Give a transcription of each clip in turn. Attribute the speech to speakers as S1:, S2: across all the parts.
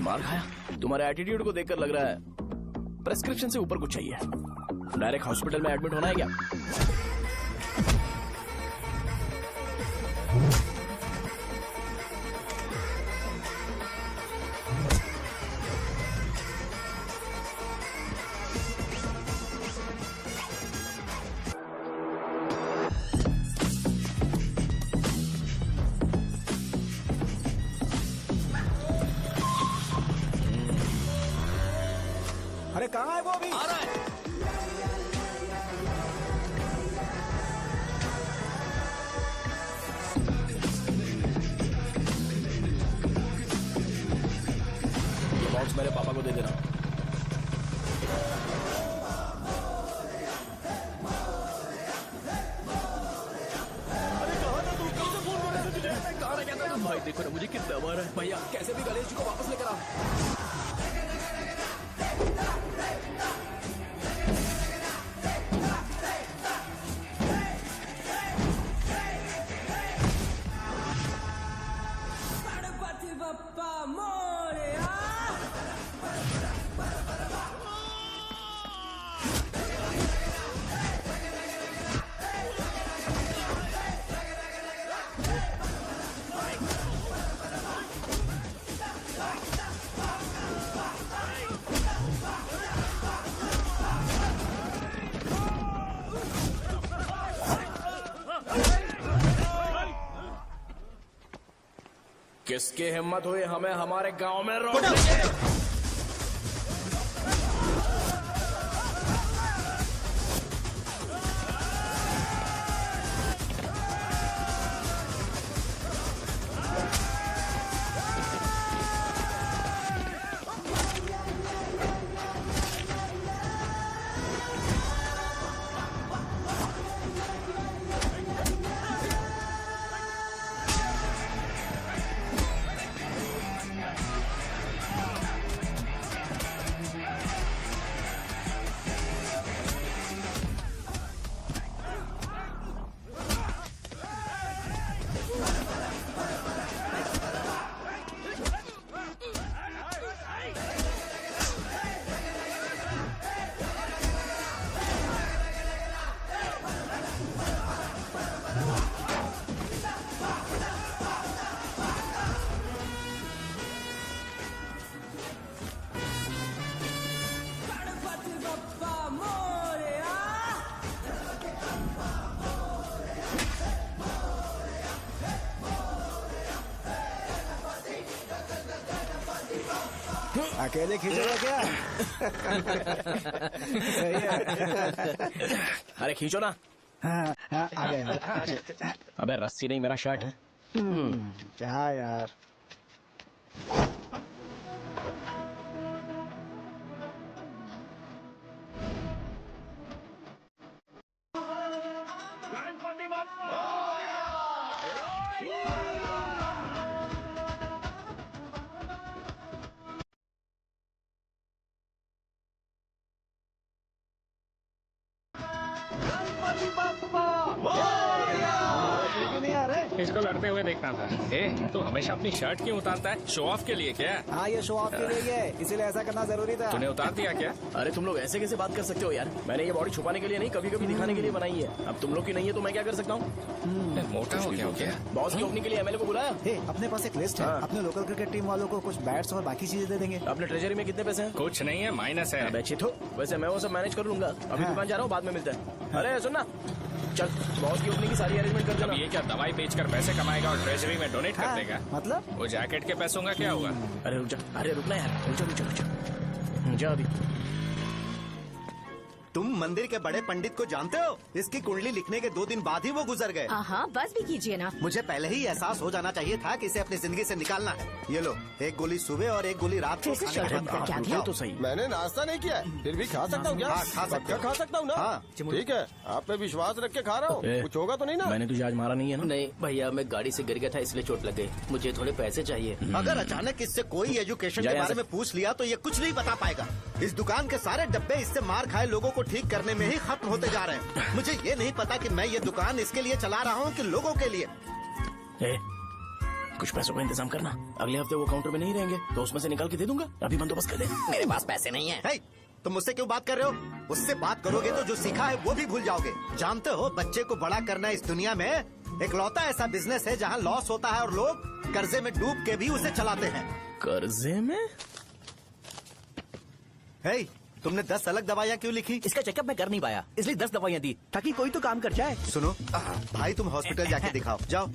S1: मैंने मार खाया? तुम्हारे एटीट्यूड को देखकर लग रहा है प्रेस्क्रिप्शन से ऊपर कुछ चाहिए। डायरेक्ट हॉस्पिटल में एडमिट होना है क्या?
S2: अरे कहाँ है वो? अभी
S1: आ रहा है। ये बॉक्स मेरे पापा को दे देना। भाई देखो ना मुझे कितना मार है। भैया कैसे भी गणेश जी को वापस लेकर आओ। किसकी हिम्मत हुई हमें हमारे गांव में रोकने की?
S2: अकेले खींचोगे क्या? सही है।
S1: अरे खींचो ना।
S2: हाँ, आ गया।
S1: अबे रस्सी नहीं मेरा शर्ट है।
S2: क्या यार?
S3: इसको लड़ते हुए देखना था। तो हमेशा अपनी शर्ट क्यों उतारता है? शो ऑफ के लिए क्या?
S2: हाँ ये शो ऑफ के लिए है, इसीलिए ऐसा करना जरूरी था।
S3: तूने उतार दिया क्या?
S1: अरे तुम लोग ऐसे कैसे बात कर सकते हो यार? मैंने ये बॉडी छुपाने के लिए नहीं, कभी कभी दिखाने के लिए बनाई है। अब तुम लोग की नहीं है तो मैं क्या कर सकता हूँ?
S3: मोटा हो गया?
S1: बॉस की ओपनिंग के लिए एमएलए को बुलाया।
S2: अपने पास एक लिस्ट है। अपने लोकल क्रिकेट टीम वालों को कुछ बैट्स और बाकी चीजें दे देंगे।
S1: अपने ट्रेजरी में कितने पैसे हैं?
S3: कुछ नहीं है, माइनस है।
S1: अबे चितो, वैसे मैं वो सब मैनेज कर लूंगा। अभी दुकान जा रहा हूँ, बाद में मिलते हैं। अरे सुनना, चल बॉस की ओपनिंग की सारी अरेंजमेंट कर देना।
S3: ये क्या दवाई बेचकर पैसे कमाएगा और ट्रेजरी में डोनेट कर देगा?
S2: मतलब
S3: वो जैकेट के पैसों का क्या होगा?
S1: अरे रुक जा, अरे रुकना यार, रुक जा अभी।
S4: तुम मंदिर के बड़े पंडित को जानते हो? इसकी कुंडली लिखने के 2 दिन बाद ही वो गुजर गए।
S5: हाँ बस भी कीजिए ना।
S4: मुझे पहले ही एहसास हो जाना चाहिए था कि इसे अपनी जिंदगी से निकालना है। ये लो, 1 गोली सुबह और 1 गोली रात को खाने के बाद
S5: क्या
S1: ये तो सही।
S6: मैंने नाश्ता नहीं किया, फिर भी खा सकता हूँ क्या?
S4: हाँ, खा सकते हो।
S6: खा सकता हूँ ना?
S4: हाँ।
S6: ठीक है, आप पे विश्वास रख के खा रहा हूँ, कुछ होगा तो नहीं ना?
S1: मैंने तुझे आज मारा नहीं है ना?
S7: नहीं भैया, मैं गाड़ी से गिर गया था इसलिए चोट लग गई। मुझे थोड़े पैसे चाहिए।
S4: अगर अचानक इससे कोई एजुकेशन के बारे में पूछ लिया तो ये कुछ नहीं बता पाएगा। इस दुकान के सारे डब्बे इससे मार खाए लोगों को ठीक करने में ही खत्म होते जा रहे हैं। मुझे ये नहीं पता कि मैं ये दुकान इसके लिए चला रहा हूँ कि लोगों के लिए।
S1: कुछ पैसों का इंतजाम करना, अगले हफ्ते वो काउंटर में नहीं रहेंगे तो उसमें से निकाल के दे दूंगा, अभी बंदोबस्त कर दे।
S7: मेरे पास पैसे नहीं है।
S4: हे, तुम मुझसे क्यों बात कर रहे हो? उससे बात करोगे तो जो सीखा है वो भी भूल जाओगे। जानते हो, बच्चे को बड़ा करना इस दुनिया में इकलौता ऐसा बिजनेस है जहाँ लॉस होता है और लोग कर्जे में डूब के भी उसे चलाते हैं।
S1: कर्जे में?
S4: हे, तुमने 10 अलग दवाइयाँ क्यों लिखी?
S7: इसका चेकअप मैं कर नहीं पाया, इसलिए 10 दवाइयाँ दी ताकि कोई तो काम कर जाए।
S4: सुनो भाई, तुम हॉस्पिटल जाके दिखाओ, जाओ।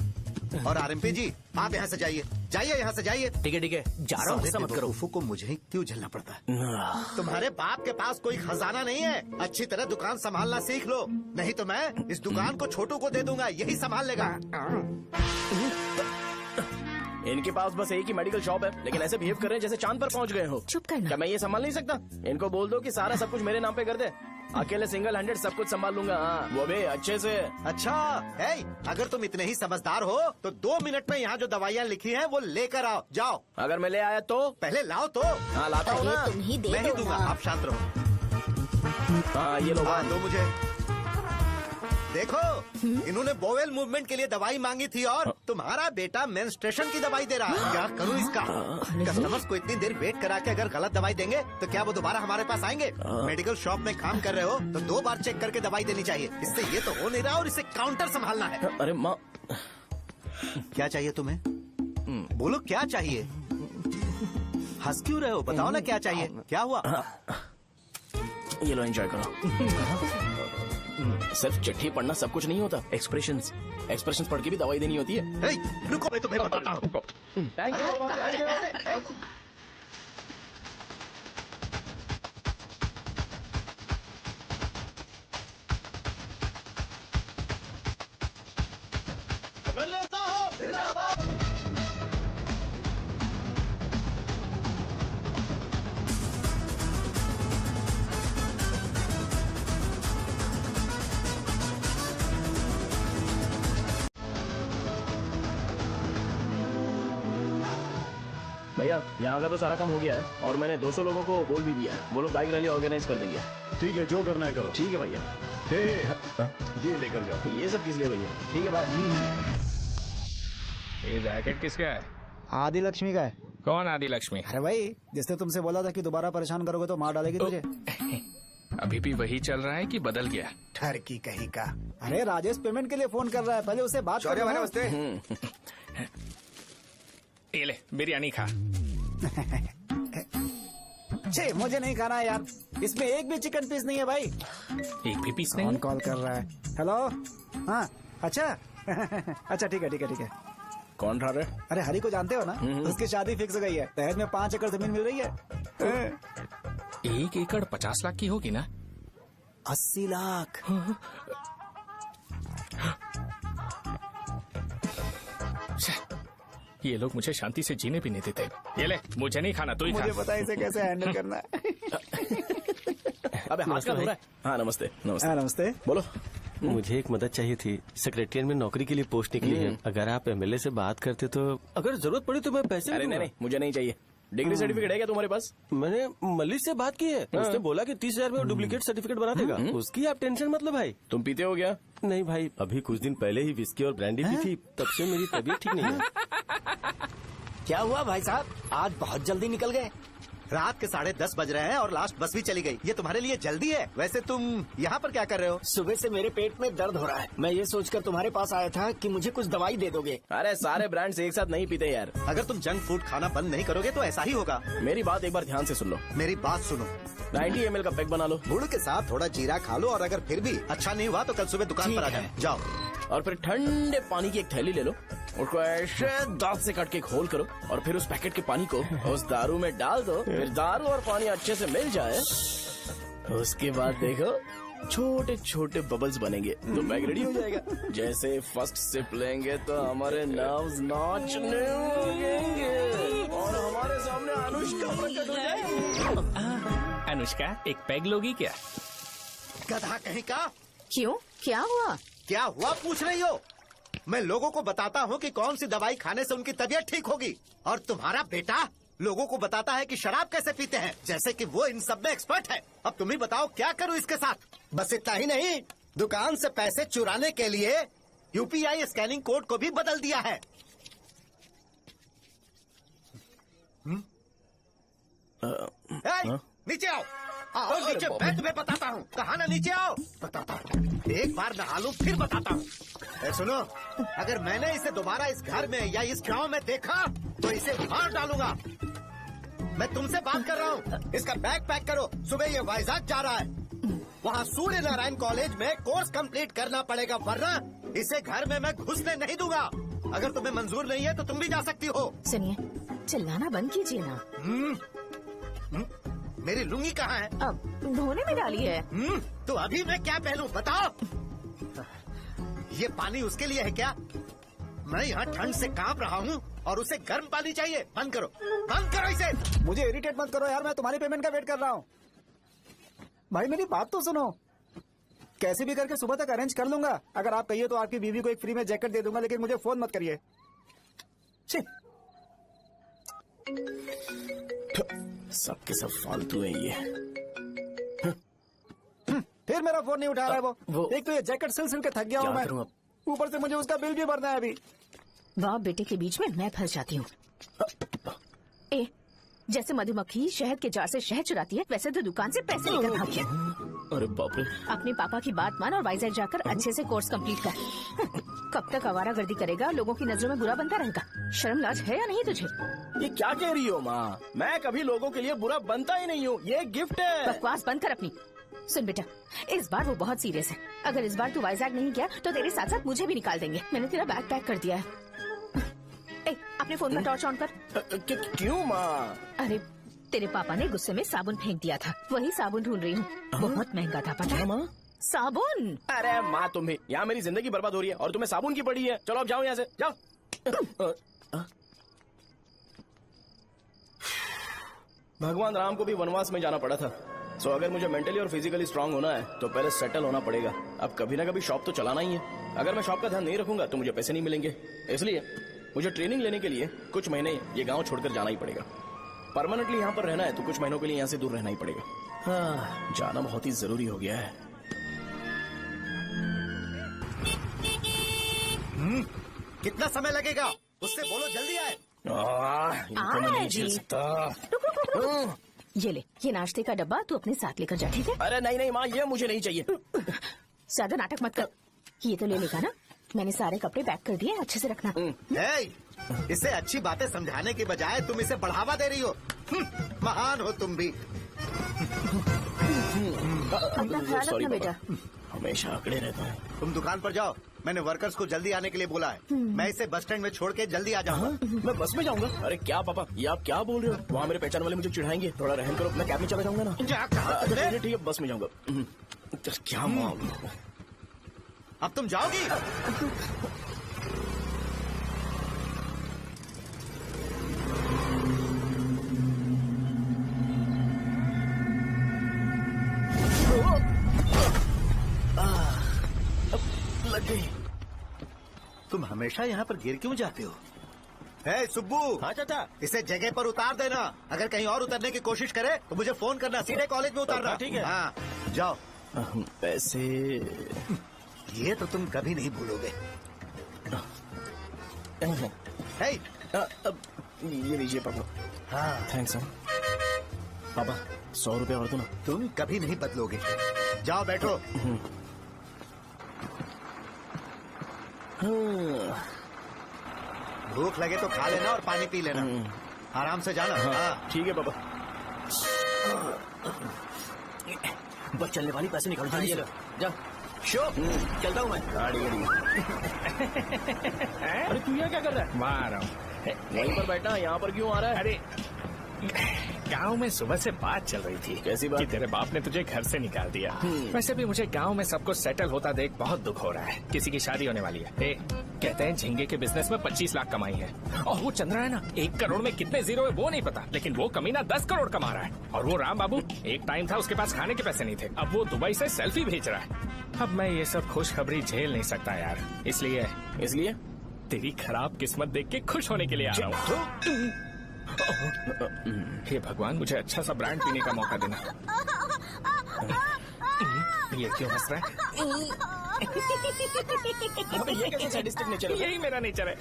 S4: और आरएमपी जी, आप यहाँ से जाइए, जाइए यहाँ से जाइए।
S7: ठीक है जा रहा हूँ, गुस्सा मत करो।
S4: बेवकूफों को मुझे ही क्यों झेलना पड़ता है? तुम्हारे बाप के पास कोई खजाना नहीं है, अच्छी तरह दुकान संभालना सीख लो, नहीं तो मैं इस दुकान को छोटू को दे दूंगा, यही संभाल लेगा।
S1: इनके पास बस एक ही मेडिकल शॉप है, लेकिन ऐसे बिहेव कर रहे हैं जैसे चांद पर पहुंच गए हो।
S5: चुप करना।
S1: क्या मैं ये संभाल नहीं सकता? इनको बोल दो कि सारा सब कुछ मेरे नाम पे कर दे, अकेले सिंगल हैंडेड सब कुछ संभाल लूंगा। हाँ, वो भी अच्छे से।
S4: अच्छा है, अगर तुम इतने ही समझदार हो तो 2 मिनट में यहाँ जो दवाइयाँ लिखी हैं वो लेकर आओ, जाओ।
S1: अगर मैं ले आया तो?
S4: पहले लाओ तो।
S1: हाँ लाता हूँ ना।
S5: तुम ही दे
S4: मैं ही
S5: दो
S4: दूंगा,
S5: ना।
S4: आप शांत रहो।
S1: हाँ ये लो।
S4: हाँ, दो मुझे। देखो, इन्होंने बोवेल मूवमेंट के लिए दवाई मांगी थी और तुम्हारा बेटा मेंस्ट्रुएशन की दवाई दे रहा है। क्या करूं इसका? कस्टमर्स को इतनी देर वेट करा के अगर गलत दवाई देंगे तो क्या वो दोबारा हमारे पास आएंगे? मेडिकल शॉप में काम कर रहे हो तो 2 बार चेक करके दवाई देनी चाहिए। इससे ये तो हो नहीं रहा और इसे काउंटर संभालना है।
S1: अरे माँ,
S4: क्या चाहिए तुम्हें? बोलो क्या चाहिए? हंस क्यों रहे हो? बताओ ना क्या चाहिए? क्या हुआ?
S1: ये लो एंजॉय करो। सिर्फ चिट्ठी पढ़ना सब कुछ नहीं होता, एक्सप्रेशंस पढ़ के भी दवाई देनी होती है।
S4: हे, रुको, मैं तुम्हें बताता हूँ।
S1: Thank you. भैया यहाँ का तो सारा काम हो गया है और मैंने 200 लोगों को बोल भी दिया है, वो लोग बाइक रैली ऑर्गेनाइज कर देंगे।
S8: ठीक है, जो करना है करो।
S1: ठीक है भैया।
S8: ये लेकर जाओ।
S1: ये सब किस लिए भैया? ठीक है बाय।
S3: ये जैकेट किसका है?
S2: आदि लक्ष्मी का है।
S3: कौन आदि लक्ष्मी?
S2: अरे भाई, जिसने तुमसे बोला था कि दोबारा परेशान करोगे तो मार डालेगी तुझे।
S3: अभी भी वही चल रहा है कि बदल गया?
S2: ठरकी कहीं का। अरे राजेश पेमेंट के लिए फोन कर रहा है, पहले उससे बात करो।
S6: नमस्ते।
S3: ये ले बिरयानी खा।
S2: छे, मुझे नहीं खाना है यार, इसमें एक भी चिकन पीस नहीं है भाई।
S3: एक भी पीस नहीं?
S2: कौन कॉल कर रहा है? हेलो। हाँ अच्छा। अच्छा ठीक है।
S1: कौन था रे?
S2: अरे हरी को जानते हो ना, उसकी शादी फिक्स हो गई है, दहेज में 5 एकड़ जमीन मिल रही है।
S3: 1 एकड़ 50 लाख की होगी ना?
S2: 80 लाख।
S3: ये लोग मुझे शांति से जीने भी नहीं देते। ये ले, मुझे नहीं खाना, तू ही खा।
S2: मुझे पता है इसे कैसे हैंडल करना है।
S1: अबे हाथ का हो रहा है। हाँ नमस्ते।
S2: हाँ नमस्ते।
S1: बोलो।
S9: मुझे एक मदद चाहिए थी। सेक्रेटरिएट में नौकरी के लिए पोस्ट निकली है, अगर आप एमएलए से बात करते तो। अगर जरूरत पड़ी तो मैं पैसे
S1: अरे नहीं, मुझे नहीं चाहिए। डिग्री सर्टिफिकेट है क्या तुम्हारे पास?
S9: मैंने मलिक से बात की है, उसने बोला कि 30,000 में वो डुप्लीकेट सर्टिफिकेट बना देगा। उसकी आप टेंशन मत लो भाई।
S1: तुम पीते हो क्या?
S9: नहीं भाई, अभी कुछ दिन पहले ही विस्की और ब्रांडी पी थी, तब से मेरी तबीयत ठीक नहीं है।
S7: क्या हुआ भाई साहब, आज बहुत जल्दी निकल गए?
S4: रात के 10:30 बज रहे हैं और लास्ट बस भी चली गई। ये तुम्हारे लिए जल्दी है। वैसे तुम यहाँ पर क्या कर रहे हो?
S7: सुबह से मेरे पेट में दर्द हो रहा है, मैं ये सोचकर तुम्हारे पास आया था कि मुझे कुछ दवाई दे दोगे।
S1: अरे सारे ब्रांड्स एक साथ नहीं पीते यार।
S4: अगर तुम जंक फूड खाना बंद नहीं करोगे तो ऐसा ही होगा।
S1: मेरी बात एक बार ध्यान से सुन लो।
S4: मेरी बात सुनो,
S1: 90 ml का पैक बना लो,
S4: गुड़ के साथ थोड़ा जीरा खा लो और अगर फिर भी अच्छा नहीं हुआ तो कल सुबह दुकान पर आ जाओ।
S1: और फिर ठंडे पानी की एक थैली ले लो, उसको ऐसे दांत से काट के खोल करो और फिर उस पैकेट के पानी को उस दारू में डाल दो। फिर दारू और पानी अच्छे से मिल जाए, उसके बाद देखो छोटे छोटे बबल्स बनेंगे तो पैक रेडी हो जाएगा। जैसे फर्स्ट सिप लेंगे तो हमारे नर्व्स नाचने लगेंगे और हमारे सामने अनुष्का प्रकट हो जाएगी।
S3: अनुष्का, एक पैग लोगी क्या?
S4: गधा कहीं का।
S5: क्यों, क्या हुआ?
S4: क्या हुआ पूछ रही हो? मैं लोगों को बताता हूँ कि कौन सी दवाई खाने से उनकी तबीयत ठीक होगी और तुम्हारा बेटा लोगों को बताता है कि शराब कैसे पीते हैं, जैसे कि वो इन सब में एक्सपर्ट है। अब तुम ही बताओ क्या करूँ इसके साथ? बस इतना ही नहीं, दुकान से पैसे चुराने के लिए यूपीआई स्कैनिंग कोड को भी बदल दिया है। नीचे आओ, आओ नीचे, मैं तुम्हें बताता हूँ। कहा ना नीचे आओ, बताता हूँ। एक बार नहा लूं फिर बताता हूँ। सुनो, अगर मैंने इसे दोबारा इस घर में या इस गांव में देखा तो इसे मार डालूंगा। मैं तुमसे बात कर रहा हूँ। इसका बैग पैक करो, सुबह ये वाइजाग जा रहा है। वहाँ सूर्य नारायण कॉलेज में कोर्स कंप्लीट करना पड़ेगा, वरना इसे घर में मैं घुसने नहीं दूंगा। अगर तुम्हें मंजूर नहीं है तो तुम भी जा सकती हो।
S5: सुनिए, चिल्लाना बंद कीजिए ना।
S4: मेरी लुंगी कहाँ है?
S5: अब धोने में डाली है।
S4: तो अभी मैं क्या पहनूं बताओ? ये पानी उसके लिए है क्या? मैं यहाँ ठंड से कांप रहा हूँ और उसे गर्म पानी चाहिए। बंद करो, बंद करो इसे।
S2: मुझे इरिटेट मत करो यार, मैं तुम्हारी पेमेंट का वेट कर रहा हूँ। भाई मेरी बात तो सुनो, कैसे भी करके सुबह तक अरेंज कर लूंगा। अगर आप कहिए तो आपकी बीवी को एक फ्री में जैकेट दे दूंगा, लेकिन मुझे फोन मत करिए।
S1: सबके सब फालतू है ये।
S2: फिर मेरा फोन नहीं उठा रहा है वो। एक तो ये जैकेट सिल सिल के थक गया हूँ मैं,
S1: करूं अब?
S2: ऊपर से मुझे उसका बिल भी भरना है अभी।
S5: बाप बेटे के बीच में मैं फंस जाती हूँ। ए, जैसे मधुमक्खी शहद के जार से शहद चुराती है, वैसे तो दुकान से पैसे लेकर भाग गया।
S1: अरे बाप रे।
S5: अपने पापा की बात मान और वाइजैक जाकर अच्छे से कोर्स कंप्लीट कर। कब तक आवारागर्दी करेगा, लोगों की नजरों में बुरा बनता रहेगा। शर्म लाज है या नहीं तुझे?
S1: ये क्या कह रही हो माँ? मैं कभी लोगों के लिए बुरा बनता ही नहीं हूँ, ये गिफ्ट है।
S5: बकवास बंद कर अपनी। सुन बेटा, इस बार वो बहुत सीरियस है। अगर इस बार तू वाइजैक नहीं गया तो तेरे साथ साथ मुझे भी निकाल देंगे। मैंने तेरा बैग पैक कर दिया है। ए, अपने फोन का टॉर्च ऑन कर।
S1: क्यों माँ?
S5: अरे तेरे पापा ने गुस्से में साबुन फेंक दिया था, वही साबुन ढूंढ रही हूँ। बहुत महंगा था, पता है माँ? साबुन।
S1: अरे माँ तुम भी, यहाँ मेरी जिंदगी बर्बाद हो रही है और तुम्हें साबुन की पड़ी है। चलो अब जाओ यहाँ से, जाओ। भगवान राम को भी वनवास में जाना पड़ा था। सो अगर मुझे मेंटली और फिजिकली स्ट्रांग होना है तो पहले सेटल होना पड़ेगा। अब कभी ना कभी शॉप तो चलाना ही है। अगर मैं शॉप का ध्यान नहीं रखूंगा तो मुझे पैसे नहीं मिलेंगे। इसलिए मुझे ट्रेनिंग लेने के लिए कुछ महीने ये गांव छोड़कर जाना ही पड़ेगा। परमानेंटली यहाँ पर रहना है तो कुछ महीनों के लिए यहाँ से दूर रहना ही पड़ेगा। हाँ, जाना बहुत ही जरूरी हो गया है।
S4: कितना समय लगेगा? उससे बोलो जल्दी आए।
S1: इनको मैं नहीं झेल सकता।
S5: ये ले, ये नाश्ते का डब्बा तू अपने साथ लेकर जा, ठीक है?
S1: अरे नहीं नहीं माँ, ये मुझे नहीं चाहिए।
S5: ज्यादा नाटक मत कर। ये तो ले लेगा ना? मैंने सारे कपड़े पैक कर दिए, अच्छे से रखना।
S4: इसे अच्छी बातें समझाने के बजाय तुम इसे बढ़ावा दे रही हो। महान हो तुम भी।
S5: अपना ख्याल रखना बेटा।
S1: हमेशा अकड़े रहता है।
S4: तुम दुकान पर जाओ, मैंने वर्कर्स को जल्दी आने के लिए बोला है। मैं इसे बस स्टैंड में छोड़ के जल्दी आ जाऊंगा।
S1: मैं बस में जाऊंगा? अरे क्या पापा, ये आप क्या बोल रहे हो? वहाँ मेरे पहचान वाले मुझे चिढ़ाएंगे। थोड़ा रहम करो, मैं कैब में चला जाऊंगा ना। ठीक है, बस में जाऊंगा। क्या माम?
S4: अब तुम जाओगी?
S1: लग गई।
S4: तुम हमेशा यहाँ पर गिर क्यों जाते हो? हे सुब्बू।
S1: हाँ चाचा।
S4: इसे जगह पर उतार देना। अगर कहीं और उतरने की कोशिश करे तो मुझे फोन करना। सीधे कॉलेज में उतारना।
S1: ठीक है।
S4: हाँ, जाओ।
S1: पैसे
S4: ये तो तुम कभी नहीं भूलोगे।
S1: ये लीजिए पापा।
S4: हाँ
S1: थैंक्स पापा। 100 रुपए और दो ना।
S4: तुम कभी नहीं बदलोगे। जाओ बैठो। भूख लगे तो खा लेना और पानी पी लेना। आराम से जाना। हाँ
S1: ठीक है पापा।
S7: बस चलने वाली पैसे निकाल दीजिए।
S1: जा शो। चलता हूँ मैं। गाड़ी अरे तू यहाँ क्या कर रहा है?
S3: मार रहा हूँ।
S1: वहीं पर बैठना, यहाँ पर क्यों आ रहा है?
S3: अरे गांव में सुबह से बात चल रही थी।
S1: कैसी बात?
S3: कि तेरे बाप ने तुझे घर से निकाल दिया। वैसे भी मुझे गांव में सबको सेटल होता देख बहुत दुख हो रहा है। किसी की शादी होने वाली है। कहते हैं झींगे के बिजनेस में 25 लाख कमाई है। और वो चंद्रा है ना, 1 करोड़ में कितने जीरो है वो नहीं पता, लेकिन वो कमीना 10 करोड़ कमा रहा है। और वो राम बाबू, एक टाइम था उसके पास खाने के पैसे नहीं थे, अब वो दुबई से सेल्फी भेज रहा है। अब मैं ये सब खुशखबरी झेल नहीं सकता यार। इसलिए तेरी खराब किस्मत देख के खुश होने के लिए आ रहा हूँ। हे भगवान, मुझे अच्छा सा ब्रांड पीने का मौका देना। ये क्यों हंस रहा है?
S1: ये कैसे सैडिस्टिक नेचर है?
S3: यही मेरा नेचर है।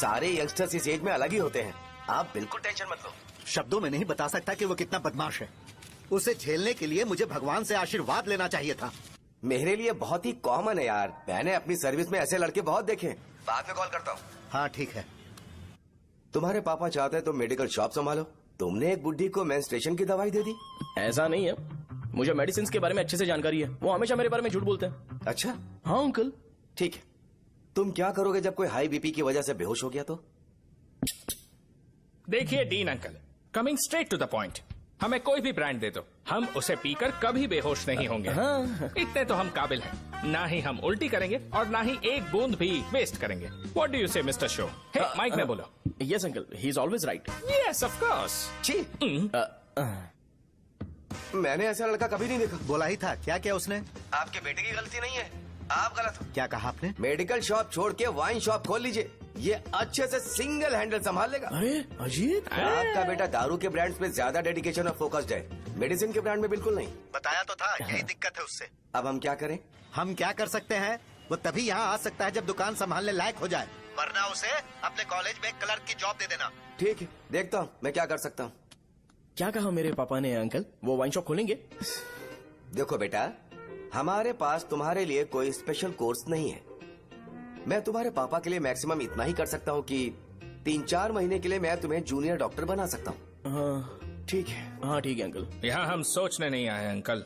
S10: सारे यंगस्टर्स इस एज में अलग ही होते हैं। आप बिल्कुल टेंशन मत लो।
S4: शब्दों में नहीं बता सकता कि वो कितना बदमाश है। उसे झेलने के लिए मुझे भगवान से आशीर्वाद लेना चाहिए था।
S10: मेरे लिए बहुत ही कॉमन है यार, मैंने अपनी सर्विस में ऐसे लड़के बहुत देखे। बाद में कॉल करता हूँ।
S4: हाँ ठीक है।
S10: तुम्हारे पापा चाहते हैं तुम मेडिकल शॉप संभालो। तुमने एक बुढ़ी को मेंस्ट्रुएशन की दवाई दे दी।
S1: ऐसा नहीं है, मुझे मेडिसिन के बारे में अच्छे से जानकारी है। वो हमेशा मेरे बारे में झूठ बोलते हैं।
S10: अच्छा
S1: हाँ अंकल।
S10: ठीक है, तुम क्या करोगे जब कोई हाई बीपी की वजह से बेहोश हो गया तो?
S3: देखिए डीन uncle, coming straight to the point, हमें कोई भी ब्रांड दे दो, हम उसे पीकर कभी बेहोश नहीं होंगे। इतने तो हम काबिल हैं। ना ही हम उल्टी करेंगे और ना ही एक बूंद भी वेस्ट करेंगे। व्हाट डू यू से मिस्टर शो? माइक में बोलो।
S1: Yes uncle, he is always right.
S3: Yes of course.
S10: छी, मैंने ऐसा लड़का कभी नहीं देखा।
S4: बोला ही था। क्या क्या उसने?
S10: आपके बेटे की गलती नहीं है, आप गलत हो।
S4: क्या कहा आपने?
S10: मेडिकल शॉप छोड़ के वाइन शॉप खोल लीजिए, ये अच्छे से सिंगल हैंडल संभाल लेगा।
S1: अरे अजीत,
S10: आपका बेटा दारू के ब्रांड्स में ज्यादा डेडिकेशन और फोकस्ड है, मेडिसिन के ब्रांड में बिल्कुल नहीं।
S4: बताया तो था, यही दिक्कत है उससे।
S10: अब हम क्या करें?
S4: हम क्या कर सकते हैं? वो तभी यहाँ आ सकता है जब दुकान संभालने लायक हो जाए, वरना उसे अपने कॉलेज में क्लर्क की जॉब दे देना।
S10: ठीक है, देखता हूँ मैं क्या कर सकता हूँ।
S1: क्या कहा मेरे पापा ने अंकल? वो वाइन शॉप खोलेंगे?
S10: देखो बेटा, हमारे पास तुम्हारे लिए कोई स्पेशल कोर्स नहीं है। मैं तुम्हारे पापा के लिए मैक्सिमम इतना ही कर सकता हूँ कि 3-4 महीने के लिए मैं तुम्हें जूनियर डॉक्टर बना सकता हूँ।
S1: हाँ
S10: ठीक है।
S1: हाँ ठीक है अंकल।
S3: यहाँ हम सोचने नहीं आए अंकल,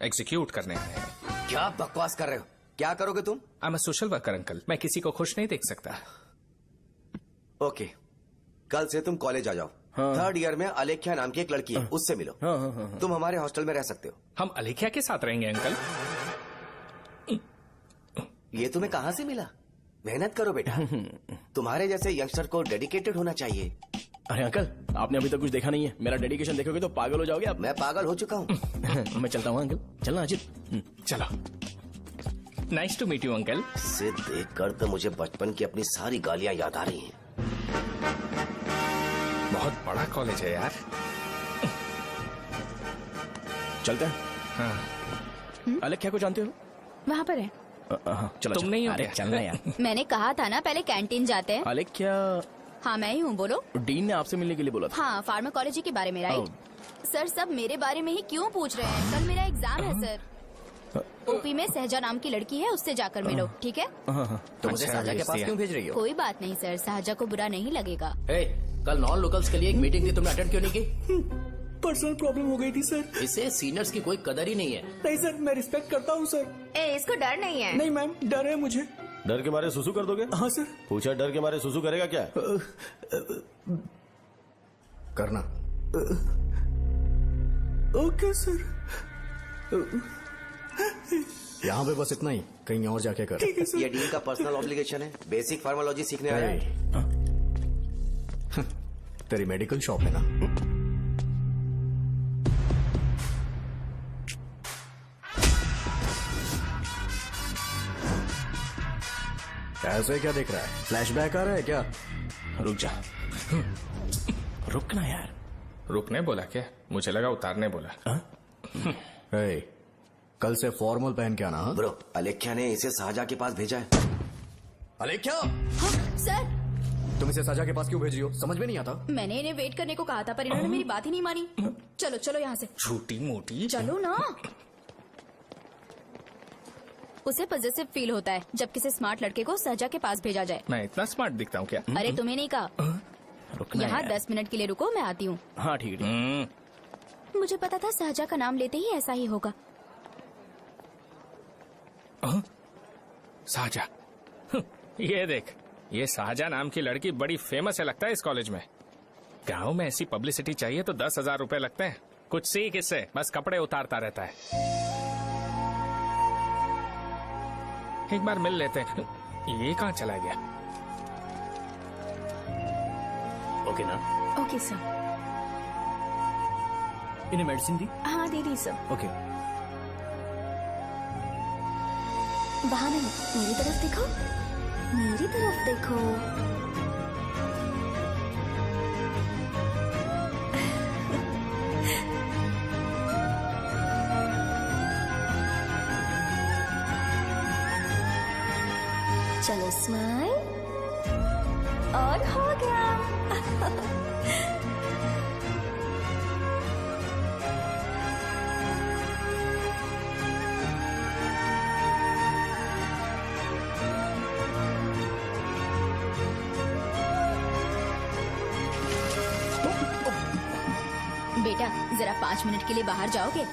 S3: एग्जीक्यूट करने आए हैं।
S10: क्या बकवास कर रहे हो? क्या करोगे तुम?
S3: I am a social worker uncle, मैं किसी को खुश नहीं देख सकता।
S10: ओके, कल से तुम कॉलेज आ जाओ।
S1: हाँ।
S10: 3rd ईयर में अलेख्या नाम की एक लड़की है, उससे मिलो।
S1: हाँ, हाँ, हाँ, हाँ।
S10: तुम हमारे हॉस्टल में रह सकते हो।
S3: हम अलेख्या के साथ रहेंगे अंकल।
S10: ये तुम्हें कहाँ से मिला? मेहनत करो बेटा, तुम्हारे जैसे यंगस्टर को डेडिकेटेड होना चाहिए।
S1: अरे अंकल, आपने अभी तक कुछ देखा नहीं है। मेरा डेडिकेशन देखोगे तो पागल हो जाओगे आप।
S10: मैं पागल हो चुका हूँ।
S1: मैं चलता हूँ अंकल। चलना अजित।
S3: चलो, nice to meet you uncle.
S10: इसे देखकर तो मुझे बचपन की अपनी सारी गालियाँ याद आ रही हैं।
S3: बहुत बड़ा कॉलेज है यार।
S1: चलते हैं।
S3: हाँ।
S1: अलेख्या को जानते हो?
S5: वहाँ पर है।
S1: चलो
S3: तुम नहीं हो
S1: अरे
S3: क्या?
S1: चलना यार।
S5: मैंने कहा था ना पहले कैंटीन जाते हैं।
S1: अलेख्या,
S5: हाँ मैं ही हूँ, बोलो।
S1: डीन ने आपसे मिलने के लिए बोला था।
S5: हाँ, फार्माकोलॉजी के बारे में, राइट? सर सब मेरे बारे में ही क्यों पूछ रहे हैं? कल मेरा एग्जाम है सर। ओपी में सहजा नाम की लड़की है, उससे जाकर मिलो, ठीक है?
S1: तो मुझे
S3: अच्छा,
S1: साजा के पास
S3: भेज
S1: क्यों भेज रही हो?
S5: कोई बात नहीं सर, सहजा को बुरा नहीं लगेगा।
S11: कल नॉन लोकल्स के लिए एक मीटिंग थी, तुमने अटेंड क्यों नहीं की?
S2: पर्सनल प्रॉब्लम हो गई थी सर।
S11: इसे सीनियर्स की कोई कदर ही नहीं है।
S2: नहीं सर, मैं रिस्पेक्ट करता हूँ सर।
S5: इसको डर नहीं है?
S2: नहीं मैम, डर है मुझे।
S9: डर के मारे सुसु कर दोगे?
S2: हाँ सर।
S9: पूछा डर के मारे सुसु करेगा क्या?
S8: करना।
S2: Okay sir.
S8: यहाँ पे बस इतना ही, कहीं और जाके कर।
S10: ये डीन का पर्सनल ऑब्लिगेशन है, बेसिक फार्माकोलॉजी सीखने आया है।
S8: तेरी मेडिकल शॉप है ना? ऐसे क्या देख रहा है? फ्लैशबैक आ रहा है क्या?
S3: रुक जा।
S1: रुकना यार।
S3: रुकने बोला क्या? मुझे लगा उतारने बोला।
S8: कल से फॉर्मल पहन के आना। हाँ?
S10: ब्रो, अलेख्या ने इसे साजा के पास भेजा है।
S8: अलेख्या,
S5: हाँ, सर
S8: तुम इसे साजा के पास क्यों भेज रही हो? समझ में नहीं आता।
S5: मैंने इन्हें वेट करने को कहा था, पर इन्होंने मेरी बात ही नहीं मानी। चलो चलो यहाँ से।
S3: छोटी मोटी।
S5: चलो ना। उसे पॉजिटिव फील होता है जब किसी स्मार्ट लड़के को सहजा के पास भेजा जाए।
S3: मैं इतना स्मार्ट दिखता हूँ क्या?
S5: अरे तुम्हें नहीं कहा।
S1: रुकना
S5: यहाँ
S1: यार।
S5: 10 मिनट के लिए रुको, मैं आती हूँ।
S1: हाँ ठीक है।
S5: मुझे पता था सहजा का नाम लेते ही ऐसा ही होगा।
S3: साजा। ये देख, ये साजा नाम की लड़की बड़ी फेमस है लगता है इस कॉलेज में। गांव में ऐसी पब्लिसिटी चाहिए तो 10,000 रुपए लगते हैं। कुछ सीख इससे, बस कपड़े उतारता रहता है। एक बार मिल लेते हैं। ये कहाँ चला गया?
S11: ओके ना?
S5: Okay sir.
S2: इन्हें मेडिसिन दी?
S5: हाँ दे दी सर।
S2: ओके।
S5: वहाँ नहीं, मेरी तरफ देखो, मेरी तरफ देखो। चलो स्माइल।
S12: और हो गया।
S13: बेटा जरा 5 मिनट के लिए बाहर जाओगे?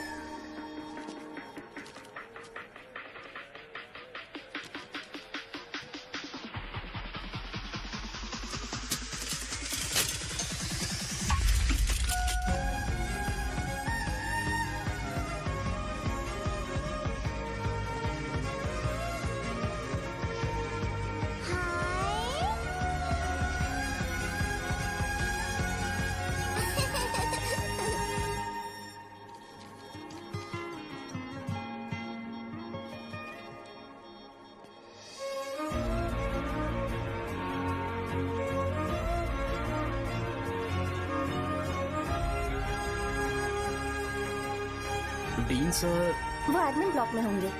S1: डीन सर
S12: वो एडमिन ब्लॉक में होंगे।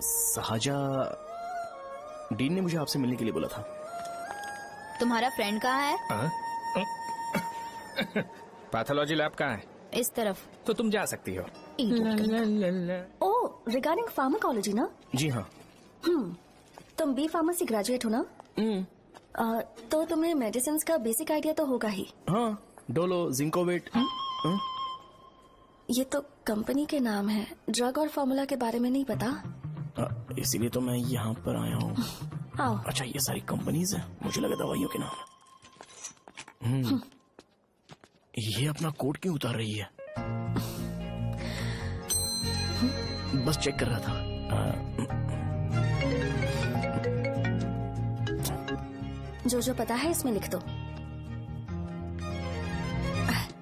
S1: सहाजा, डीन ने मुझे आपसे मिलने के लिए बोला था।
S13: तुम्हारा फ्रेंड कहाँ है?
S3: पैथोलॉजी लैब कहाँ है?
S13: इस तरफ।
S3: तो तुम जा सकती हो।
S12: ओ, रिगार्डिंग फार्माकोलॉजी ना?
S1: जी हाँ।
S12: तुम बी फार्मेसी ग्रेजुएट हो ना? तो तुम्हें मेडिसिन का बेसिक आइडिया तो होगा ही।
S1: हाँ, डोलो, जिंकोवेट।
S12: ये तो कंपनी के नाम है, ड्रग और फॉर्मूला के बारे में नहीं पता।
S1: इसीलिए तो मैं यहाँ पर आया हूँ।
S12: आओ।
S1: अच्छा, ये सारी कंपनीज है, मुझे लगा दवाइयों के नाम। ये अपना कोट क्यों उतार रही है? बस चेक कर रहा था।
S12: जो पता है इसमें लिख दो।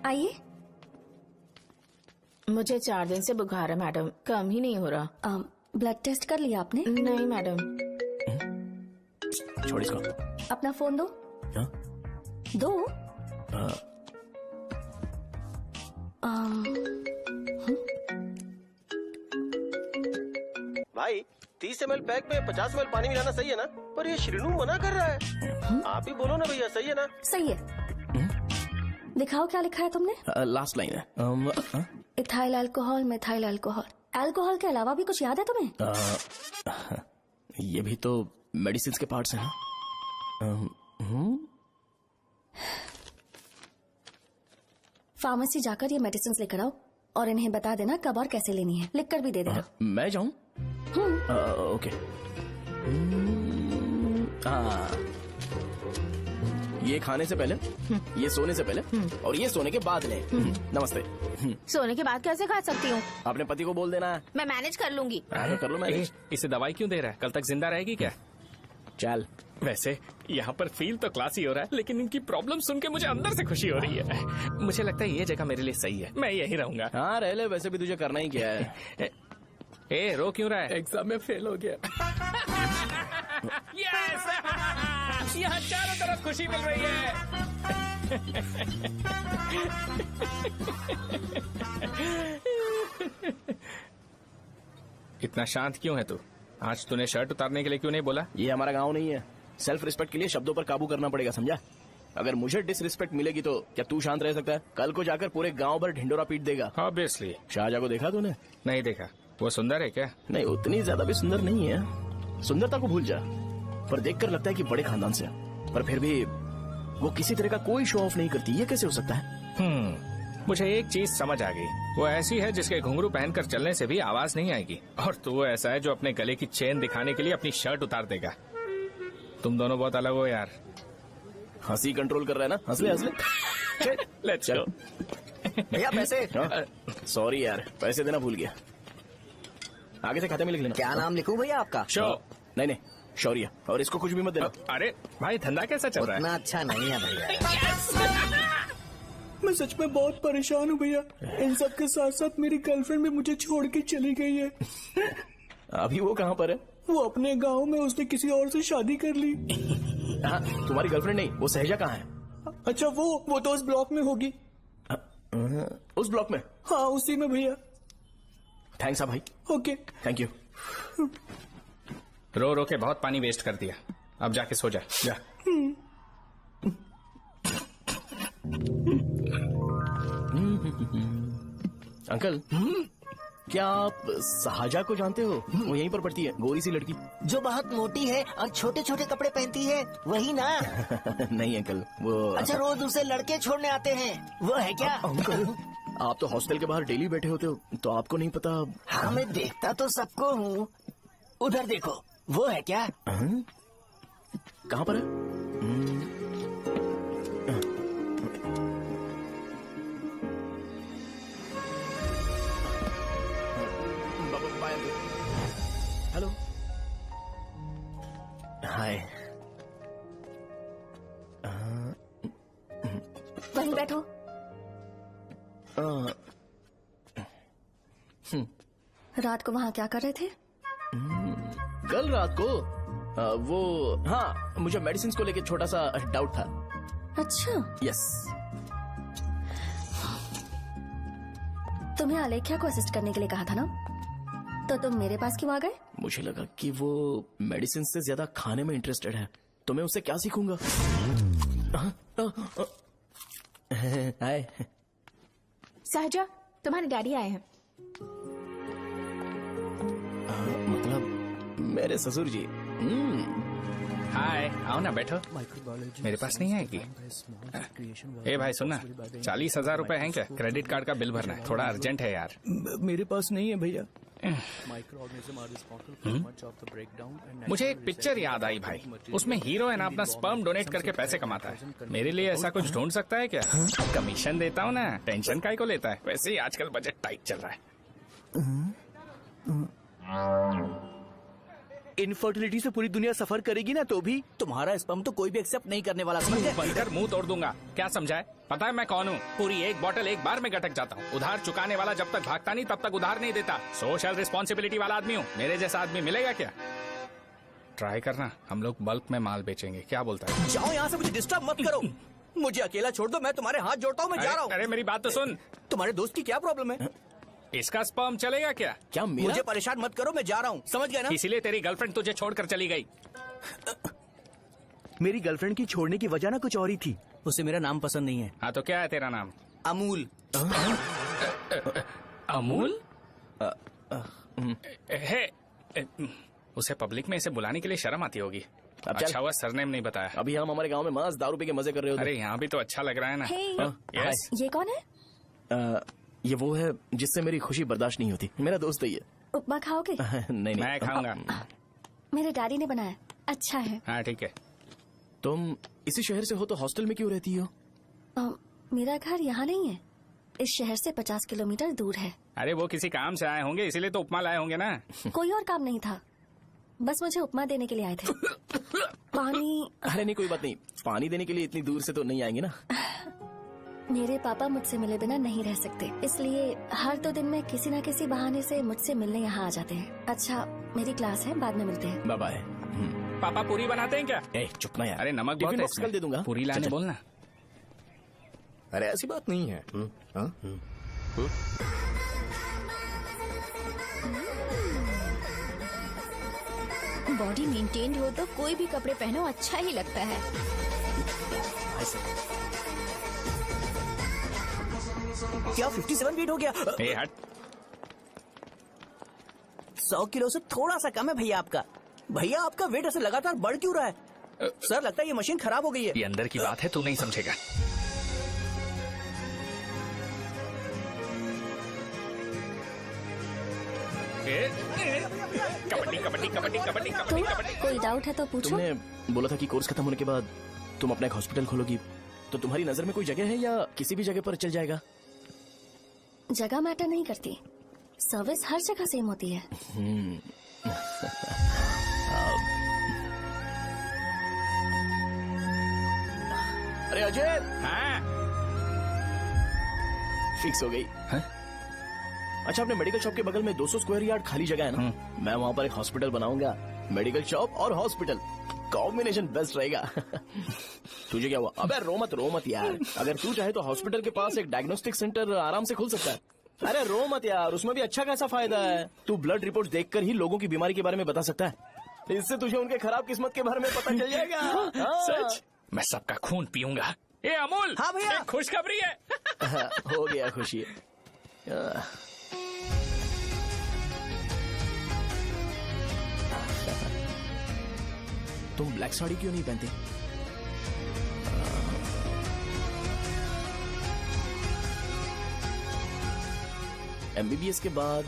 S12: आइए।
S5: मुझे 4 दिन से बुखार है मैडम, कम ही नहीं हो रहा।
S12: ब्लड टेस्ट कर लिया आपने?
S5: नहीं मैडम।
S1: छोड़ इसको।
S12: अपना फोन दो।
S1: हाँ?
S12: दो।
S6: भाई 30 ml पैक में 50 ml पानी मिलाना सही है ना? पर ये श्रीनू मना कर रहा है। आप ही बोलो ना भैया, सही है ना?
S12: सही है। दिखाओ क्या लिखा है तुमने?
S1: लास्ट लाइन है।
S12: Ethyl alcohol, methyl alcohol. Alcohol के अलावा भी कुछ याद है तुम्हें?
S1: ये भी तो मेडिसिन के पार्ट्स हैं ना?
S12: फार्मेसी जाकर ये मेडिसिन लेकर आओ और इन्हें बता देना कब और कैसे लेनी है। लिख कर भी दे देना।
S1: मैं जाऊं? ओके। ये खाने से पहले, ये सोने से पहले और ये सोने के बाद ले। नमस्ते।
S5: सोने के बाद कैसे खा सकती हूँ?
S1: अपने पति को बोल देना।
S5: मैं मैनेज कर लूंगी।
S1: कर लो मैनेज।
S3: इसे दवाई क्यों दे रहा है? कल तक जिंदा रहेगी क्या?
S1: चल।
S3: वैसे यहाँ पर फील तो क्लासी हो रहा है, लेकिन इनकी प्रॉब्लम सुन के मुझे अंदर से खुशी हो रही है। मुझे लगता है ये जगह मेरे लिए सही है, मैं यही रहूंगा।
S1: हाँ रह ले, वैसे भी तुझे करना ही क्या है।
S3: ए रो क्यों रहा है?
S1: एग्जाम में फेल हो गया।
S3: यस! यहाँ चारों तरफ खुशी मिल रही है। इतना शांत क्यों है तू? आज तूने शर्ट उतारने के लिए क्यों नहीं बोला?
S1: ये हमारा गांव नहीं है। सेल्फ रिस्पेक्ट के लिए शब्दों पर काबू करना पड़ेगा, समझा? अगर मुझे डिसरिस्पेक्ट मिलेगी तो क्या तू शांत रह सकता है? कल को जाकर पूरे गांव भर ढिंडोरा पीट देगा।
S3: ऑब्वियसली।
S1: शाहजहां को देखा तूने?
S3: नहीं देखा। वो सुंदर है क्या?
S1: नहीं, उतनी ज्यादा भी सुंदर नहीं है। सुंदरता को भूल जा, पर देखकर लगता है कि बड़े खानदान से, पर फिर भी वो किसी तरह का कोई शो ऑफ नहीं करती। ये कैसे हो सकता है?
S3: मुझे एक चीज समझ आ गई। वो ऐसी है जिसके घुंघरू पहनकर चलने से भी आवाज नहीं आएगी, और तू ऐसा है जो अपने गले की चेन दिखाने के लिए अपनी शर्ट उतार देगा। तुम दोनों बहुत अलग हो यार।
S1: हंसी कंट्रोल कर रहा है ना? हंस ले हंस ले।
S3: Let's go.
S2: भैया पैसे।
S1: सॉरी यार, पैसे देना भूल गया। आगे से खाते में लिख लेना।
S2: क्या नाम लिखूं भैया आपका?
S1: शो। नहीं, शौर्य। और इसको कुछ भी मत देना।
S3: अरे भाई, धंधा कैसा चल रहा है?
S2: उतना अच्छा नहीं है भैया।
S14: मैं सच में बहुत परेशान हूँ भैया। इन सब के साथ साथ मेरी गर्लफ्रेंड भी मुझे छोड़ के चली गई है।
S1: अभी वो कहाँ पर है?
S14: वो अपने गांव में, उसने किसी और से शादी कर ली।
S1: हाँ, तुम्हारी गर्लफ्रेंड नहीं, वो सहजा कहाँ है?
S14: अच्छा, वो तो उस ब्लॉक में होगी।
S1: उस ब्लॉक में?
S14: हाँ, उसी में भैया।
S1: थैंक्स भाई।
S14: Okay,
S1: thank you.
S3: रो रो के बहुत पानी वेस्ट कर दिया। अब जाके सो जा। जा।
S1: अंकल, क्या आप साहजा को जानते हो? वो यहीं पर पढ़ती है, गोरी सी लड़की।
S7: जो बहुत मोटी है और छोटे छोटे कपड़े पहनती है, वही ना?
S1: नहीं अंकल, वो
S7: अच्छा, रोज उसे लड़के छोड़ने आते हैं, वो है क्या?
S1: अंकल, आप तो हॉस्टल के बाहर डेली बैठे होते हो, तो आपको नहीं पता?
S7: हाँ, मैं देखता तो सबको हूँ। उधर देखो, वो है क्या?
S1: कहाँ पर है? हेलो, हाय।
S12: वहीं बैठो। रात को वहाँ क्या कर रहे थे?
S1: कल रात को वो, हाँ, मुझे मेडिसिन को लेके छोटा सा डाउट था।
S12: अच्छा।
S1: यस।
S12: तुम्हें आलेख्या को असिस्ट करने के लिए कहा था ना, तो तुम मेरे पास क्यों आ गए?
S1: मुझे लगा कि वो मेडिसिन से ज्यादा खाने में इंटरेस्टेड है, तो मैं उससे क्या सीखूंगा? हाय।
S5: सहजा, तुम्हारे डैडी आए हैं।
S1: मतलब मेरे ससुर जी।
S3: हाय, आओ ना, बैठो। मेरे पास नहीं आएगी। ए भाई सुनना, 40,000 रुपए हैं क्या? क्रेडिट कार्ड का बिल भरना है, थोड़ा अर्जेंट है यार।
S1: मेरे पास नहीं है भैया।
S3: मुझे एक पिक्चर याद आई भाई, उसमें हीरो है ना, अपना स्पर्म डोनेट करके पैसे कमाता है। मेरे लिए ऐसा कुछ ढूंढ सकता है क्या? कमीशन देता हूँ ना, टेंशन काहे को लेता है? वैसे ही आजकल बजट टाइट चल रहा है।
S11: इनफर्टिलिटी से पूरी दुनिया सफर करेगी ना, तो भी तुम्हारा स्पर्म तो कोई भी एक्सेप्ट नहीं करने वाला। समझ गए?
S3: बनकर मुंह तोड़ दूंगा। क्या समझा है? पता है मैं कौन हूँ? पूरी एक बोतल एक बार में गटक जाता हूँ। उधार चुकाने वाला जब तक भागता नहीं तब तक उधार नहीं देता। सोशल रिस्पॉन्सिबिलिटी वाला आदमी हूँ। मेरे जैसा आदमी मिलेगा क्या? ट्राई करना, हम लोग बल्क में माल बेचेंगे। क्या बोलता है?
S11: जाओ यहाँ से, मुझे डिस्टर्ब मत करो। मुझे अकेला छोड़ दो, मैं तुम्हारे हाथ जोड़ता हूँ, मैं जा रहा हूँ।
S3: अरे मेरी बात तो सुन।
S11: तुम्हारे दोस्त की क्या प्रॉब्लम है?
S3: इसका स्पर्म चलेगा क्या?
S1: क्या मेरा?
S11: मुझे परेशान मत करो, मैं जा रहा हूँ, समझ गए ना?
S3: इसीलिए तेरी गर्लफ्रेंड तुझे छोड़कर चली गई।
S11: मेरी गर्लफ्रेंड की छोड़ने की वजह ना कुछ और ही थी। उसे मेरा नाम पसंद नहीं है।
S3: हाँ तो क्या है तेरा नाम?
S11: अमूल।
S3: अमूल? उसे पब्लिक में इसे बुलाने के लिए शर्म आती होगी। अच्छा हुआ सरनेम नहीं बताया।
S1: अभी हम हमारे गांव में मस्त दारू पी के मजे कर रहे होते।
S3: अरे यहाँ भी तो अच्छा लग रहा है ना।
S12: यस। ये कौन है?
S1: ये वो है जिससे मेरी खुशी बर्दाश्त नहीं होती। मेरा दोस्त है ये।
S12: उपमा खाओगे?
S1: नहीं,
S3: मैं खाऊंगा।
S12: मेरे डैडी ने बनाया, अच्छा है।
S3: हाँ ठीक है।
S1: तुम इसी शहर से हो तो हॉस्टल में क्यों रहती हो?
S12: मेरा घर यहाँ नहीं है, इस शहर से 50 किलोमीटर दूर है।
S3: अरे वो किसी काम से आए होंगे, इसीलिए तो उपमा लाए होंगे ना।
S12: कोई और काम नहीं था, बस मुझे उपमा देने के लिए आए थे। पानी?
S1: अरे नहीं, कोई बात नहीं, पानी देने के लिए इतनी दूर से तो नहीं आएंगे ना।
S12: मेरे पापा मुझसे मिले बिना नहीं रह सकते, इसलिए हर 2 दिन में किसी न किसी बहाने से मुझसे मिलने यहाँ आ जाते हैं। अच्छा, मेरी क्लास है, बाद में मिलते हैं।
S1: Bye bye.
S3: पापा पूरी बनाते हैं क्या?
S1: चुप ना यार।
S3: अरे नमक बहुत है,
S1: कल दे दूंगा।
S3: पूरी लाने बोलना।
S8: अरे ऐसी बात नहीं है।
S13: बॉडी मेंटेन्ड हो तो कोई भी कपड़े पहनो अच्छा ही लगता है।
S11: क्या 57 वेट हो गया?
S3: ए हट।
S11: 100 किलो से थोड़ा सा कम है भैया आपका। भैया आपका वेट ऐसे लगातार बढ़ क्यों रहा है? सर लगता है ये मशीन खराब हो गई है।
S3: ये अंदर की बात है, तू नहीं समझेगा। कबड्डी कबड्डी कबड्डी कबड्डी कबड्डी कबड्डी।
S12: कोई डाउट है तो पूछो।
S1: तुमने बोला था कि कोर्स खत्म होने के बाद तुम अपना एक हॉस्पिटल खोलोगी, तो तुम्हारी नजर में कोई जगह है या किसी भी जगह पर चल जाएगा?
S12: जगह मैटर नहीं करती, सर्विस हर जगह सेम होती है।
S1: अरे अजय।
S3: हाँ?
S1: फिक्स हो गई। अच्छा, अपने मेडिकल शॉप के बगल में 200 स्क्वायर यार्ड खाली जगह है ना, मैं वहाँ पर एक हॉस्पिटल बनाऊंगा। मेडिकल शॉप और हॉस्पिटल, कॉम्बिनेशन बेस्ट रहेगा। तुझे क्या हुआ? अबे रो मत यार। अगर तू चाहे तो हॉस्पिटल के पास एक डायग्नोस्टिक सेंटर आराम से खुल सकता है। अरे रो मत यार, उसमें भी अच्छा खासा फायदा है। तू ब्लड रिपोर्ट देखकर ही लोगों की बीमारी के बारे में बता सकता है। इससे तुझे उनके खराब किस्मत के बारे में पता चल जाएगा।
S3: सच? मैं सबका खून पीऊंगा। ए अमूल,
S11: हाँ भैया,
S3: खुशखबरी है।
S1: हो गया खुशी। तुम ब्लैक साड़ी क्यों नहीं पहनते? एमबीबीएस के बाद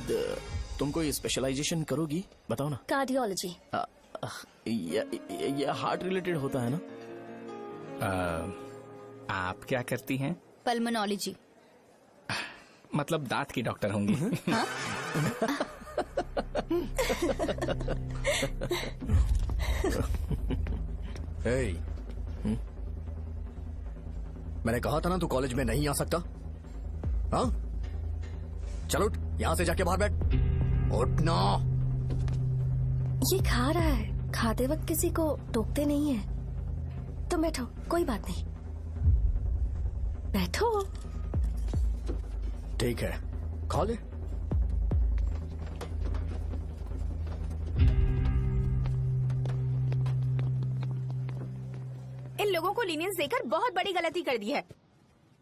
S1: तुम कोई स्पेशलाइजेशन करोगी? बताओ ना।
S12: कार्डियोलॉजी।
S1: ये हार्ट रिलेटेड होता है ना?
S3: आप क्या करती हैं?
S13: पल्मोनोलॉजी।
S3: मतलब दांत की डॉक्टर होंगी।
S13: हाँ?
S8: hey. मैंने कहा था ना तू कॉलेज में नहीं आ सकता। हाँ, चल उठ, यहां से जाके बाहर बैठ। उठ ना।
S12: ये खा रहा है, खाते वक्त किसी को टोकते नहीं है। तुम बैठो, कोई बात नहीं, बैठो।
S8: ठीक है, खा ले।
S5: इन लोगों को लीनियंस देकर बहुत बड़ी गलती कर दी है।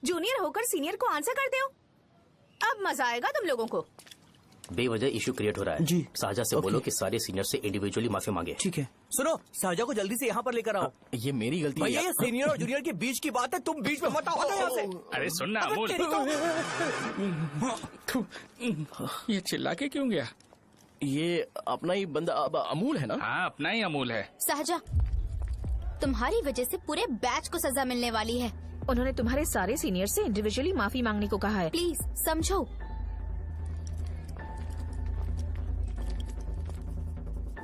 S5: जूनियर होकर सीनियर को आंसर करते हो। अब मजा आएगा तुम लोगों को।
S15: बेवजह इशू क्रिएट हो रहा है जी। शाहजा से बोलो कि सारे सीनियर से इंडिविजुअली माफी मांगे।
S1: ठीक है।
S11: सुनो, शाहजा को जल्दी से यहाँ पर लेकर आओ।
S1: ये मेरी गलती है।
S11: भैया, ये सीनियर और जूनियर के बीच की बात है, तुम बीच में मत आओ यहाँ से।
S3: अरे सुनना अमूल, ये चिल्ला के क्यों गया?
S1: ये अपना ही बंदा अमूल है ना?
S3: हाँ, अपना ही अमूल है।
S13: शाहजा, तुम्हारी वजह से पूरे बैच को सजा मिलने वाली है।
S5: उन्होंने तुम्हारे सारे सीनियर से इंडिविजुअली माफी मांगने को कहा है।
S13: प्लीज समझो।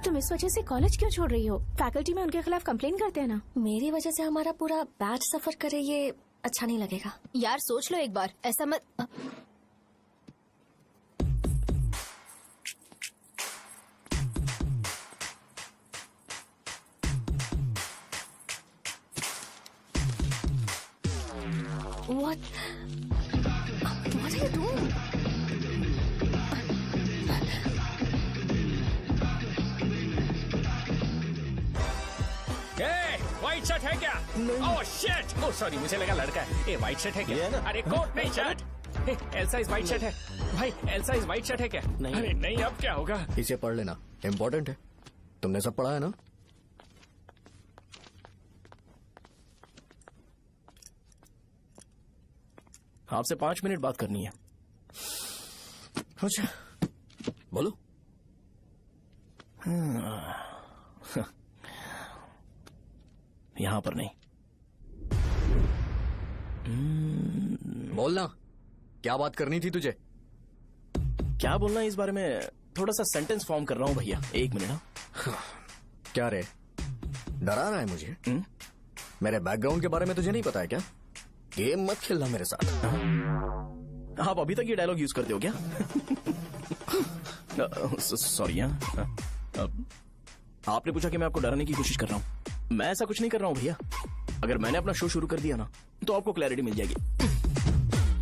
S5: तुम इस वजह से कॉलेज क्यों छोड़ रही हो? फैकल्टी में उनके खिलाफ कंप्लेन करते हैं ना।
S12: मेरी वजह से हमारा पूरा बैच सफर करे, ये अच्छा नहीं लगेगा।
S13: यार सोच लो एक बार, ऐसा मत।
S12: What are you doing?
S3: White shirt है क्या? Oh shit! ओह सॉरी, मुझे लगा लड़का है। ए व्हाइट शर्ट है क्या? अरे कोट नहीं, shirt. L size white shirt है भाई। एल साइज व्हाइट शर्ट है क्या? नहीं। अरे नहीं, अब क्या होगा?
S8: इसे पढ़ लेना, इम्पोर्टेंट है। तुमने सब पढ़ा है ना?
S1: आपसे 5 मिनट बात करनी है।
S8: अच्छा, बोलो।
S1: यहाँ पर नहीं।
S8: बोलना, क्या बात करनी थी तुझे?
S1: क्या बोलना है इस बारे में? थोड़ा सा सेंटेंस फॉर्म कर रहा हूँ भैया, 1 मिनट।
S8: क्या रे, डरा रहा है मुझे? मेरे बैकग्राउंड के बारे में तुझे नहीं पता है क्या? गेम मत खेलना मेरे साथ।
S1: आप अभी तक ये डायलॉग यूज करते हो क्या? सॉरी। आपने पूछा कि मैं आपको डराने की कोशिश कर रहा हूँ। मैं ऐसा कुछ नहीं कर रहा हूँ भैया। अगर मैंने अपना शो शुरू कर दिया ना, तो आपको क्लैरिटी मिल जाएगी।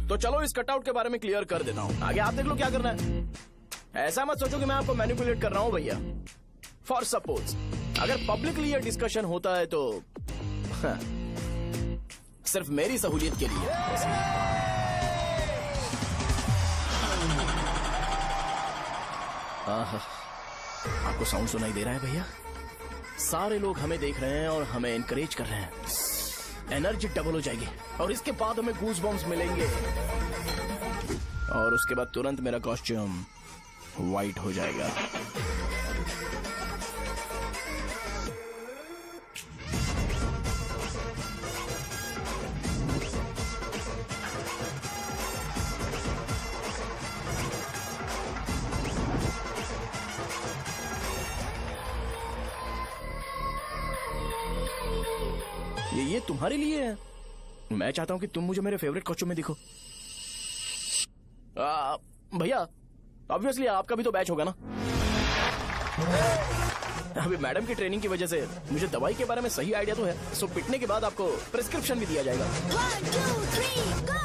S1: तो चलो इस कटआउट के बारे में क्लियर कर देता हूँ, आगे आप देख लो क्या करना है। ऐसा मत सोचो कि मैं आपको मैनिपुलेट कर रहा हूँ भैया। फॉर सपोज अगर पब्लिकली ये डिस्कशन होता है तो सिर्फ मेरी सहूलियत के लिए। आपको साउंड सुनाई दे रहा है भैया? सारे लोग हमें देख रहे हैं और हमें एनकरेज कर रहे हैं। एनर्जी डबल हो जाएगी और इसके बाद हमें गूज बम्स मिलेंगे और उसके बाद तुरंत मेरा कॉस्ट्यूम वाइट हो जाएगा। ये तुम्हारे लिए है। मैं चाहता हूं कि तुम मुझे मेरे फेवरेट कॉस्ट्यूम में दिखो। भैया ऑब्वियसली आपका भी तो बैच होगा ना। अभी मैडम की ट्रेनिंग की वजह से मुझे दवाई के बारे में सही आइडिया तो है। सो पिटने के बाद आपको प्रिस्क्रिप्शन भी दिया जाएगा।
S13: 1 2 3 गो।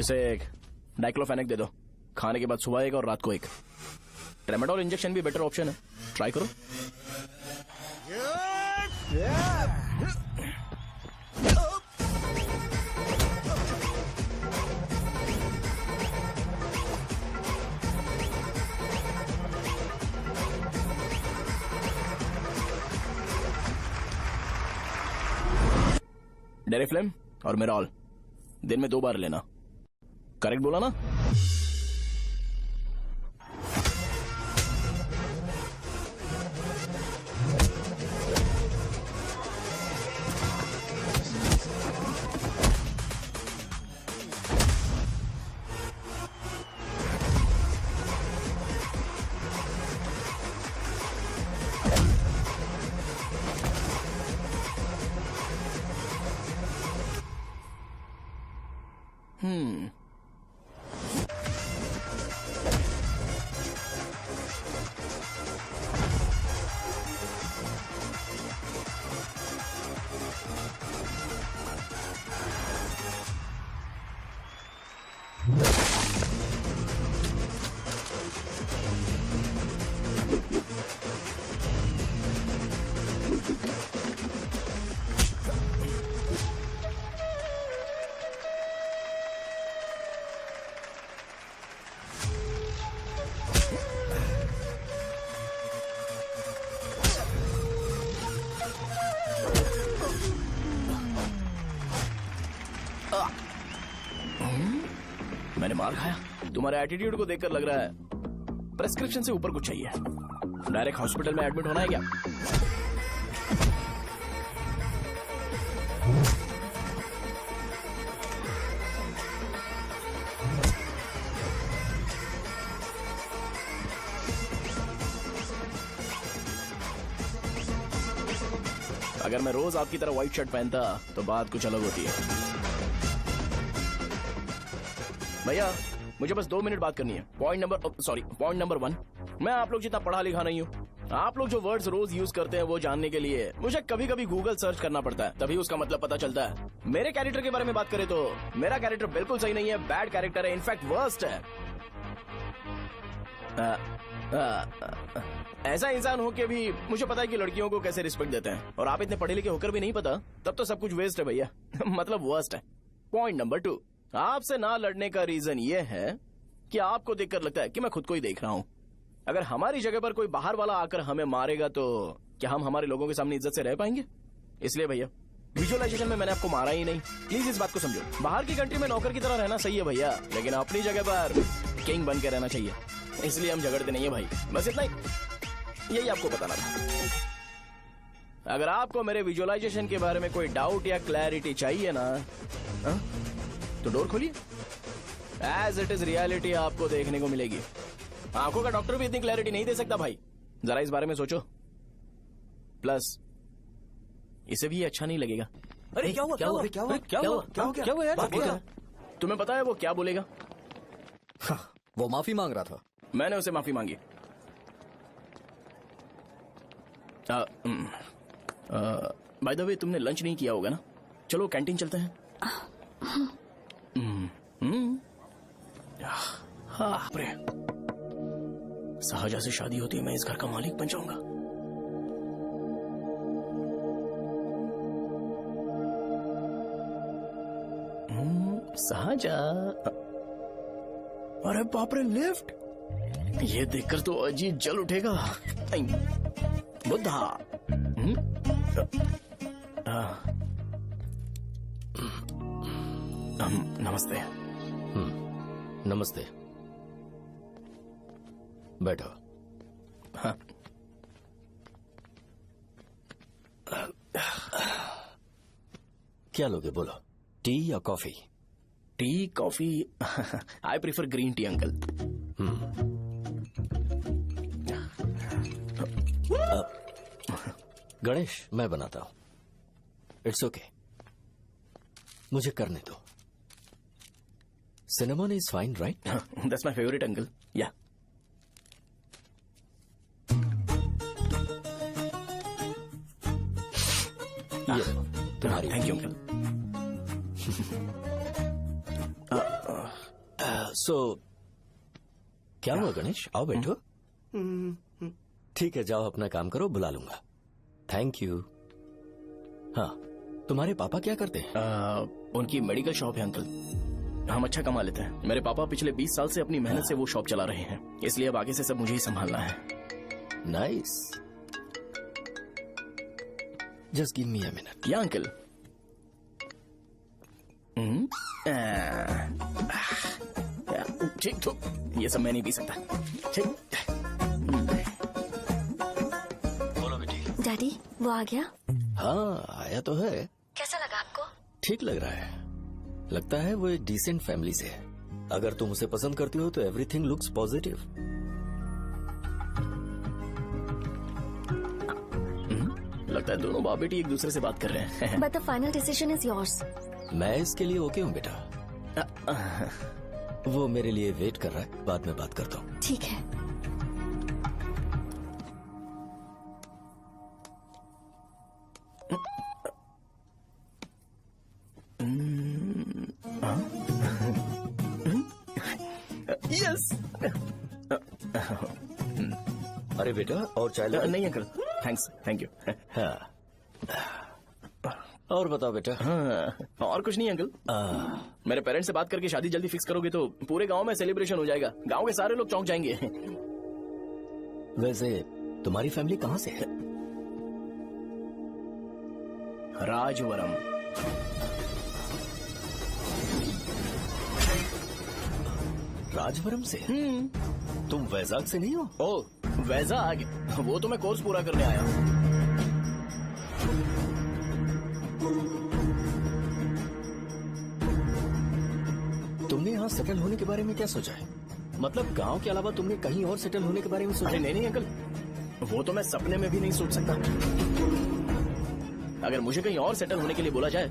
S1: इसे एक डाइक्लोफेनेक दे दो, खाने के बाद सुबह एक और रात को एक। ट्रेमाडोल इंजेक्शन भी बेटर ऑप्शन है, ट्राई करो। डेरिफ्लेम और मेरॉल दिन में 2 बार लेना। करेक्ट बोला ना? मैंने मार खाया? तुम्हारे एटीट्यूड को देखकर लग रहा है प्रेस्क्रिप्शन से ऊपर कुछ चाहिए। डायरेक्ट हॉस्पिटल में एडमिट होना है क्या? अगर मैं रोज आपकी तरह व्हाइट शर्ट पहनता तो बात कुछ अलग होती है। भैया मुझे बस 2 मिनट बात करनी है। पॉइंट नंबर 1, मैं आप लोग जितना पढ़ा लिखा नहीं हूँ। आप लोग जो वर्ड्स रोज यूज करते हैं वो जानने के लिए मुझे कभी कभी गूगल सर्च करना पड़ता है, तभी उसका मतलब पता चलता है। मेरे कैरेक्टर के बारे में बात करें तो मेरा कैरेक्टर बिल्कुल सही नहीं है, बैड कैरेक्टर है, इनफैक्ट वर्स्ट है। ऐसा इंसान हो के भी मुझे पता है कि लड़कियों को कैसे रिस्पेक्ट देते हैं, और आप इतने पढ़े लिखे होकर भी नहीं पता, तब तो सब कुछ वेस्ट है भैया। मतलब वर्स्ट है। पॉइंट नंबर 2, आपसे ना लड़ने का रीजन ये है कि आपको देखकर लगता है कि मैं खुद को ही देख रहा हूँ। अगर हमारी जगह पर कोई बाहर वाला आकर हमें मारेगा तो क्या हम हमारे लोगों के सामने इज्जत से रह पाएंगे? इसलिए भैया विजुअलाइजेशन में मैंने आपको मारा ही नहीं, प्लीज इस बात को समझो। बाहर की कंट्री में नौकर की तरह रहना सही है भैया, लेकिन अपनी जगह पर किंग बन के रहना चाहिए। इसलिए हम झगड़ते नहीं है भाई, बस इतना ही, यही आपको बताना था। अगर आपको मेरे विजुअलाइजेशन के बारे में कोई डाउट या क्लैरिटी चाहिए ना, तो डोर खोलिए। एज इट इज रियलिटी आपको देखने को मिलेगी। आंखों का डॉक्टर भी इतनी क्लैरिटी नहीं दे सकता भाई, जरा इस बारे में सोचो। प्लस इसे भी अच्छा नहीं लगेगा।
S11: अरे क्या हुआ? क्या हुआ? क्या हुआ? क्या हुआ? क्या हुआ यार?
S1: तुम्हें पता है वो क्या बोलेगा?
S8: वो माफी मांग रहा था।
S1: मैंने उसे माफी मांगी। बाय द वे तुमने लंच नहीं किया होगा ना? चलो कैंटीन चलते हैं। सहजा से शादी होती है, मैं इस घर का मालिक बन जाऊंगा। सहजा, अरे बाप रे, लिफ्ट! ये देखकर तो अजीत जल उठेगा। बुद्धा। नमस्ते।
S15: नमस्ते, बैठो।
S1: हाँ।
S15: क्या लोगे बोलो, टी या coffee?
S1: T, coffee? I prefer green tea uncle.
S15: Ganesh, मैं बनाता हूं। इट्स ओके, मुझे करने दो। Cinnamon is fine, right?
S1: That's my favourite uncle. या
S15: ये तुम्हारी।
S1: Thank you uncle.
S15: सो क्या हुआ गणेश? आओ बैठो। ठीक है, जाओ अपना काम करो, बुला लूंगा। Thank you. हाँ, तुम्हारे पापा क्या करते हैं?
S1: उनकी मेडिकल शॉप है अंकल। हम अच्छा कमा लेते हैं। मेरे पापा पिछले 20 साल से अपनी मेहनत से वो शॉप चला रहे हैं, इसलिए अब आगे से सब मुझे ही संभालना है।
S15: Nice. Just give me a minute.
S1: या अंकल। ठीक तो ये सब मैं नहीं पी सकता। ठीक।
S15: बोलो बेटी।
S12: डैडी, वो आ गया?
S15: हाँ, आया तो है।
S12: कैसा लगा आपको?
S15: ठीक लग रहा है। लगता है वो एक डिसेंट फैमिली से है। अगर तुम उसे पसंद करती हो तो एवरीथिंग लुक्स पॉजिटिव।
S1: लगता है दोनों बाप बेटी एक दूसरे से बात कर रहे हैं।
S12: But the final decision is yours.
S15: मैं इसके लिए ओके हूँ बेटा। वो मेरे लिए वेट कर रहा है, बाद में बात करता हूँ।
S12: ठीक है।
S1: यस।
S15: अरे बेटा, और चाय
S1: नहीं अंकल, थैंक्स, थैंक यू।
S15: हाँ, और बताओ बेटा।
S1: हाँ, और कुछ नहीं अंकल। मेरे पेरेंट्स से बात करके शादी जल्दी फिक्स करोगे तो पूरे गांव में सेलिब्रेशन हो जाएगा। गांव के सारे लोग चौंक जाएंगे।
S15: वैसे तुम्हारी फैमिली कहाँ से है?
S1: राजवरम।
S15: राजवरम से? तुम वैजाग से नहीं हो?
S1: ओ, वैजाग? वो तो मैं कोर्स पूरा करने आया हूँ।
S15: तुमने यहाँ सेटल होने के बारे में क्या सोचा है? मतलब गांव के अलावा तुमने कहीं और सेटल होने के बारे में सोचा?
S1: नहीं अंकल, वो तो मैं सपने में भी नहीं सोच सकता। अगर मुझे कहीं और सेटल होने के लिए बोला जाए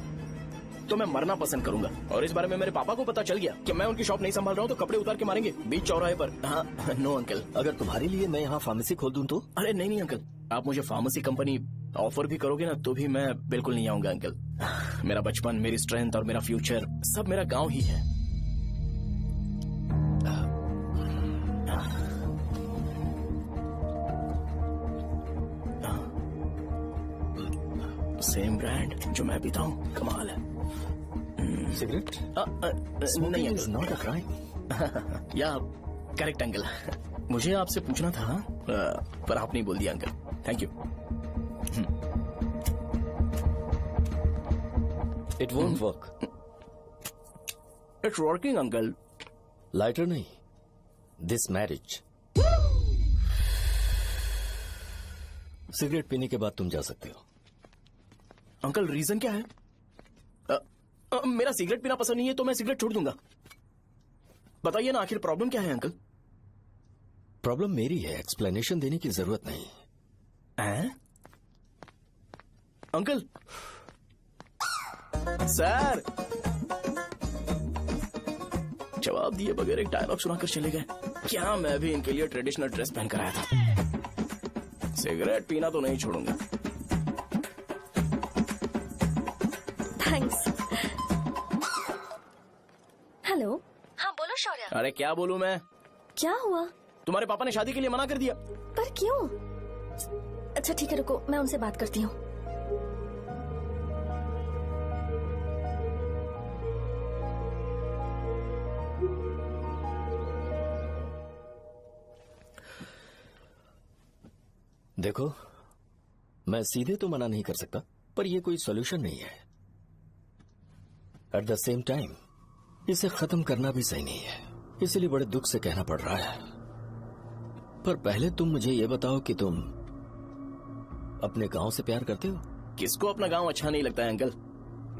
S1: तो मैं मरना पसंद करूंगा। और इस बारे में मेरे पापा को पता चल गया कि मैं उनकी शॉप नहीं संभाल रहा हूँ तो कपड़े उतार के मारेंगे बीच चौराहे पर। हाँ, नो अंकल।
S15: अगर तुम्हारे लिए मैं यहाँ फार्मेसी खोल दूं तो?
S1: अरे नहीं अंकल, आप मुझे फार्मेसी कंपनी ऑफर भी करोगे ना तो भी मैं बिल्कुल नहीं आऊंगा अंकल। मेरा बचपन, मेरी स्ट्रेंथ और मेरा फ्यूचर सब मेरा गाँव ही है। सेम ब्रांड जो मैं पीता हूँ, कमाल है।
S15: सिगरेट?
S1: नहीं
S15: इज नॉट अ क्राइम।
S1: या करेक्ट अंकल। मुझे आपसे पूछना था पर आप नहीं बोल दिया uncle. Thank you.
S15: It won't work.
S1: It's working uncle.
S15: Lighter नहीं, दिस मैरिज। सिगरेट पीने के बाद तुम जा सकते हो।
S1: अंकल रीजन क्या है? मेरा सिगरेट पीना पसंद नहीं है तो मैं सिगरेट छोड़ दूंगा। बताइए ना, आखिर प्रॉब्लम क्या है अंकल?
S15: प्रॉब्लम मेरी है, एक्सप्लेनेशन देने की जरूरत नहीं
S1: है। अंकल सर जवाब दिए बगैर एक डायलॉग सुनाकर चले गए। क्या मैं भी इनके लिए ट्रेडिशनल ड्रेस पहन कर आया था। सिगरेट पीना तो नहीं छोड़ूंगा।
S12: थैंक्स। हेलो। हाँ बोलो शौर्य।
S1: अरे क्या बोलूं मैं?
S12: क्या हुआ?
S1: तुम्हारे पापा ने शादी के लिए मना कर दिया।
S12: पर क्यों? अच्छा ठीक है, रुको मैं उनसे बात करती हूँ।
S15: देखो, मैं सीधे तो मना नहीं कर सकता, पर यह कोई सॉल्यूशन नहीं है। एट द सेम टाइम इसे खत्म करना भी सही नहीं है, इसलिए बड़े दुख से कहना पड़ रहा है। पर पहले तुम मुझे ये बताओ कि तुम अपने गांव से प्यार करते हो?
S1: किसको अपना गांव अच्छा नहीं लगता है अंकल?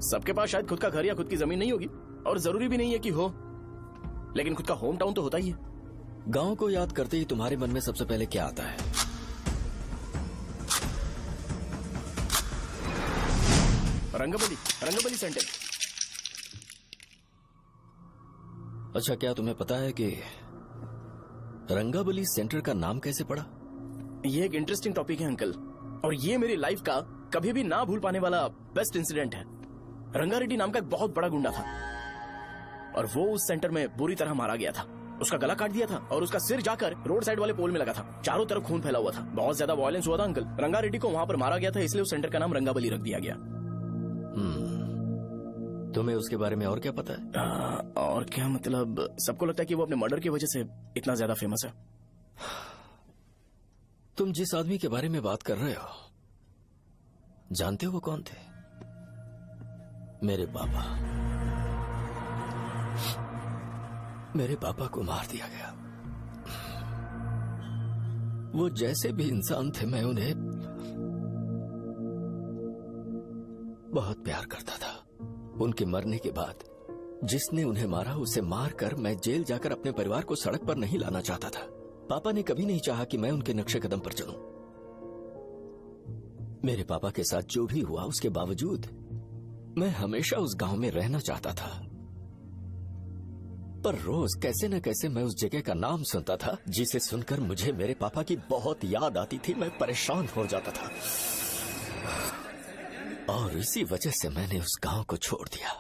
S1: सबके पास शायद खुद का घर या खुद की जमीन नहीं होगी, और जरूरी भी नहीं है कि हो, लेकिन खुद का होम टाउन तो होता ही है।
S15: गांव को याद करते ही तुम्हारे मन में सबसे पहले क्या आता है?
S1: रंगबली सेंटर।
S15: अच्छा, क्या तुम्हें पता है कि रंगाबली सेंटर का नाम कैसे पड़ा?
S1: ये एक इंटरेस्टिंग टॉपिक है अंकल, और ये मेरी लाइफ का कभी भी ना भूल पाने वाला बेस्ट इंसिडेंट है। रंगारेड्डी नाम का एक बहुत बड़ा गुंडा था। और वो उस सेंटर में बुरी तरह मारा गया था। उसका गला काट दिया था और उसका सिर जाकर रोड साइड वाले पोल में लगा था। चारों तरफ खून फैला हुआ था। बहुत ज्यादा वायलेंस हुआ था अंकल। रंगा रेड्डी को वहां पर मारा गया था, इसलिए उस सेंटर का नाम रंगाबली रख दिया गया।
S15: तुम्हें उसके बारे में और क्या पता है?
S1: और क्या मतलब, सबको लगता है कि वो अपने मर्डर की वजह से इतना ज्यादा फेमस है।
S15: तुम जिस आदमी के बारे में बात कर रहे हो, जानते हो वो कौन थे? मेरे पापा। मेरे पापा को मार दिया गया। वो जैसे भी इंसान थे, मैं उन्हें बहुत प्यार करता था। उनके मरने के बाद जिसने उन्हें मारा उसे मारकर मैं जेल जाकर अपने परिवार को सड़क पर नहीं लाना चाहता था। पापा ने कभी नहीं चाहा कि मैं उनके नक्शे कदम पर चलूं। मेरे पापा के साथ जो भी हुआ उसके बावजूद मैं हमेशा उस गांव में रहना चाहता था। पर रोज कैसे न कैसे मैं उस जगह का नाम सुनता था, जिसे सुनकर मुझे मेरे पापा की बहुत याद आती थी। मैं परेशान हो जाता था और इसी वजह से मैंने उस गांव को छोड़ दिया।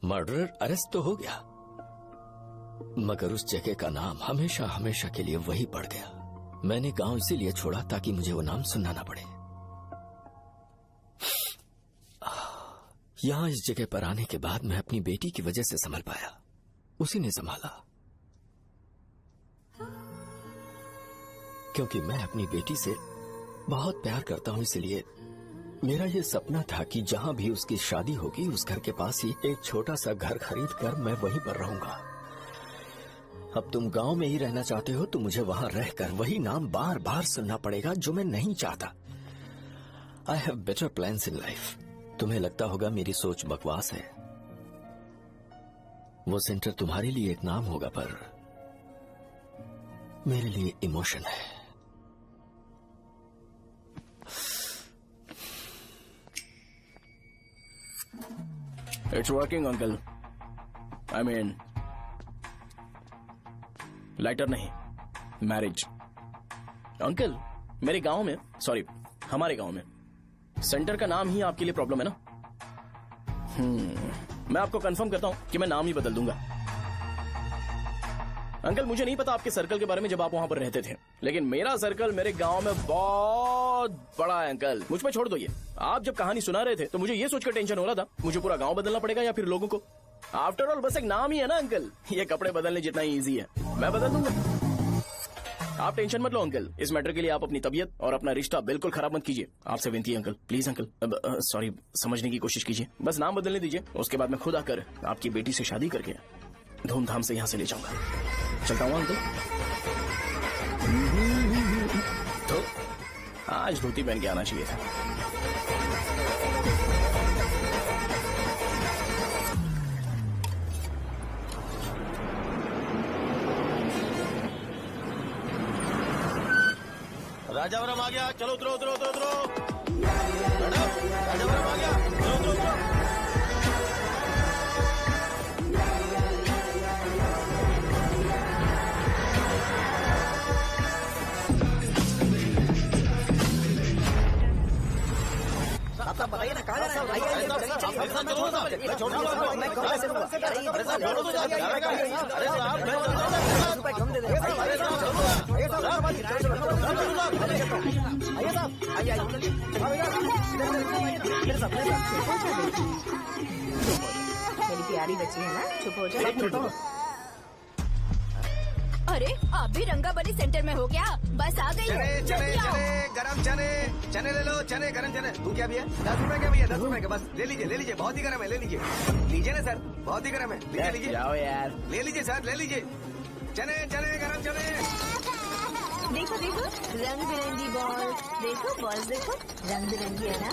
S15: मर्डरर अरेस्ट तो हो गया, मगर उस जगह का नाम हमेशा हमेशा के लिए वही पड़ गया। मैंने गांव इसीलिए छोड़ा ताकि मुझे वो नाम सुनना ना पड़े। यहां इस जगह पर आने के बाद मैं अपनी बेटी की वजह से संभल पाया। उसी ने संभाला, क्योंकि मैं अपनी बेटी से बहुत प्यार करता हूं। इसलिए मेरा ये सपना था कि जहां भी उसकी शादी होगी उस घर के पास ही एक छोटा सा घर खरीद कर मैं वहीं पर रहूंगा। अब तुम गांव में ही रहना चाहते हो तो मुझे वहां रहकर वही नाम बार बार सुनना पड़ेगा, जो मैं नहीं चाहता। I have better plans in life. तुम्हें लगता होगा मेरी सोच बकवास है। वो सेंटर तुम्हारे लिए एक नाम होगा, पर मेरे लिए इमोशन है।
S1: It's working uncle. I mean lighter नहीं, मैरिज। अंकल मेरे गांव में, सॉरी हमारे गांव में सेंटर का नाम ही आपके लिए प्रॉब्लम है ना? मैं आपको कंफर्म करता हूं कि मैं नाम ही बदल दूंगा। अंकल मुझे नहीं पता आपके सर्कल के बारे में जब आप वहां पर रहते थे, लेकिन मेरा सर्कल मेरे गांव में बहुत बड़ा है अंकल। मुझ पे छोड़ दो ये। आप जब कहानी सुना रहे थे तो मुझे ये सोचकर टेंशन हो रहा था मुझे पूरा गांव बदलना पड़ेगा या फिर लोगों को। आफ्टर ऑल बस एक नाम ही है ना अंकल, ये कपड़े बदलने जितना ही ईजी है। मैं बदल दूंगा, आप टेंशन मत लो अंकल। इस मैटर के लिए आप अपनी तबीयत और अपना रिश्ता बिल्कुल खराब मत कीजिए। आपसे विनती है अंकल, प्लीज अंकल। सॉरी, समझने की कोशिश कीजिए। बस नाम बदलने दीजिए, उसके बाद मैं खुद आकर आपकी बेटी से शादी करके धूमधाम से यहाँ से ले जाऊंगा। चलता हूँ अंकल। तो आज धोती पहन के आना चाहिए था।
S6: राजावरम आ गया, चलो उतरो उतरो उतरो उतरो। राजावरम आ गया, चलो उतरो उतरो।
S11: साहब बताइए ना, कहाँ जा रहे हैं? मैं कब ऐसे दूंगा? कम दे दे।
S5: मेरी प्यारी बच्ची है ना, चुप हो जाओ।
S13: अरे आप भी रंगाबली सेंटर में हो क्या? बस आ गई।
S4: चने चने चने गरम चने, चने ले लो, चने गरम चने। तू क्या भैया? 10 रुपए के भैया, 10 रुपए के। बस ले लीजिए, ले लीजिए, बहुत ही गरम है, ले लीजिए। लीजिए ना सर, बहुत ही गरम है, लीजिए लीजिए।
S1: जाओ यार,
S4: ले लीजिए सर, ले लीजिए। चने चने गरम चने।
S5: देखो देखो रंग बिरंगी बॉल, देखो बॉल देखो रंग बिरंगी है ना।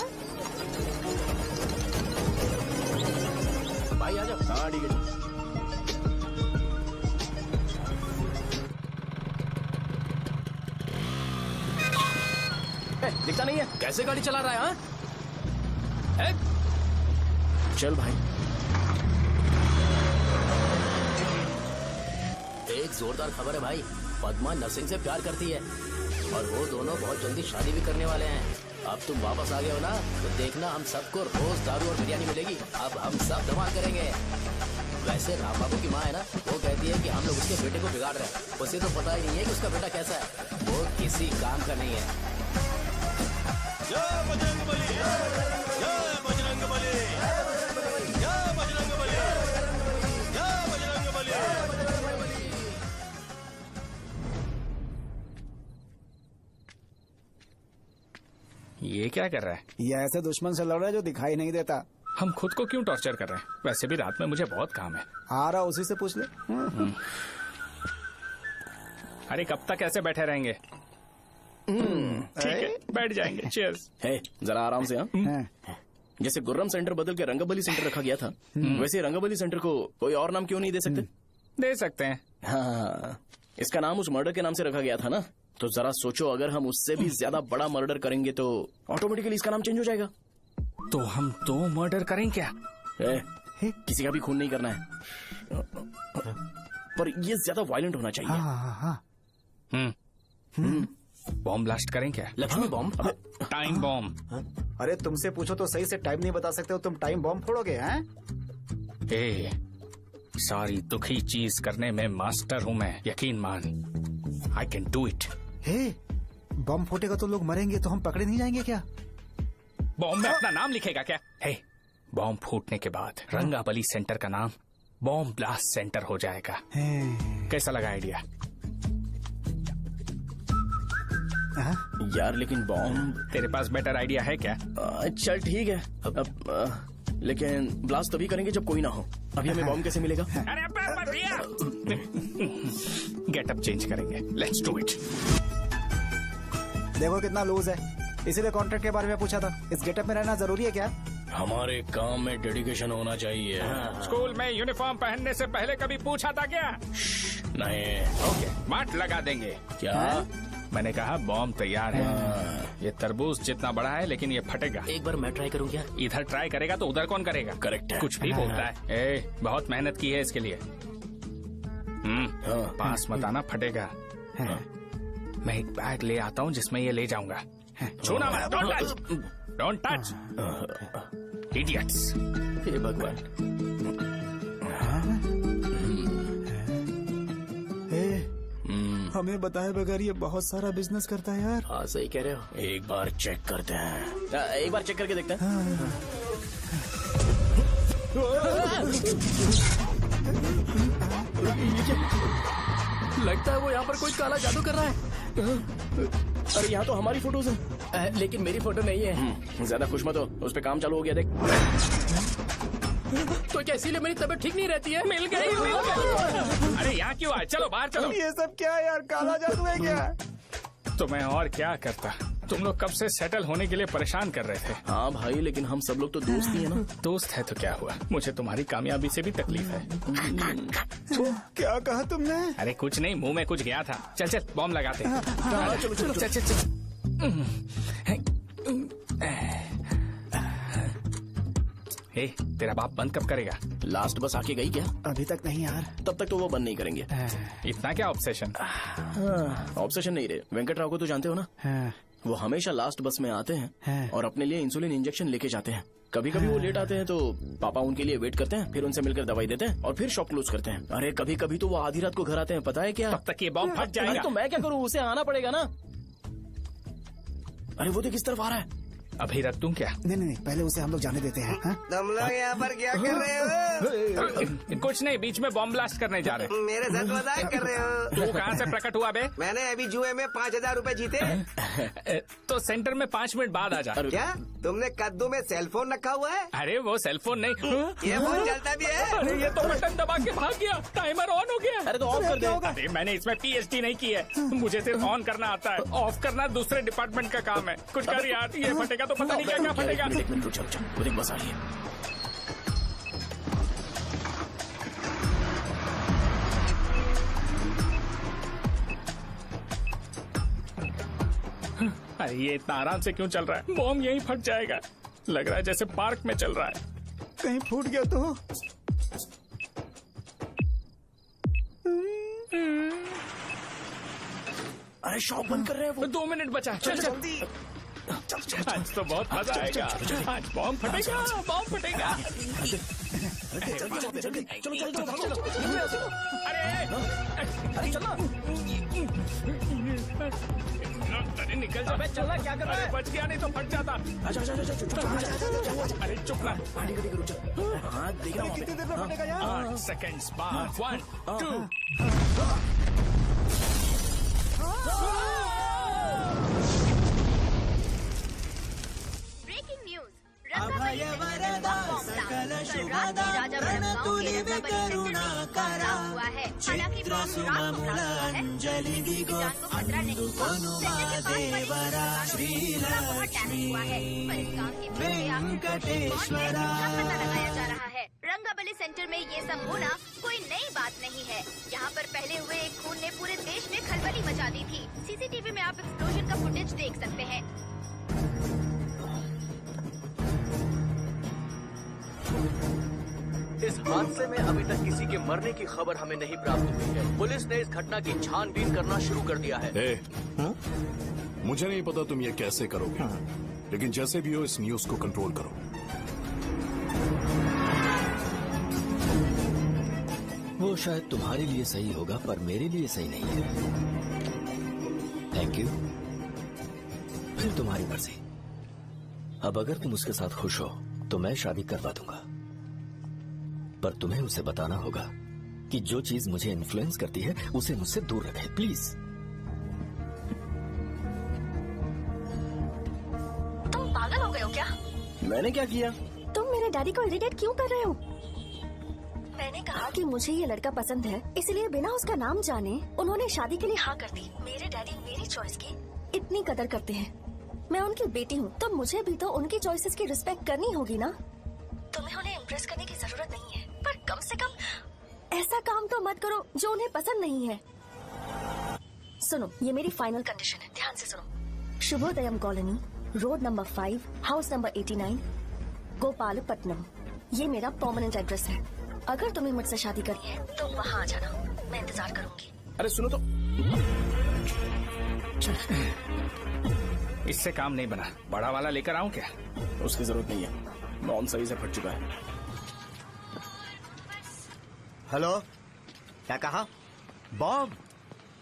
S1: भाई आ जाओ। हाँ ठीक है। दिखता नहीं है, कैसे गाड़ी चला रहा है? हाँ? चल भाई।
S16: एक जोरदार खबर है भाई, पद्मा नरसिंह से प्यार करती है और वो दोनों बहुत जल्दी शादी भी करने वाले हैं। अब तुम वापस आ गए हो ना, तो देखना हम सबको रोज दारू और बिरयानी मिलेगी। अब हम सब धमाल करेंगे। वैसे राम बाबू की माँ है ना, वो कहती है कि हम लोग उसके बेटे को बिगाड़ रहे हैं। उसे तो पता ही नहीं है कि उसका बेटा कैसा है। वो किसी काम का नहीं है।
S6: जय बजरंग बली, जय बजरंग बली, जय बजरंग बली, जय बजरंग बली।
S3: ये क्या कर रहा है?
S2: ये ऐसे दुश्मन से लड़ रहा है जो दिखाई नहीं देता।
S3: हम खुद को क्यों टॉर्चर कर रहे हैं? वैसे भी रात में मुझे बहुत काम है।
S2: आ रहा उसी से पूछ ले।
S3: अरे कब तक ऐसे बैठे रहेंगे? ठीक है, बैठ जाएंगे। चीयर्स।
S1: हे, जरा आराम से। हाँ, जैसे गुर्रम सेंटर बदल के रंगबली सेंटर रखा गया था, वैसे रंगबली सेंटर को कोई और नाम क्यों नहीं दे सकते?
S3: दे सकते हैं।
S1: हाँ, इसका नाम उस मर्डर के नाम से रखा गया था ना, तो जरा सोचो अगर हम उससे भी ज्यादा बड़ा मर्डर करेंगे तो ऑटोमेटिकली इसका नाम चेंज हो जाएगा।
S3: तो हम 2 मर्डर करें क्या?
S1: किसी का भी खून नहीं करना है, पर ये ज्यादा वायलेंट होना चाहिए।
S3: बॉम्ब ब्लास्ट करें क्या?
S16: लक्ष्मी बॉम्ब?
S3: Time bomb.
S2: अरे तुमसे पूछो तो सही से टाइम नहीं बता सकते हो, तुम टाइम बॉम्ब फोड़ोगे? हैं?
S3: सारी दुखी चीज करने में मास्टर हूँ मैं, यकीन मान। I can do it.
S2: बम फूटेगा तो लोग मरेंगे, तो हम पकड़े नहीं जाएंगे क्या?
S3: बॉम्ब में अपना नाम लिखेगा क्या? बॉम्ब फूटने के बाद रंगाबली सेंटर का नाम बॉम्ब ब्लास्ट सेंटर हो जाएगा। कैसा लगा आइडिया?
S1: यार लेकिन बॉम्ब,
S3: तेरे पास बेटर आइडिया है क्या?
S1: चल ठीक है, लेकिन ब्लास्ट तभी करेंगे जब कोई ना हो। अभी हमें बॉम्ब कैसे मिलेगा?
S3: अरे गेटअप चेंज करेंगे। Let's do it.
S2: देखो कितना लूज है, इसीलिए कॉन्ट्रैक्ट के बारे में पूछा था। इस गेटअप में रहना जरूरी है क्या?
S16: हमारे काम में डेडिकेशन होना चाहिए।
S3: स्कूल में यूनिफॉर्म पहनने से पहले कभी पूछा था क्या?
S16: नहीं।
S3: ओके, मार्ट लगा देंगे।
S16: क्या?
S3: मैंने कहा बॉम्ब तैयार है। ये तरबूज जितना बड़ा है लेकिन ये फटेगा।
S16: एक बार मैं ट्राई करूं क्या?
S3: इधर ट्राई करेगा तो उधर कौन करेगा?
S16: करेक्ट है।
S3: कुछ भी बोलता है। बहुत मेहनत की है इसके लिए। पास मत आना, फटेगा। मैं एक बैग ले आता हूँ जिसमें ये ले जाऊंगा। छूना मत, don't touch, don't touch, idiots.
S1: हे भगवान।
S2: हमें बताए बगैर ये बहुत सारा बिजनेस करता है यार।
S16: हाँ सही कह रहे हो। एक बार चेक करते हैं।
S1: एक बार चेक करके देखते हैं।
S16: लगता है वो यहाँ पर कोई काला जादू कर रहा है।
S1: अरे यहाँ तो हमारी फोटोज हैं,
S16: लेकिन मेरी फोटो नहीं है।
S1: ज्यादा खुश मत हो, उस पे काम चालू हो गया देख।
S16: तो क्या इसीलिए मेरी तबीयत ठीक नहीं रहती है?
S3: मिल गई। अरे यहाँ क्यों आए? चलो बाहर चलो।
S2: ये सब क्या है यार? काला जादू है क्या?
S3: तो मैं और क्या करता? तुम लोग कब से सेटल होने के लिए परेशान कर रहे थे।
S1: हाँ भाई, लेकिन हम सब लोग तो दोस्त ही है ना।
S3: दोस्त है तो क्या हुआ? मुझे तुम्हारी कामयाबी से भी तकलीफ है।
S2: क्या कहा तुमने?
S3: अरे कुछ नहीं, मुंह में कुछ गया था। चल चल बॉम्ब लगाते हैं।
S1: चलो चलो
S3: चल चल चल। तेरा बाप बंद कब करेगा?
S1: लास्ट बस आके गई क्या?
S2: अभी तक नहीं यार।
S1: तब तक तो वो बंद नहीं करेंगे।
S3: इतना क्या ऑब्सेशन?
S1: ऑब्सेशन नहीं रे, वेंकट राव को तो जानते हो ना? वो हमेशा लास्ट बस में आते हैं और अपने लिए इंसुलिन इंजेक्शन लेके जाते हैं। कभी कभी वो लेट आते हैं तो पापा उनके लिए वेट करते हैं, फिर उनसे मिलकर दवाई देते हैं और फिर शॉप क्लोज करते हैं। अरे कभी कभी तो वो आधी रात को घर आते हैं, पता है क्या?
S3: तब तक ये बॉम्ब फट जाएगा।
S1: तो मैं क्या करूँ, उसे आना पड़ेगा ना। अरे वो तो किस तरफ आ रहा है?
S3: अभी रख दूं क्या?
S2: नहीं, पहले उसे हम लोग जाने देते हैं।
S4: तुम लोग यहाँ पर क्या कर रहे हो?
S3: कुछ नहीं, बीच में बॉम्ब ब्लास्ट करने जा रहे हैं।
S4: मेरे साथ मजाक कर रहे हो?
S3: तू कहाँ से प्रकट हुआ बे?
S4: मैंने अभी जुए में 5000 रूपए जीते।
S3: तो सेंटर में 5 मिनट बाद आ जा।
S4: क्या तुमने कद्दू में सेल फोन रखा हुआ है?
S3: अरे वो सेल फोन नहीं,
S4: ये फोन चलता भी है।
S3: अरे ये तो बटन दबा के भाग गया, टाइमर ऑन हो गया।
S1: अरे तो ऑफ कर दे।
S3: अरे मैंने इसमें PhD नहीं की है, मुझे सिर्फ ऑन करना आता है। ऑफ करना दूसरे डिपार्टमेंट का काम है। कुछ कर यार, ये फटेगा तो पता नहीं क्या क्या फटेगा।
S1: एक मिनट रुक, चल वो देख बस आ रही है।
S3: अरे ये इतना आराम से क्यों चल रहा है? बॉम्ब यहीं फट जाएगा। लग रहा है जैसे पार्क में चल रहा है।
S2: कहीं फूट गया तो?
S1: अरे शॉप बंद कर रहे हैं वो।
S3: 2 मिनट बचा। चल जल्दी। आज तो बहुत मजा आएगा। आज बॉम्ब फटेगा, बॉम्ब फटेगा।
S2: जल्दी चलो
S3: अरे निकल जा।
S1: चलना क्या कर रहा है?
S3: बच गया नहीं तो फट जाता। अरे चुप ना।
S1: हाँ देख रहा हूँ।
S2: कितनी देर में फटेगा यार?
S3: 8 सेकंड्स बाद 1 2
S17: ब्रेकिंग न्यूज रंगाबली हुआ है। हालांकि बॉम्ब रात को ब्लास्ट हुआ है। किसी की जान को खतरा नहीं हुआ। सेंटर के पास वाली बहुत डैमेज हुआ है। पर इस काम के पीछे आखिर कौन है, इसका पता लगाया जा रहा है। रंगाबली सेंटर में ये सब होना कोई नई बात नहीं है। यहाँ पर पहले हुए एक खून ने पूरे देश में खलबली मचा दी थी। सीसीटीवी में आप एक्सप्लोजन का फुटेज देख सकते हैं।
S8: इस हादसे में अभी तक किसी के मरने की खबर हमें नहीं प्राप्त हुई है। पुलिस ने इस घटना की छानबीन करना शुरू कर दिया है।
S18: मुझे नहीं पता तुम ये कैसे करोगे, लेकिन जैसे भी हो इस न्यूज को कंट्रोल करो।
S15: वो शायद तुम्हारे लिए सही होगा पर मेरे लिए सही नहीं है। Thank you. फिर तुम्हारी मर्जी। अब अगर तुम उसके साथ खुश हो तो मैं शादी करवा दूंगा, पर तुम्हें उसे बताना होगा कि जो चीज मुझे इन्फ्लुएंस करती है उसे मुझसे दूर रखे, प्लीज।
S12: तुम पागल हो गए हो क्या?
S1: मैंने क्या किया?
S12: तुम मेरे डैडी को इरिटेट क्यों कर रहे हो? मैंने कहा कि मुझे ये लड़का पसंद है, इसलिए बिना उसका नाम जाने उन्होंने शादी के लिए हाँ कर दी। मेरे डैडी मेरी चॉइस की इतनी कदर करते हैं। मैं उनकी बेटी हूँ तो मुझे भी तो उनकी चॉइसेस की रिस्पेक्ट करनी होगी ना। तुम्हें उन्हें इम्प्रेस करने की जरूरत नहीं है, पर कम से कम ऐसा काम तो मत करो जो उन्हें पसंद नहीं है। सुनो, ये मेरी फाइनल कंडीशन है, ध्यान से सुनो। Shubhodayam colony, road number 5, house number 89, Gopalapatnam. ये मेरा परमानेंट एड्रेस है। अगर तुम्हें मुझसे शादी करनी है तो वहाँ आ जाना, मैं इंतजार करूंगी।
S1: अरे सुनो तो,
S3: इससे काम नहीं बना। बड़ा वाला लेकर आऊं क्या?
S1: उसकी जरूरत नहीं है, बॉम्ब सही से फट चुका है।
S4: हेलो, क्या कहा? बॉम्ब?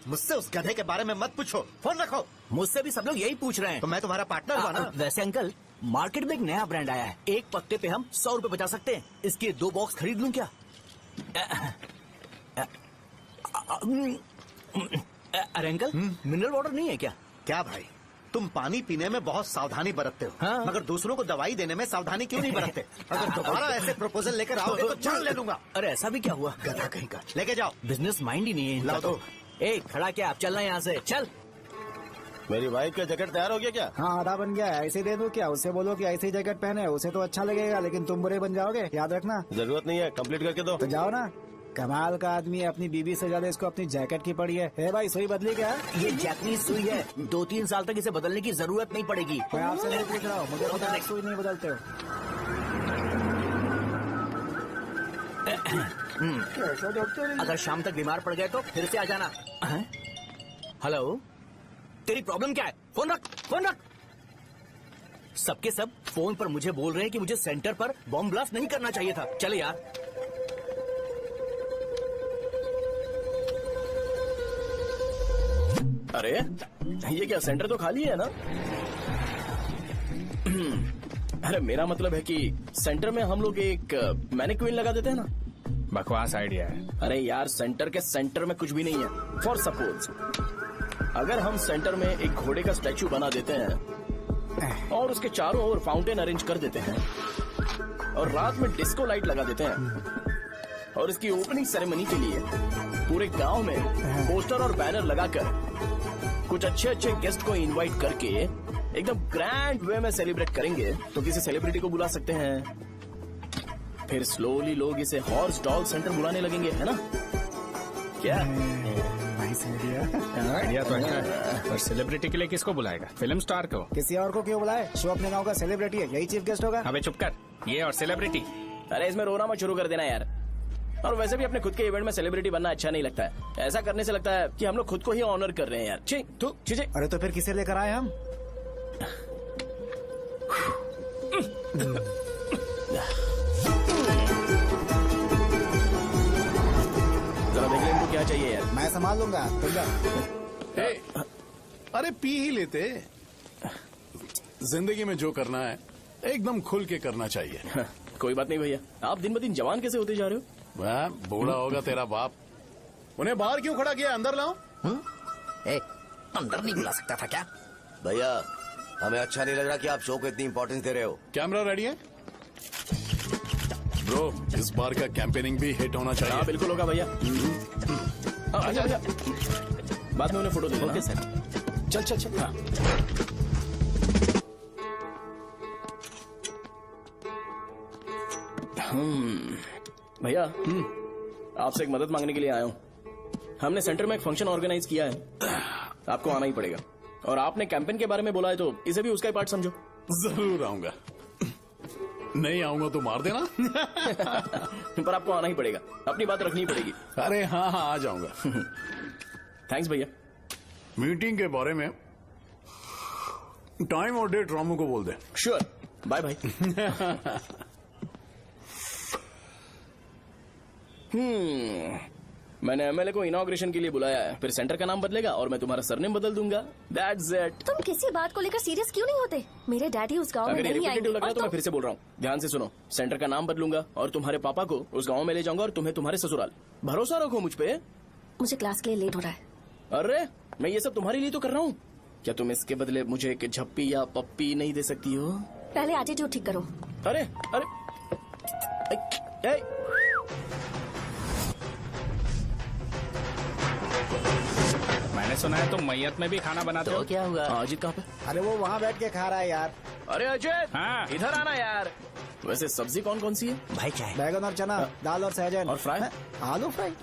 S4: मुझसे उस गधे के बारे में मत पूछो, फोन रखो।
S11: मुझसे भी सब लोग यही पूछ रहे हैं।
S4: तो मैं तुम्हारा पार्टनर हुआ ना।
S11: वैसे अंकल, मार्केट में एक नया ब्रांड आया है, एक पत्ते पे हम 100 रुपए बचा सकते हैं। इसके 2 बॉक्स खरीद लूं क्या? अरे अंकल, मिनरल वाटर नहीं है क्या?
S4: क्या भाई, तुम पानी पीने में बहुत सावधानी बरतते हो,
S11: हाँ?
S4: मगर दूसरों को दवाई देने में सावधानी क्यों नहीं बरतते? अगर दोबारा ऐसे प्रपोजल लेकर आओगे तो जान ले लूंगा।
S11: अरे ऐसा भी क्या हुआ?
S4: गधा कहीं का, लेके जाओ।
S11: बिजनेस माइंड ही नहीं है इनका।
S4: लाओ दो।
S11: ए, खड़ा क्या? आप चलना यहाँ से, चल।
S6: मेरी वाइफ का जैकेट तैयार हो गया क्या?
S2: हाँ, आधा बन गया है। ऐसे दे दो क्या? उससे बोलो कि ऐसे ही जैकेट पहने, उसे तो अच्छा लगेगा, लेकिन तुम बुरे बन जाओगे, याद रखना।
S6: जरूरत नहीं है, कंप्लीट करके दो।
S2: तो जाओ ना। कमाल का आदमी है, अपनी बीबी से ज्यादा इसको अपनी जैकेट की पड़ी है। ए भाई, सुई बदली क्या?
S11: ये जैपनीज सुई है, 2-3 साल तक इसे बदलने की जरूरत नहीं पड़ेगी।
S2: मैं आपसे नहीं पूछ रहा हूँ, मुझे पता है सुई नहीं बदलते हो।
S11: अगर शाम तक बीमार पड़ गए तो फिर से आ जाना। हेलो, तेरी प्रॉब्लम क्या है? फोन रख, फोन रख। सबके सब फोन पर मुझे बोल रहे हैं कि मुझे सेंटर पर बॉम्ब ब्लास्ट नहीं करना चाहिए था। चले यार।
S1: अरे ये क्या, सेंटर तो खाली है ना? अरे मेरा मतलब है कि सेंटर में हम लोग एक मैनिक्विन लगा देते हैं ना।
S3: बकवास आइडिया है।
S1: अरे यार, सेंटर के सेंटर में कुछ भी नहीं है। फॉर सपोज अगर हम सेंटर में एक घोड़े का स्टैचू बना देते हैं और उसके चारों ओर फाउंटेन अरेंज कर देते हैं और रात में डिस्को लाइट लगा देते हैं और इसकी ओपनिंग सेरेमनी के लिए पूरे गांव में पोस्टर और बैनर लगाकर कुछ अच्छे अच्छे गेस्ट को इनवाइट करके एकदम ग्रैंड वे में सेलिब्रेट करेंगे, तो किसी सेलिब्रिटी को बुला सकते हैं। फिर स्लोली लोग इसे हॉर्स डॉग सेंटर बुलाने लगेंगे, है ना? क्या
S3: आइडिया तो अच्छा है, पर सेलिब्रिटी के लिए किसको बुलाएगा? फिल्म स्टार को?
S2: किसी और को क्यों बुलाए? शो अपने गांव का सेलिब्रिटी है, यही चीफ गेस्ट होगा।
S3: अबे चुप कर, ये और सेलिब्रिटी।
S1: अरे इसमें रोना मत शुरू कर देना यार। और वैसे भी अपने खुद के इवेंट में सेलिब्रिटी बनना अच्छा नहीं लगता है। ऐसा करने से लगता है कि हम लोग खुद को ही ऑनर कर रहे हैं यार। ठीक।
S2: अरे तो फिर किसे लेकर आए हम?
S1: चाहिए यार।
S2: मैं संभाल लूंगा, तुम जा।
S18: अरे पी ही लेते। जिंदगी में जो करना है एकदम खुल के करना चाहिए।
S1: कोई बात नहीं भैया, आप दिन ब दिन जवान कैसे होते जा रहे हो?
S18: वह बूढ़ा होगा तेरा बाप। उन्हें बाहर क्यों खड़ा किया, अंदर लाओ।
S10: अंदर नहीं बुला सकता था क्या? भैया हमें अच्छा नहीं लग रहा कि आप शो को इतनी इंपॉर्टेंस दे रहे हो।
S18: कैमरा रेडी है ब्रो? इस बार का कैंपेनिंग भी हिट होना चाहिए।
S1: हाँ बिल्कुल होगा भैया। अच्छा भैया, बाद में उन्हें फोटो दे। Okay sir.
S18: चल चल चल।
S1: हाँ। भैया आपसे एक मदद मांगने के लिए आया हूँ। हमने सेंटर में एक फंक्शन ऑर्गेनाइज किया है, आपको आना ही पड़ेगा। और आपने कैंपेन के बारे में बोला है तो इसे भी उसका ही पार्ट समझो।
S18: जरूर आऊंगा। नहीं आऊंगा तो मार देना।
S1: पर आपको आना ही पड़ेगा, अपनी बात रखनी पड़ेगी।
S18: अरे हाँ हाँ आ जाऊंगा।
S1: थैंक्स भैया।
S18: मीटिंग के बारे में टाइम और डेट रामू को बोल दे।
S1: Sure, bye bye. मैंने एमएलए को इनॉग्रेशन के लिए बुलाया है, फिर सेंटर का नाम बदलेगा और मैं तुम्हारा सरनेम बदल दूंगा। That's it.
S12: तुम किसी बात को लेकर सीरियस क्यों नहीं होते? मेरे डैडी उस गांव में
S1: अगर
S12: नहीं आएंगे।
S1: रिपीटेटिव लग रहा है तो मैं फिर से बोल रहा हूँ, ध्यान से सुनो। सेंटर का नाम बदलूंगा और तुम्हारे पापा को उस गाँव में ले जाऊंगा और तुम्हें तुम्हारे ससुराल। भरोसा रखो मुझ पे।
S12: मुझे क्लास के लिए लेट हो रहा है।
S1: अरे मैं ये सब तुम्हारे लिए तो कर रहा हूँ। क्या तुम इसके बदले मुझे एक झप्पी या पप्पी नहीं दे सकती हो?
S12: पहले एटीट्यूड ठीक करो।
S1: अरे अरे
S3: मैंने सुना है तुम मैयत में भी खाना बनाते हो।
S16: क्या हुआ?
S1: अजीत कहाँ पे?
S2: अरे वो वहाँ बैठ के खा रहा है यार।
S1: अरे अजीत,
S3: हाँ।
S1: इधर आना यार। वैसे सब्जी कौन कौन सी है?
S11: भाई क्या है?
S2: बैगन और चना, दाल और सहजन
S1: और फ्राई?
S2: आलू फ्राई।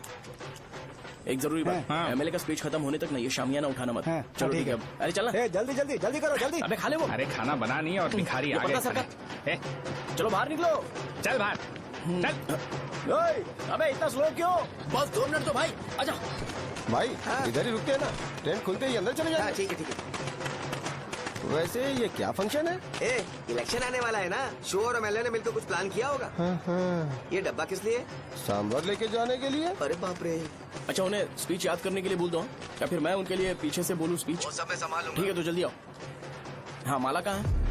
S1: एक जरूरी बात, एमएलए का स्पीच खत्म होने तक ना ये शामियाना उठाना मत। चलो ठीक है। अरे चलना।
S2: जल्दी जल्दी जल्दी करो जल्दी।
S1: अबे खा ले वो।
S3: अरे खाना बना नहीं और भिखारी आ गए।
S1: चलो बाहर निकलो।
S3: चल बाहर चल।
S1: अबे इतना स्लो क्यों?
S10: बस 2 मिनट तो भाई।
S6: आजा भाई, इधर ही रुकते हैं ना, ट्रेन खुलते ही अंदर चले जाएंगे।
S10: ठीक है ठीक है।
S6: वैसे ये क्या फंक्शन है?
S10: इलेक्शन आने वाला है ना, शो और एमएलए ने मिलकर कुछ प्लान किया होगा। ये डब्बा किस लिए?
S6: सांभर लेके जाने के लिए।
S10: अरे बाप रे।
S1: अच्छा उन्हें स्पीच याद करने के लिए बोल दो या फिर मैं उनके लिए पीछे से बोलूं स्पीच?
S10: सब मैं संभालूंगा।
S1: ठीक है तो जल्दी आओ। हाँ माला कहाँ है?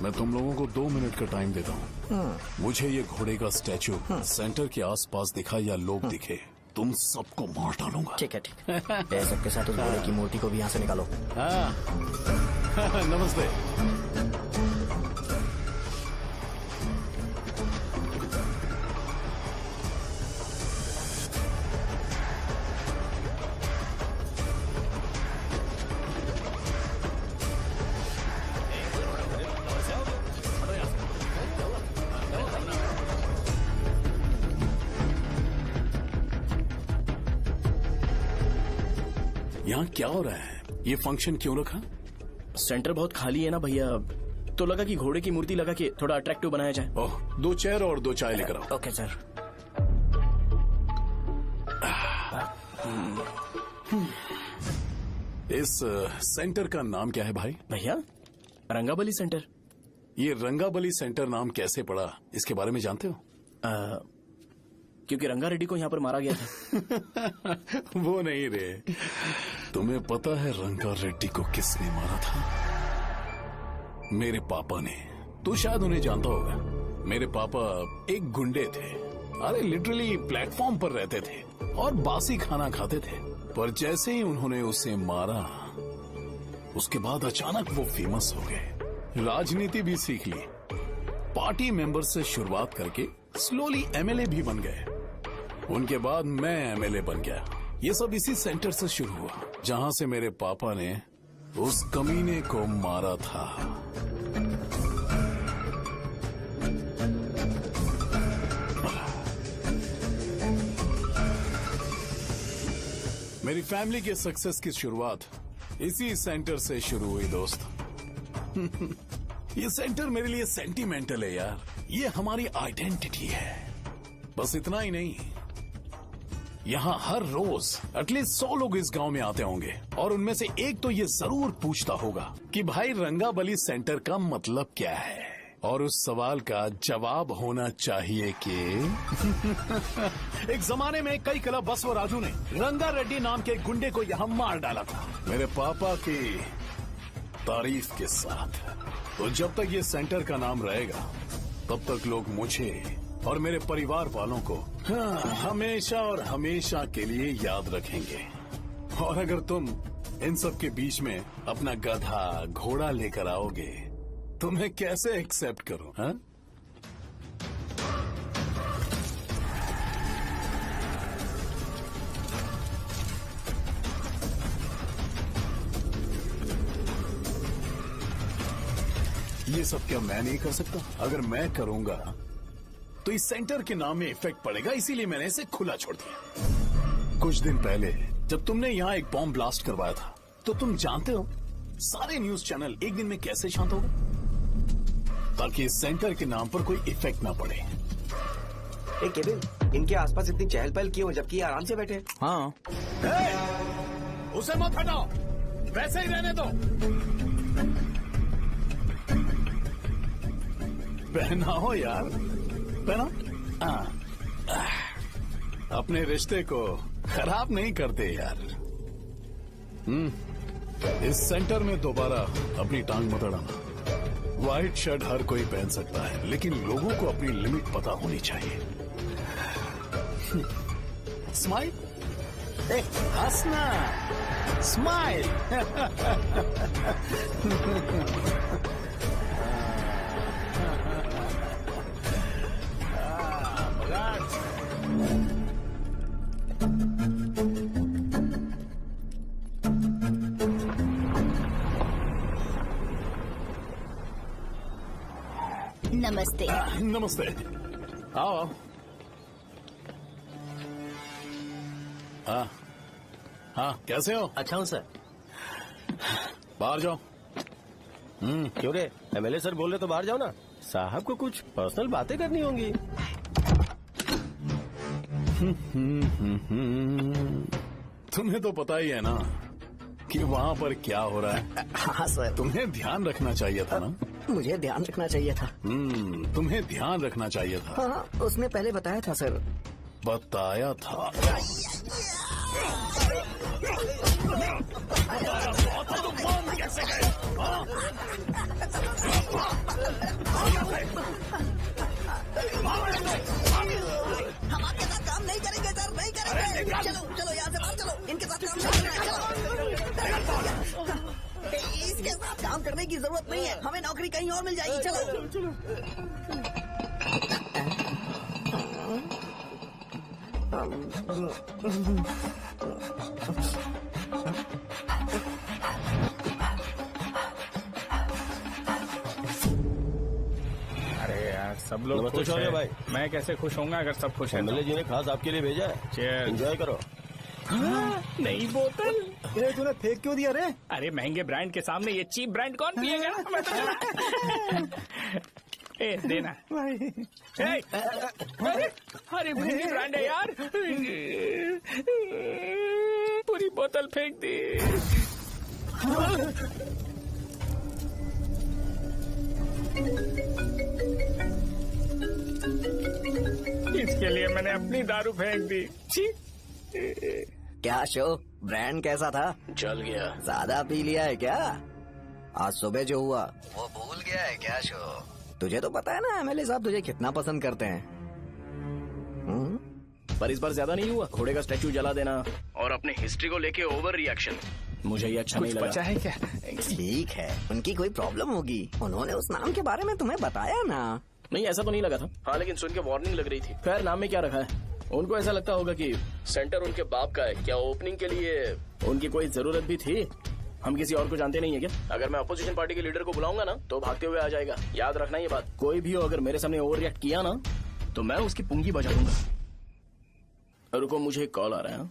S18: मैं तुम लोगों को 2 मिनट का टाइम देता हूँ। मुझे ये घोड़े का स्टैचू सेंटर के आसपास दिखा या लोग दिखे, तुम सबको मार डालूंगा।
S7: ठीक है ठीक है। सबके साथ उस घोड़े की मूर्ति को भी यहाँ से निकालो।
S18: हाँ। नमस्ते। यहाँ क्या हो रहा है? ये फंक्शन क्यों रखा?
S1: सेंटर बहुत खाली है ना भैया, तो लगा कि घोड़े की मूर्ति लगा के थोड़ा अट्रैक्टिव बनाया जाए।
S18: ओह, 2 चेयर और 2 चाय लेकर आओ।
S7: Okay sir.
S18: इस सेंटर का नाम क्या है भाई?
S1: भैया रंगाबली सेंटर।
S18: ये रंगाबली सेंटर नाम कैसे पड़ा, इसके बारे में जानते हो?
S1: क्योंकि रंगा रेड्डी को यहाँ पर मारा गया था।
S18: वो नहीं रे, तुम्हें पता है रंगा रेड्डी को किसने मारा था? मेरे पापा ने। तू शायद उन्हें जानता होगा। मेरे पापा एक गुंडे थे। अरे लिटरली प्लेटफॉर्म पर रहते थे और बासी खाना खाते थे। पर जैसे ही उन्होंने उसे मारा, उसके बाद अचानक वो फेमस हो गए। राजनीति भी सीख ली, पार्टी मेंबर से शुरुआत करके स्लोली एमएलए भी बन गए। उनके बाद मैं एमएलए बन गया। ये सब इसी सेंटर से शुरू हुआ, जहां से मेरे पापा ने उस कमीने को मारा था। मेरी फैमिली के सक्सेस की शुरुआत इसी सेंटर से शुरू हुई दोस्त। ये सेंटर मेरे लिए सेंटिमेंटल है यार। ये हमारी आइडेंटिटी है। बस इतना ही नहीं, यहाँ हर रोज एटलीस्ट 100 लोग इस गांव में आते होंगे और उनमें से एक तो ये जरूर पूछता होगा कि भाई रंगाबली सेंटर का मतलब क्या है, और उस सवाल का जवाब होना चाहिए कि एक जमाने में कई कला बसवराजू ने रंगा रेड्डी नाम के गुंडे को यहाँ मार डाला था, मेरे पापा की तारीफ के साथ। तो जब तक ये सेंटर का नाम रहेगा तब तक लोग मुझे और मेरे परिवार वालों को हमेशा और हमेशा के लिए याद रखेंगे। और अगर तुम इन सब के बीच में अपना गधा घोड़ा लेकर आओगे तो मैं कैसे एक्सेप्ट करूं? हाँ? ये सब क्या मैं नहीं कर सकता? अगर मैं करूंगा तो इस सेंटर के नाम में इफेक्ट पड़ेगा, इसीलिए मैंने इसे खुला छोड़ दिया। कुछ दिन पहले जब तुमने यहाँ एक बॉम्ब ब्लास्ट करवाया था तो तुम जानते हो सारे न्यूज चैनल एक दिन में कैसे शांत हो गए, ताकि इस सेंटर के नाम पर कोई इफेक्ट ना पड़े।
S10: केविन, इनके आसपास इतनी चहल पहल क्यों जबकि आराम से बैठे?
S3: हाँ।
S18: उसे मत हटाओ, वैसे ही रहने दो। पहनाओ यार, पहना। अपने रिश्ते को खराब नहीं करते यार। इस सेंटर में दोबारा अपनी टांग मत अड़ाना। व्हाइट शर्ट हर कोई पहन सकता है, लेकिन लोगों को अपनी लिमिट पता होनी चाहिए। स्माइल, हंसना, स्माइल।
S13: नमस्ते।
S18: नमस्ते, आओ। हाँ हाँ, कैसे हो?
S9: अच्छा हूँ सर।
S18: बाहर जाओ।
S9: क्यों रे, एमएलए सर बोल रहे तो बाहर जाओ ना, साहब को कुछ पर्सनल बातें करनी होंगी।
S18: तुम्हें तो पता ही है ना कि वहाँ पर क्या हो रहा है।
S7: हाँ सर।
S18: तुम्हें ध्यान रखना चाहिए था ना।
S7: मुझे ध्यान रखना चाहिए था।
S18: तुम्हें ध्यान रखना चाहिए था।
S7: हाँ, उसने पहले बताया था सर।
S18: बताया था? कैसे गए?
S17: हम आपके साथ काम नहीं करेंगे सर, नहीं करेंगे। चलो चलो यहाँ से बाहर चलो, इनके साथ काम नहीं करना है। इसके साथ काम करने की जरूरत नहीं है, हमें नौकरी कहीं और मिल जाएगी। चलो
S3: अरे यार, सब लोग खुश हैं भाई। मैं कैसे खुश होऊंगा अगर सब खुश हैं?
S9: एमएलए जी ने खास आपके लिए भेजा है।
S3: चेयर,
S9: एंजॉय करो।
S3: नई बोतल।
S2: तूने फेंक क्यों दिया रे?
S3: अरे महंगे ब्रांड के सामने ये चीप ब्रांड कौन पिएगा? मैं तो ए, देना
S2: भाई।
S3: अरे महंगी ब्रांड है यार, पूरी बोतल फेंक दी। इसके लिए मैंने अपनी दारू फेंक दी।
S7: क्या शो, ब्रांड कैसा था?
S9: चल गया।
S7: ज्यादा पी लिया है क्या? आज सुबह जो हुआ वो भूल गया है क्या शो? तुझे तो पता है ना एमएलए साहब तुझे कितना पसंद करते हैं।
S1: पर इस बार ज्यादा नहीं हुआ? घोड़े का स्टैचू जला देना और अपने हिस्ट्री को लेके ओवर रिएक्शन, मुझे ये अच्छा नहीं लगा।
S3: बचा है क्या?
S7: ठीक है, उनकी कोई प्रॉब्लम होगी, उन्होंने उस नाम के बारे में तुम्हें बताया ना?
S1: नहीं, ऐसा तो नहीं लगा था। हाँ, लेकिन सुन के वार्निंग लग रही थी। खैर, नाम में क्या रखा है? उनको ऐसा लगता होगा कि सेंटर उनके बाप का है। क्या ओपनिंग के लिए उनकी कोई जरूरत भी थी? हम किसी और को जानते नहीं है क्या? अगर मैं अपोजिशन पार्टी के लीडर को बुलाऊंगा ना तो भागते हुए आ जाएगा। याद रखना ये बात। कोई भी हो अगर मेरे सामने ओवर रिएक्ट किया ना तो मैं उसकी पुंगी बजा दूंगा। रुको, मुझे एक कॉल आ रहा है।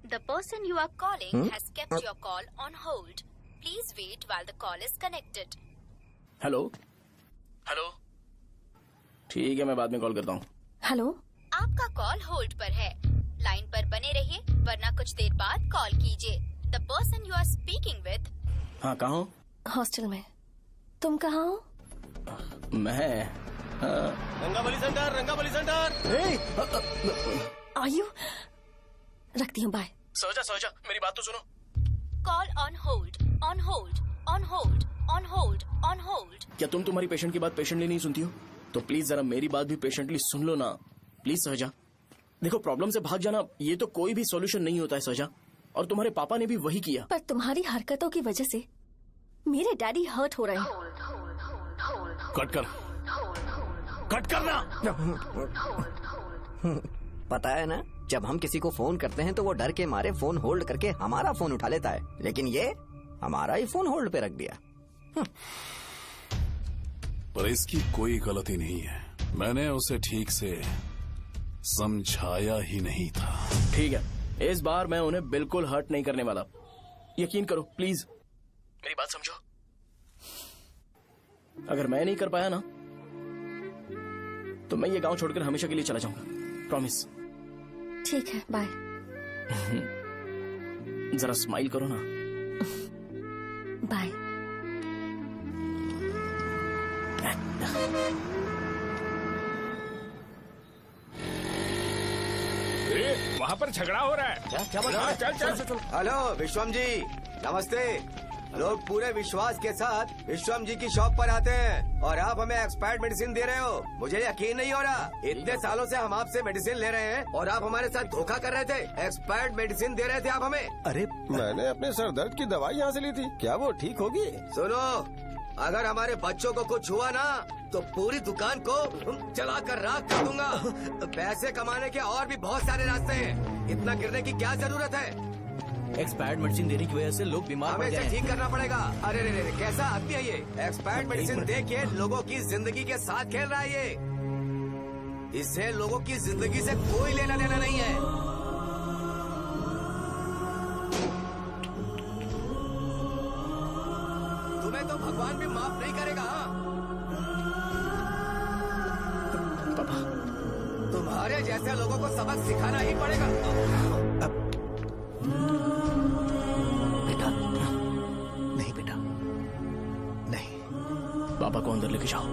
S13: The person you are calling has kept your call on hold. Please wait while the call is connected.
S1: Hello hello, ठीक है मैं बाद में कॉल करता हूँ।
S12: हेलो,
S13: आपका कॉल होल्ड पर है, लाइन पर बने रहिए वरना कुछ देर बाद कॉल कीजिए। The person you are speaking with.
S1: हाँ कहाँ हो?
S12: हॉस्टल में। तुम कहाँ हो?
S1: मैं
S6: रंगाबली सेंटर।
S12: आयु, रखती हूँ, बाय।
S1: सोचा मेरी बात तो सुनो।
S13: Call on hold, on hold, on hold, on hold, on hold.
S1: क्या तुम तुम्हारी पेशेंट की बात पेशेंटली नहीं सुनती हो? तो प्लीज जरा मेरी बात भी पेशेंटली सुन लो ना प्लीज सहजा। देखो प्रॉब्लम से भाग जाना ये तो कोई भी सॉल्यूशन नहीं होता है सहजा, और तुम्हारे पापा ने भी वही किया।
S12: पर तुम्हारी हरकतों की वजह से मेरे डैडी हर्ट हो रहे हैं।
S18: कट करना।
S7: पता है ना, जब हम किसी को फोन करते हैं तो वो डर के मारे फोन होल्ड करके हमारा फोन उठा लेता है, लेकिन ये हमारा ही फोन होल्ड पे रख दिया।
S18: पर इसकी कोई गलती नहीं है, मैंने उसे ठीक से समझाया ही नहीं था।
S1: ठीक है, इस बार मैं उन्हें बिल्कुल हर्ट नहीं करने वाला, यकीन करो प्लीज, मेरी बात समझो। अगर मैं नहीं कर पाया ना तो मैं ये गांव छोड़कर हमेशा के लिए चला जाऊंगा, प्रॉमिस।
S12: ठीक है, बाय।
S1: जरा स्माइल करो ना।
S12: बाय।
S3: वहाँ पर झगड़ा हो रहा है।
S10: क्या बोल रहा है?
S3: चल।
S10: हेलो विश्वम जी, नमस्ते। लोग पूरे विश्वास के साथ विश्वम जी की शॉप पर आते हैं और आप हमें एक्सपायर्ड मेडिसिन दे रहे हो। मुझे यकीन नहीं हो रहा, इतने सालों से हम आपसे मेडिसिन ले रहे हैं और आप हमारे साथ धोखा कर रहे थे। एक्सपायर्ड मेडिसिन दे रहे थे आप हमें।
S6: अरे मैंने अपने सर दर्द की दवाई यहाँ से ली थी, क्या वो ठीक होगी?
S10: सुनो, अगर हमारे बच्चों को कुछ हुआ ना तो पूरी दुकान को जला कर राख कर दूंगा। पैसे कमाने के और भी बहुत सारे रास्ते हैं, इतना गिरने की क्या जरूरत है?
S11: एक्सपायर्ड मेडिसिन देने की वजह से लोग बीमार पड़
S10: हमें
S11: गए
S10: इसे
S11: हैं।
S10: ठीक करना पड़ेगा। अरे रे रे, कैसा आदमी है ये? एक्सपायर्ड मेडिसिन दे के लोगों की जिंदगी के साथ खेल रहा है ये। इससे लोगों की जिंदगी से कोई लेना देना नहीं है। तुम्हें तो भगवान भी माफ नहीं करेगा।
S1: पापा,
S10: तुम्हारे जैसे लोगों को सबक सिखाना ही पड़ेगा।
S4: नहीं बेटा, नहीं।
S1: पापा को अंदर लेके जाओ।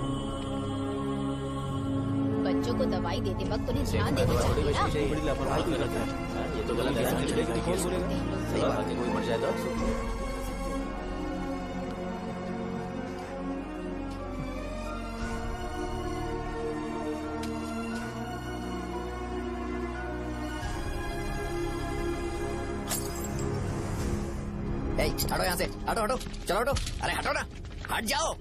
S13: बच्चों को दवाई देते वक्त उन्हें ध्यान देना चाहिए ना।
S16: बड़ी लापरवाही कोई करता है, ये तो गलत है। कौन बोलेगा? सही बात है, कोई मर जाए तो।
S7: हटो यहाँ से, हटो, चलो हटो। अरे हटो ना, हट जाओ।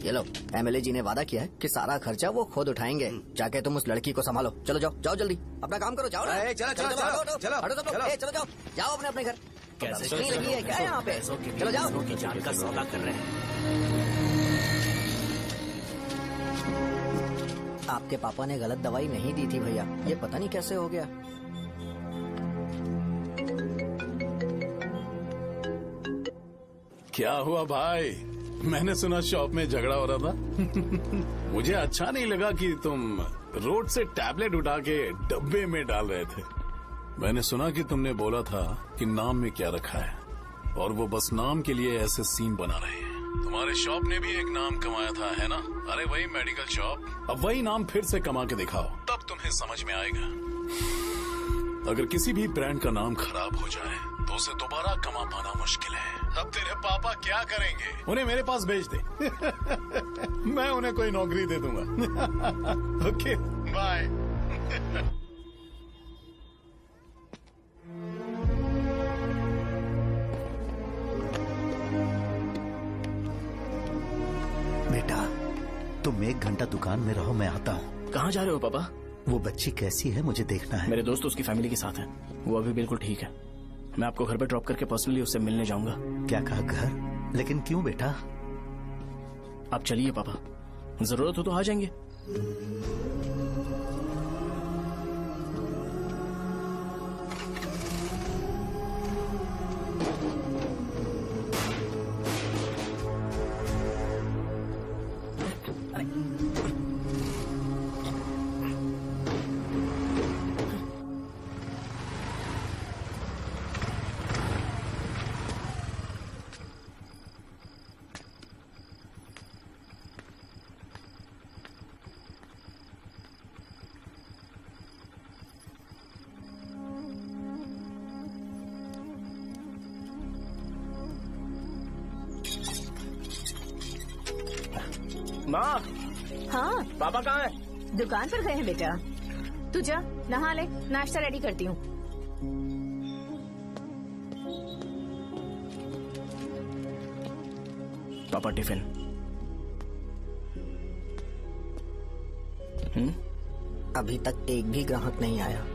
S7: ये लो, एमएलए जी ने वादा किया है कि सारा खर्चा वो खुद उठाएंगे। जाके तुम उस लड़की को संभालो। चलो जाओ जल्दी, अपना काम करो। जाओ ना।
S10: चलो
S7: हटो सब लोग, जाओ अपने घर।
S11: कैसे
S7: नहीं लगी है क्या यहाँ पे? चलो जाओ।
S11: की जान का सौदा कर रहे हैं।
S7: आपके पापा ने गलत दवाई नहीं दी थी भैया, ये पता नहीं कैसे हो गया।
S18: क्या हुआ भाई? मैंने सुना शॉप में झगड़ा हो रहा था। मुझे अच्छा नहीं लगा कि तुम रोड से टैबलेट उठा के डब्बे में डाल रहे थे। मैंने सुना कि तुमने बोला था कि नाम में क्या रखा है, और वो बस नाम के लिए ऐसे सीन बना रहे हैं। तुम्हारे शॉप ने भी एक नाम कमाया था, है ना? अरे वही मेडिकल शॉप, अब वही नाम फिर से कमा के दिखाओ, तब तुम्हें समझ में आएगा। अगर किसी भी ब्रांड का नाम खराब हो जाए तो उसे दोबारा कमा पाना मुश्किल है। अब तेरे पापा क्या करेंगे? उन्हें मेरे पास भेज दे। मैं उन्हें कोई नौकरी दे दूंगा। Okay, bye.
S4: बेटा, तुम 1 घंटा दुकान में रहो, मैं आता हूँ।
S1: कहाँ जा रहे हो पापा?
S4: वो बच्ची कैसी है मुझे देखना है।
S1: मेरे दोस्त उसकी फैमिली के साथ है, वो अभी बिल्कुल ठीक है। मैं आपको घर पे ड्रॉप करके पर्सनली उससे मिलने जाऊंगा।
S4: क्या कहा घर? लेकिन क्यों बेटा?
S1: आप चलिए पापा, जरूरत हो तो आ जाएंगे। माँ,
S5: हाँ
S1: पापा कहाँ है?
S5: दुकान पर गए हैं बेटा। तू जा नहा ले, नाश्ता रेडी करती हूँ।
S1: पापा टिफिन।
S7: अभी तक एक भी ग्राहक नहीं आया।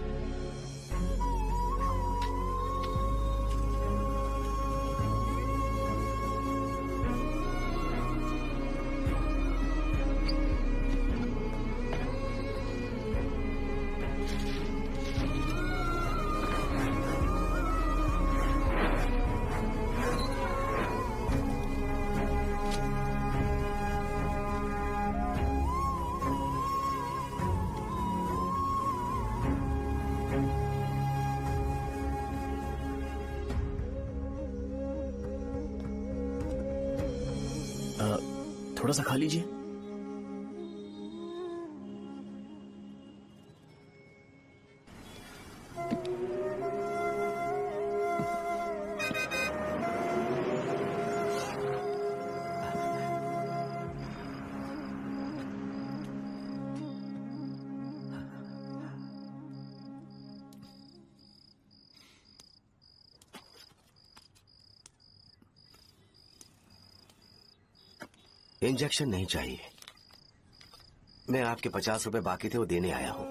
S1: थोड़ा सा खा लीजिए।
S10: इंजेक्शन नहीं चाहिए। मैं आपके 50 रुपए बाकी थे, वो देने आया हूं।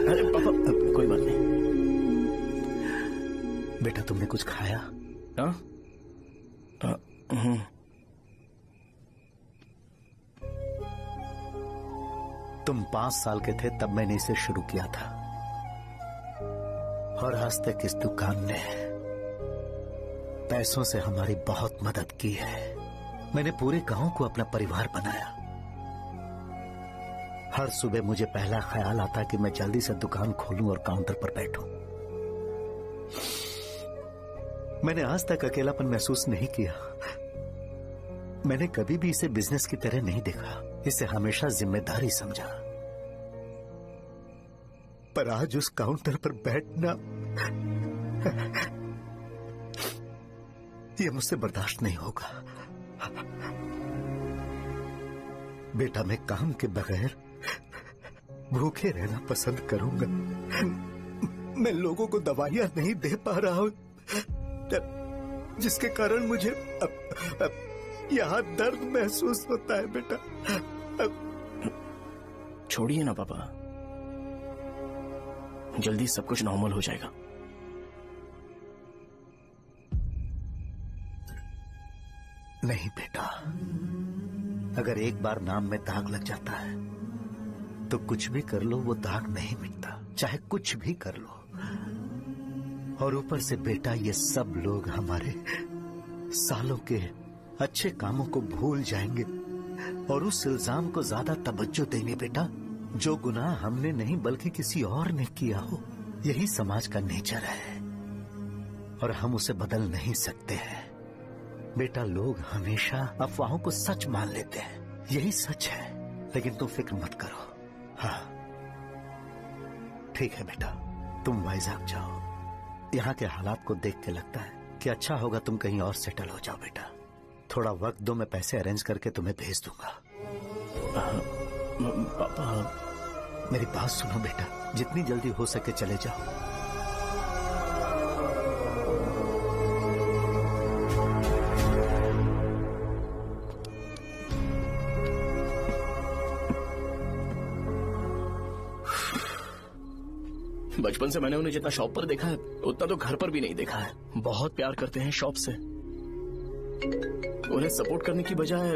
S1: अरे पापा, कोई बात नहीं।
S11: बेटा तुमने कुछ खाया?
S1: हाँ?
S11: तुम 5 साल के थे तब मैंने इसे शुरू किया था, और आज तक इस दुकान ने पैसों से हमारी बहुत मदद की है। मैंने पूरे गांव को अपना परिवार बनाया। हर सुबह मुझे पहला ख्याल आता कि मैं जल्दी से दुकान खोलूं और काउंटर पर बैठूं। मैंने आज तक अकेलापन महसूस नहीं किया। मैंने कभी भी इसे बिजनेस की तरह नहीं देखा, इसे हमेशा जिम्मेदारी समझा। पर आज उस काउंटर पर बैठना ये मुझसे बर्दाश्त नहीं होगा। बेटा मैं काम के बगैर भूखे रहना पसंद करूंगा। मैं लोगों को दवाइयां नहीं दे पा रहा हूं, जिसके कारण मुझे यहां दर्द महसूस होता है। बेटा
S1: छोड़िए ना पापा, जल्दी सब कुछ नॉर्मल हो जाएगा।
S11: नहीं बेटा, अगर एक बार नाम में दाग लग जाता है तो कुछ भी कर लो वो दाग नहीं मिटता, चाहे कुछ भी कर लो। और ऊपर से बेटा ये सब लोग हमारे सालों के अच्छे कामों को भूल जाएंगे और उस इल्जाम को ज्यादा तवज्जो देंगे बेटा जो गुनाह हमने नहीं बल्कि किसी और ने किया हो। यही समाज का नेचर है और हम उसे बदल नहीं सकते हैं। बेटा लोग हमेशा अफवाहों को सच मान लेते हैं, यही सच है। लेकिन तुम फिक्र मत करो। हाँ ठीक है बेटा, तुम वाइजाग जाओ। यहाँ के हालात को देख के लगता है कि अच्छा होगा तुम कहीं और सेटल हो जाओ। बेटा थोड़ा वक्त दो, मैं पैसे अरेंज करके तुम्हें भेज दूंगा।
S1: पापा
S11: मेरी बात सुनो बेटा, जितनी जल्दी हो सके चले जाओ।
S1: बचपन से मैंने उन्हें जितना शॉप पर देखा है उतना तो घर पर भी नहीं देखा है। बहुत प्यार करते हैं शॉप से। उन्हें सपोर्ट करने की बजाय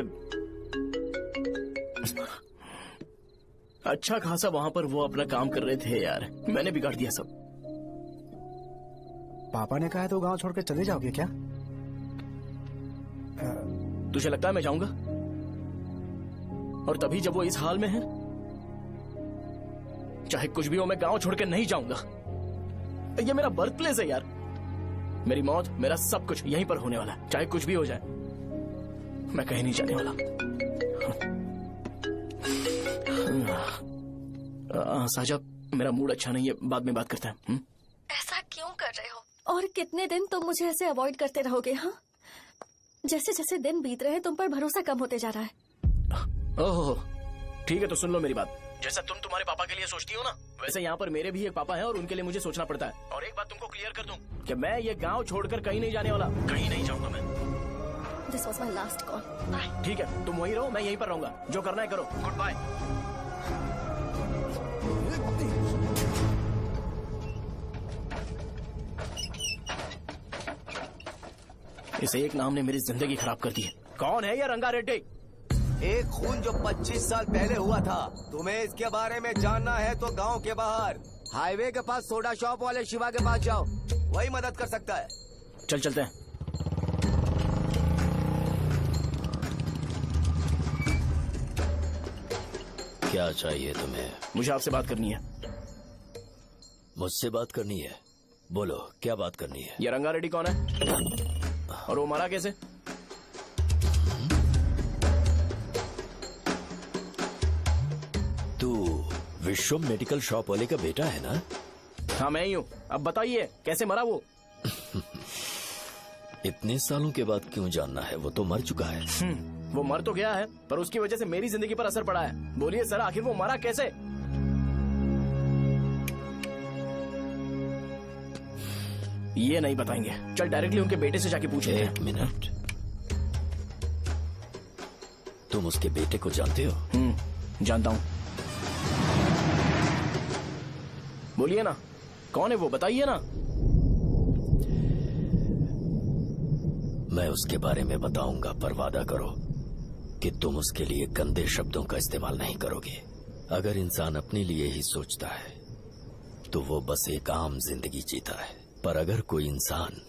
S1: अच्छा खासा वहां पर वो अपना काम कर रहे थे। यार मैंने बिगाड़ दिया सब।
S2: पापा ने कहा है तो गांव छोड़ के चले जाओगे क्या?
S1: तुझे लगता है मैं जाऊंगा? और तभी जब वो इस हाल में है, चाहे कुछ भी हो मैं गांव छोड़ के नहीं जाऊंगा। ये मेरा बर्थ प्लेस है यार। मेरी मौत, मेरा सब कुछ यहीं पर होने वाला है। चाहे कुछ भी हो जाए मैं कहीं नहीं जाने वाला। साजा, मेरा मूड अच्छा नहीं है, बाद में बात करते हैं।
S12: ऐसा क्यों कर रहे और कितने दिन तुम मुझे ऐसे अवॉइड करते रहोगे? हाँ, जैसे जैसे दिन बीत रहे हैं तुम पर भरोसा कम होते जा रहा है।
S1: ओह ठीक है, तो सुन लो मेरी बात। जैसा तुम तुम्हारे पापा के लिए सोचती हो ना, वैसे यहाँ पर मेरे भी एक पापा हैं और उनके लिए मुझे सोचना पड़ता है। और एक बात तुमको क्लियर कर दूं कि मैं ये गांव छोड़कर कहीं नहीं जाने वाला, कहीं नहीं जाऊंगा मैं।
S12: This was my last call. Bye.
S1: ठीक है, तुम वहीं रहो, मैं यहीं पर रहूंगा। जो करना है करो। Good bye. इस एक नाम ने मेरी जिंदगी खराब कर दी है। कौन है ये रंगा रेड्डी?
S10: एक खून जो 25 साल पहले हुआ था। तुम्हें इसके बारे में जानना है तो गांव के बाहर हाईवे के पास सोडा शॉप वाले शिवा के पास जाओ, वही मदद कर सकता है।
S1: चल चलते हैं।
S15: क्या चाहिए तुम्हें?
S1: मुझे आपसे बात करनी है।
S15: मुझसे बात करनी है? बोलो, क्या बात करनी है?
S1: ये रंगा रेड्डी कौन है और वो मरा कैसे?
S15: तू विश्वम मेडिकल शॉप वाले का बेटा है ना?
S1: हाँ मैं ही हूँ। अब बताइए कैसे मरा वो?
S15: इतने सालों के बाद क्यों जानना है? वो तो मर चुका है।
S1: वो मर तो गया है, पर उसकी वजह से मेरी जिंदगी पर असर पड़ा है। बोलिए सर, आखिर वो मरा कैसे? ये नहीं बताएंगे। चल डायरेक्टली उनके बेटे से जाके पूछे।
S15: एक मिनट, तुम उसके बेटे को जानते हो?
S1: जानता हूँ। बोलिए ना, कौन है वो? बताइए ना।
S15: मैं उसके बारे में बताऊंगा, पर वादा करो कि तुम उसके लिए गंदे शब्दों का इस्तेमाल नहीं करोगे। अगर इंसान अपने लिए ही सोचता है तो वो बस एक आम जिंदगी जीता है, पर अगर कोई इंसान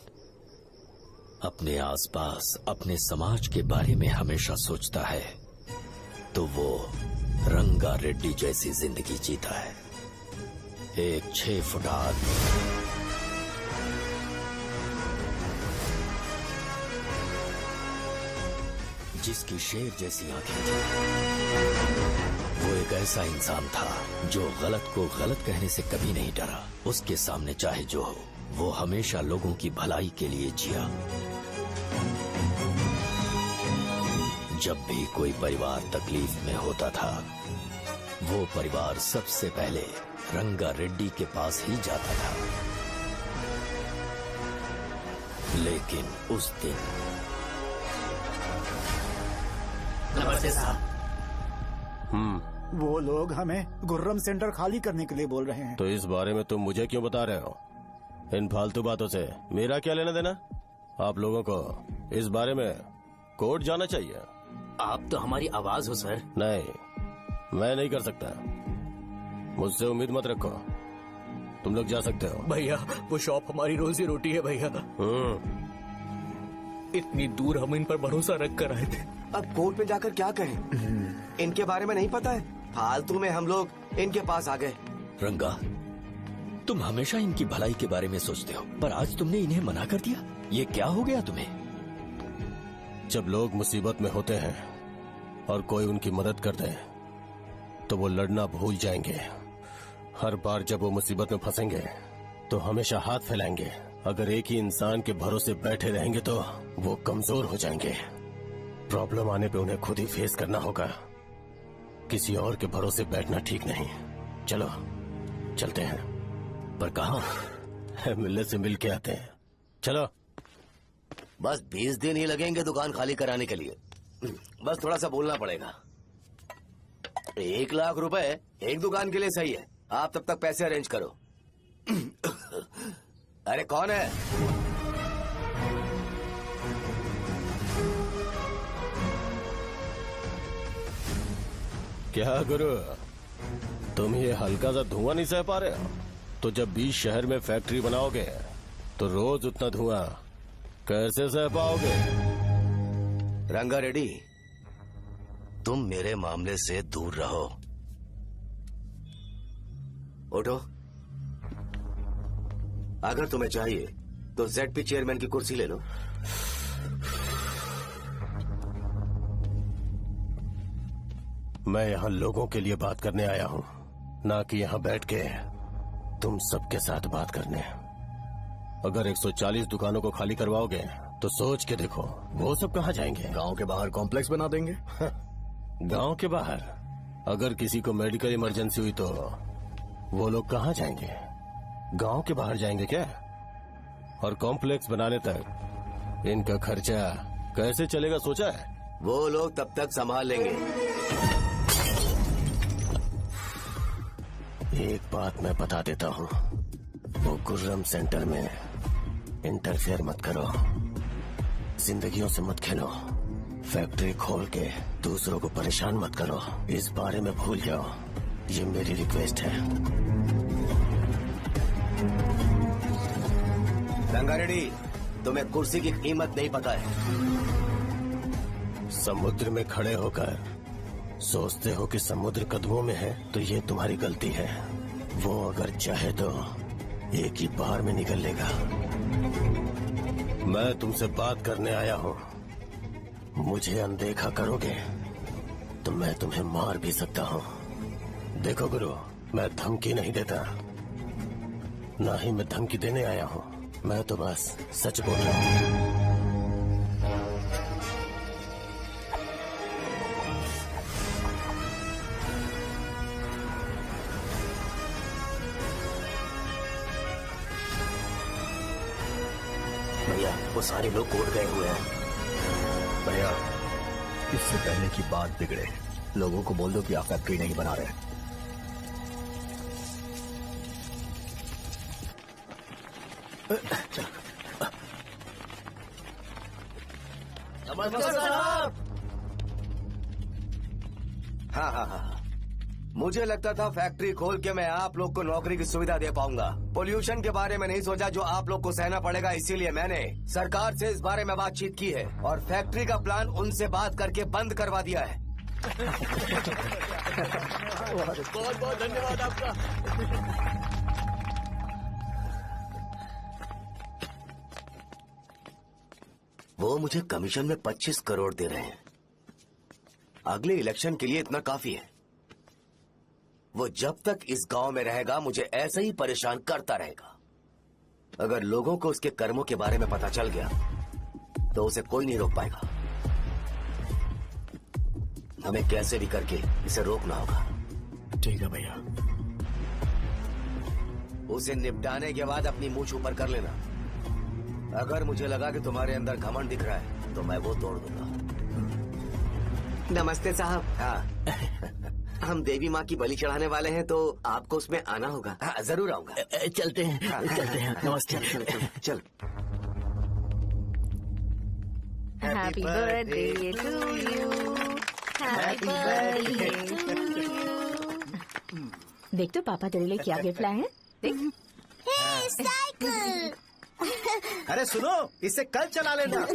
S15: अपने आसपास, अपने समाज के बारे में हमेशा सोचता है तो वो रंगा रेड्डी जैसी जिंदगी जीता है। एक 6 फुट आदमी, जिसकी शेर जैसी आंखें थी। वो एक ऐसा इंसान था जो गलत को गलत कहने से कभी नहीं डरा। उसके सामने चाहे जो हो, वो हमेशा लोगों की भलाई के लिए जिया। जब भी कोई परिवार तकलीफ में होता था, वो परिवार सबसे पहले रंगा रेड्डी के पास ही जाता था। लेकिन उस दिन
S2: नमस्ते साहब। वो लोग हमें गुर्रम सेंटर खाली करने के लिए बोल रहे हैं।
S9: तो इस बारे में तुम मुझे क्यों बता रहे हो? इन फालतू बातों से मेरा क्या लेना देना? आप लोगों को इस बारे में कोर्ट जाना चाहिए।
S16: आप तो हमारी आवाज हो सर।
S9: नहीं, मैं नहीं कर सकता। मुझसे उम्मीद मत रखो। तुम लोग जा सकते हो।
S11: भैया, वो शॉप हमारी रोजी रोटी है भैया। इतनी दूर हम इन पर भरोसा रख कर आए थे।
S10: अब कोर्ट में जाकर क्या कहें? इनके बारे में नहीं पता है। फालतू में हम लोग इनके पास आ गए।
S15: रंगा, तुम हमेशा इनकी भलाई के बारे में सोचते हो, पर आज तुमने इन्हें मना कर दिया। ये क्या हो गया तुम्हें?
S9: जब लोग मुसीबत में होते हैं और कोई उनकी मदद कर दे तो वो लड़ना भूल जाएंगे। हर बार जब वो मुसीबत में फंसेंगे तो हमेशा हाथ फैलाएंगे। अगर एक ही इंसान के भरोसे बैठे रहेंगे तो वो कमजोर हो जाएंगे। प्रॉब्लम आने पे उन्हें खुद ही फेस करना होगा। किसी और के भरोसे बैठना ठीक नहीं। चलो चलते हैं।
S15: पर कहाँ?
S9: मिलने से मिल के आते हैं। चलो।
S10: बस 20 दिन ही लगेंगे दुकान खाली कराने के लिए। बस थोड़ा सा बोलना पड़ेगा। 1 लाख रुपए एक दुकान के लिए सही है। आप तब तक पैसे अरेंज करो। अरे कौन है?
S9: क्या गुरु, तुम ये हल्का सा धुआं नहीं सह पा रहे हो? तो जब 20 शहर में फैक्ट्री बनाओगे तो रोज उतना धुआं कैसे सह पाओगे?
S10: रंगा रेड्डी, तुम मेरे मामले से दूर रहो। उठो। अगर तुम्हें चाहिए तो ZP चेयरमैन की कुर्सी ले लो।
S9: मैं यहाँ लोगों के लिए बात करने आया हूँ, ना कि यहाँ बैठ के तुम सबके साथ बात करने। अगर 140 दुकानों को खाली करवाओगे तो सोच के देखो वो सब कहाँ जाएंगे।
S8: गांव के बाहर कॉम्प्लेक्स बना देंगे।
S9: गांव के बाहर अगर किसी को मेडिकल इमरजेंसी हुई तो वो लोग कहाँ जाएंगे? गांव के बाहर जाएंगे क्या? और कॉम्प्लेक्स बनाने तक इनका खर्चा कैसे चलेगा सोचा है?
S10: वो लोग तब तक संभाल लेंगे।
S9: एक बात मैं बता देता हूँ, वो गुर्रम सेंटर में इंटरफेयर मत करो, जिंदगियों से मत खेलो, फैक्ट्री खोल के दूसरों को परेशान मत करो। इस बारे में भूल जाओ, ये मेरी रिक्वेस्ट है।
S10: रंगारेड्डी, तुम्हें कुर्सी की कीमत नहीं पता है।
S9: समुद्र में खड़े होकर सोचते हो कि समुद्र कदमों में है तो ये तुम्हारी गलती है। वो अगर चाहे तो एक ही बार में निकल लेगा। मैं तुमसे बात करने आया हूँ, मुझे अनदेखा करोगे तो मैं तुम्हें मार भी सकता हूँ। देखो गुरु, मैं धमकी नहीं देता, ना ही मैं धमकी देने आया हूँ, मैं तो बस सच बोल रहा हूँ।
S11: भैया, वो सारे लोग कोर्ट गए हुए हैं।
S8: भैया, इससे पहले की बात बिगड़े, लोगों को बोल दो कि आप फैक्ट्री नहीं बना रहे।
S10: नमस्कार साहब। हाँ, मुझे लगता था फैक्ट्री खोल के मैं आप लोग को नौकरी की सुविधा दे पाऊंगा। पोल्यूशन के बारे में नहीं सोचा जो आप लोग को सहना पड़ेगा, इसीलिए मैंने सरकार से इस बारे में बातचीत की है और फैक्ट्री का प्लान उनसे बात करके बंद करवा दिया है।
S11: बहुत बहुत धन्यवाद आपका।
S10: वो मुझे कमीशन में 25 करोड़ दे रहे हैं। अगले इलेक्शन के लिए इतना काफी है। वो जब तक इस गांव में रहेगा मुझे ऐसे ही परेशान करता रहेगा। अगर लोगों को उसके कर्मों के बारे में पता चल गया तो उसे कोई नहीं रोक पाएगा। हमें कैसे भी करके इसे रोकना होगा।
S11: ठीक है भैया।
S10: उसे निपटाने के बाद अपनी मूंछ ऊपर कर लेना। अगर मुझे लगा कि तुम्हारे अंदर घमंड दिख रहा है तो मैं वो तोड़ दूंगा।
S19: नमस्ते साहब।
S10: हाँ,
S19: हम देवी माँ की बलि चढ़ाने वाले हैं तो आपको उसमें आना होगा।
S10: हाँ, जरूर आऊंगा।
S19: चलते हैं।
S10: हाँ,
S19: चलते हैं। नमस्ते।
S10: चल।
S5: Happy birthday to you, happy birthday to you. देख तो पापा तेरे लिए क्या गिफ्ट लाए हैं। देख।
S12: साइकिल।
S4: अरे सुनो, इसे कल चला लेना।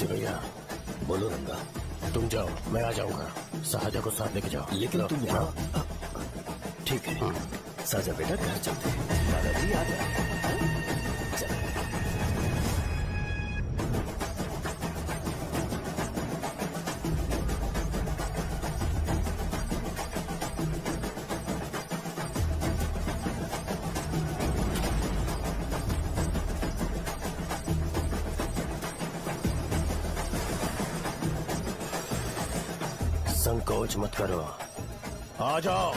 S9: भैया बोलो रंगा, तुम जाओ, मैं आ जाऊंगा। साजा को साथ लेके जाओ।
S11: लेकिन तुम यहाँ। ठीक है साजा बेटा, घर चलते हैं। दादाजी आ जाओ। चल।
S9: संकोच मत करो, आ जाओ।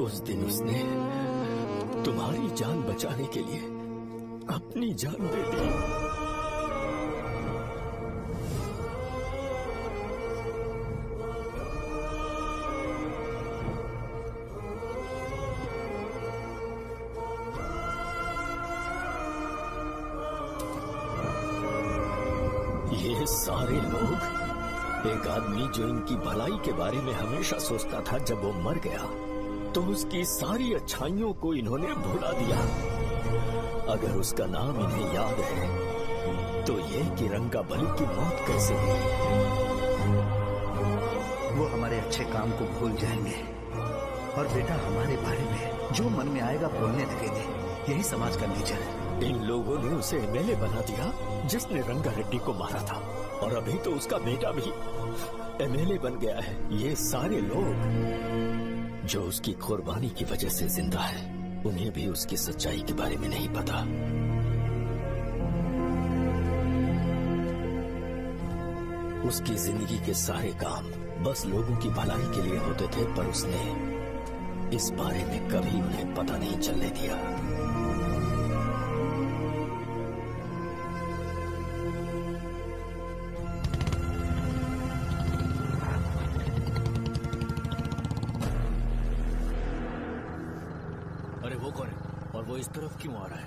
S15: उस दिन उसने तुम्हारी जान बचाने के लिए अपनी जान दे दी। ये सारे लोग, एक आदमी जो इनकी भलाई के बारे में हमेशा सोचता था, जब वो मर गया तो उसकी सारी अच्छाइयों को इन्होंने भुला दिया। अगर उसका नाम इन्हें याद है तो ये कि रंगाबली की मौत कैसे हुई।
S4: वो हमारे अच्छे काम को भूल जाएंगे और बेटा हमारे बारे में जो मन में आएगा बोलने लगेंगे। यही समाज का नेचर है।
S15: इन लोगों ने उसे एमएलए बना दिया जिसने रंगा रेड्डी को मारा था, और अभी तो उसका बेटा भी एमएलए बन गया है। ये सारे लोग जो उसकी कुर्बानी की वजह से जिंदा है, उन्हें भी उसकी सच्चाई के बारे में नहीं पता। उसकी जिंदगी के सारे काम बस लोगों की भलाई के लिए होते थे, पर उसने इस बारे में कभी उन्हें पता नहीं चलने दिया।
S11: वो इस तरफ क्यों आ रहा है?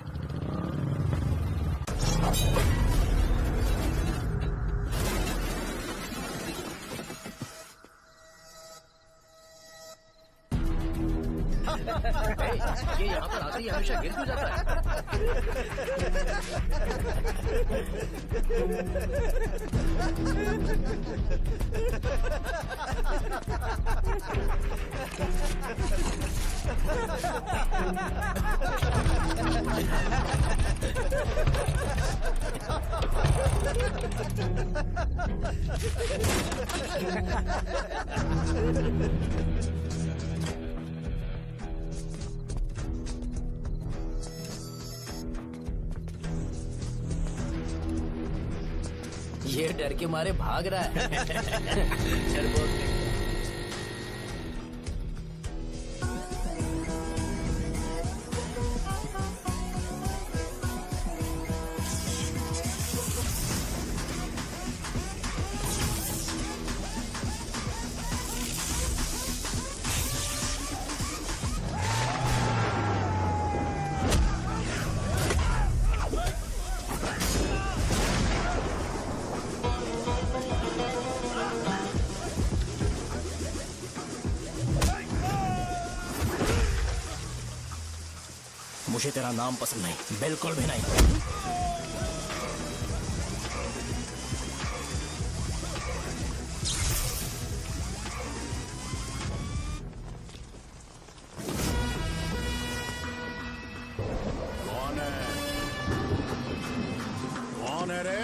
S16: ये यहाँ पर आते ही हमेशा गिर क्यों जाता ये डर के मारे भाग रहा है।
S1: मुझे तेरा नाम पसंद नहीं, बिल्कुल भी नहीं।
S9: कौन है रे?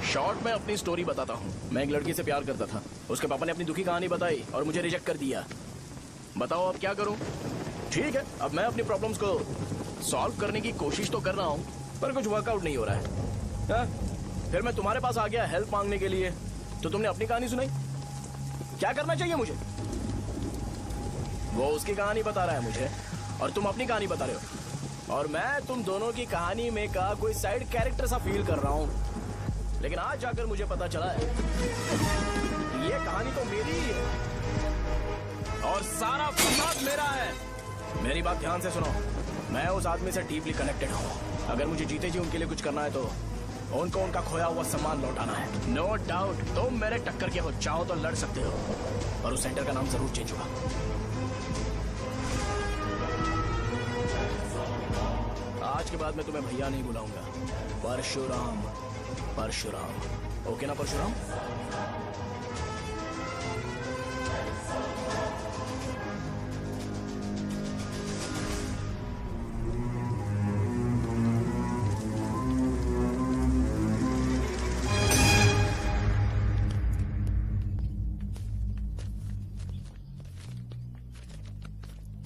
S1: शॉर्ट में अपनी स्टोरी बताता हूँ। मैं एक लड़की से प्यार करता था, उसके पापा ने अपनी दुखी कहानी बताई और मुझे रिजेक्ट कर दिया। बताओ अब क्या करूँ? ठीक है, अब मैं अपनी प्रॉब्लम्स को सॉल्व करने की कोशिश तो कर रहा हूँ, पर कुछ वर्कआउट नहीं हो रहा है। हा? फिर मैं तुम्हारे पास आ गया हेल्प मांगने के लिए, तो तुमने अपनी कहानी सुनाई। क्या करना चाहिए मुझे? वो उसकी कहानी बता रहा है मुझे और तुम अपनी कहानी बता रहे हो, और मैं तुम दोनों की कहानी में का कोई साइड कैरेक्टर सा फील कर रहा हूँ। लेकिन आज जाकर मुझे पता चला है ये कहानी तो मेरी ही है और सारा फसाद मेरा है। मेरी बात ध्यान से सुनो, मैं उस आदमी से डीपली कनेक्टेड हूँ। अगर मुझे जीते जी उनके लिए कुछ करना है तो उनको उनका खोया हुआ सम्मान लौटाना है। नो डाउट तुम मेरे टक्कर के हो, चाहो तो लड़ सकते हो, और उस सेंटर का नाम जरूर चेंज होगा। आज के बाद मैं तुम्हें भैया नहीं बुलाऊंगा, परशुराम। परशुराम, ओके ना परशुराम?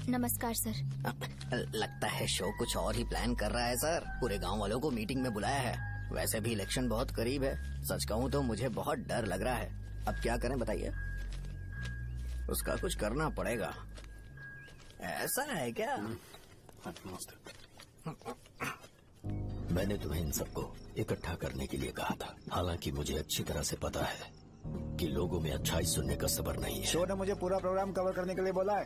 S12: नमस्कार सर।
S7: लगता है शो कुछ और ही प्लान कर रहा है सर। पूरे गांव वालों को मीटिंग में बुलाया है। वैसे भी इलेक्शन बहुत करीब है। सच कहूँ तो मुझे बहुत डर लग रहा है। अब क्या करें बताइए? उसका कुछ करना पड़ेगा। ऐसा है क्या?
S15: मैंने तुम्हें इन सबको इकट्ठा करने के लिए कहा था। हालांकि मुझे अच्छी तरह से पता है कि लोगों में अच्छाई सुनने का सब्र नहीं है।
S2: शो ने मुझे पूरा प्रोग्राम कवर करने के लिए बोला है।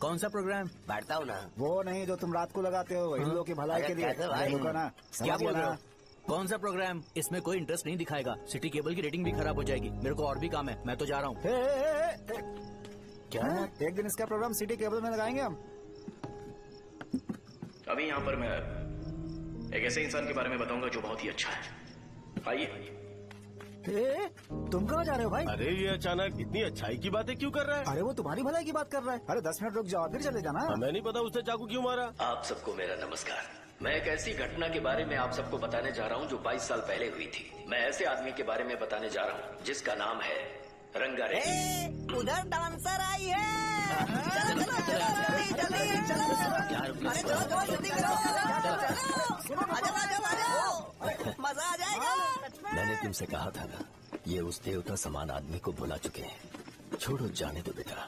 S11: कौन सा प्रोग्राम?
S19: बैठता हूँ ना।
S2: वो नहीं जो तुम रात को लगाते हो इन लोगों की भलाई के लिए।
S11: क्या बोल रहे हो? कौन सा प्रोग्राम? इसमें कोई इंटरेस्ट नहीं दिखाएगा। सिटी केबल की रेटिंग भी खराब हो जाएगी। मेरे को और भी काम है, मैं तो जा रहा हूँ।
S2: क्या? एक दिन इसका प्रोग्राम सिटी केबल में लगाएंगे हम।
S1: अभी यहाँ पर मैं एक ऐसे इंसान के बारे में बताऊंगा जो बहुत ही अच्छा है। आइए।
S2: तुम कहाँ जा रहे हो भाई?
S9: अरे ये अचानक इतनी अच्छाई की बातें क्यों कर रहा है?
S2: अरे वो तुम्हारी भलाई की बात कर रहा है। अरे 10 मिनट रुक जाओ फिर चले जाना।
S9: हमें नहीं पता उसने चाकू क्यों मारा।
S15: आप सबको मेरा नमस्कार। मैं एक ऐसी घटना के बारे में आप सबको बताने जा रहा हूँ जो 22 साल पहले हुई थी। मैं ऐसे आदमी के बारे में बताने जा रहा हूँ जिसका नाम है रंगारेड्डी।
S17: उधर डांसर आई है। चलो जल्दी जल्दी चलो। जल्दी करो। मजा आ जाएगा।
S15: मैंने तुमसे कहा था ना, ये उस देवता समान आदमी को बुला चुके हैं। छोड़ो, जाने दो बेटा।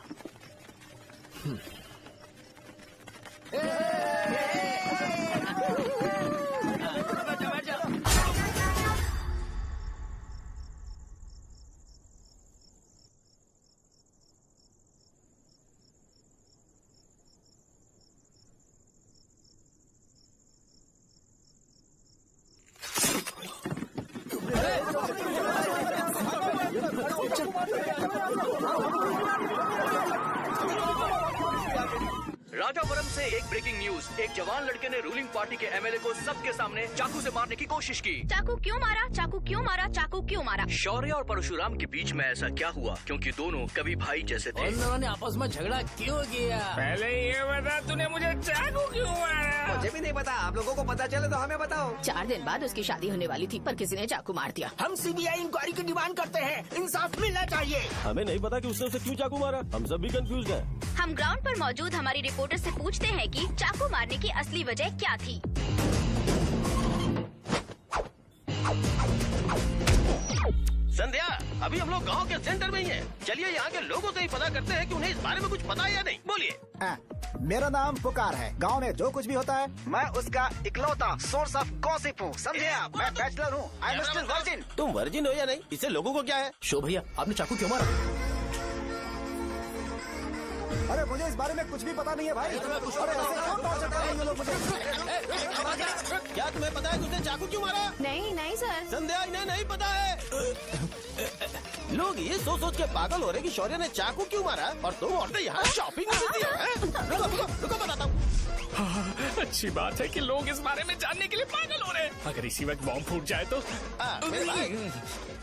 S20: राजापुरम से एक ब्रेकिंग न्यूज। एक जवान लड़के ने रूलिंग पार्टी के एमएलए को सबके सामने चाकू से मारने की कोशिश की।
S13: चाकू क्यों मारा? चाकू क्यों मारा? चाकू क्यों मारा?
S20: शौर्य और परशुराम के बीच में ऐसा क्या हुआ? क्योंकि दोनों कभी भाई जैसे थे।
S16: उन दोनों ने आपस में झगड़ा क्यों किया?
S3: पहले ये बता, तूने मुझे चाकू क्यों मारा?
S19: मुझे भी नहीं पता। आप लोगों को पता चले तो हमें बताओ।
S5: 4 दिन बाद उसकी शादी होने वाली थी, पर किसी ने चाकू मार दिया।
S16: हम सीबीआई इंक्वायरी की डिमांड करते हैं। इंसाफ मिलना चाहिए।
S9: हमें नहीं पता कि उसने उसे क्यों चाकू मारा। हम सब भी कंफ्यूज हैं।
S13: हम ग्राउंड पर मौजूद हमारी रिपोर्टर से पूछते हैं कि चाकू मारने की असली वजह क्या थी।
S6: अभी हम लोग गांव के सेंटर में ही हैं। चलिए यहाँ के लोगों से ही पता करते हैं कि उन्हें इस बारे में कुछ पता है या नहीं। बोलिए।
S2: मेरा नाम पुकार है। गांव में जो कुछ भी होता है मैं उसका इकलौता सोर्स ऑफ गॉसिप हूँ, समझे आप? मैं बैचलर हूँ, आई एम स्टिल वर्जिन।
S6: तुम वर्जिन हो या नहीं, इससे लोगों को क्या है?
S16: शो भैया, आपने चाकू क्यों मारा?
S2: अरे मुझे इस बारे में कुछ भी पता नहीं है भाई। अरे ऐसे क्यों टॉर्चर कर रहे हैं ये लोग मुझे?
S6: क्या तुम्हें पता है कि उसने चाकू क्यों मारा?
S5: नहीं सर।
S6: संध्या, इन्हें नहीं पता है। लोग ये सोच सोच के पागल हो रहे कि शौर्य ने चाकू क्यों मारा और तुम औरतें यहाँ शॉपिंग में बिजी हैं। रुको बताता हूँ।
S3: अच्छी बात है कि लोग इस बारे में जानने के लिए पागल हो रहे हैं। अगर इसी वक्त बॉम्ब फूट जाए तो।
S6: मेरे भाई,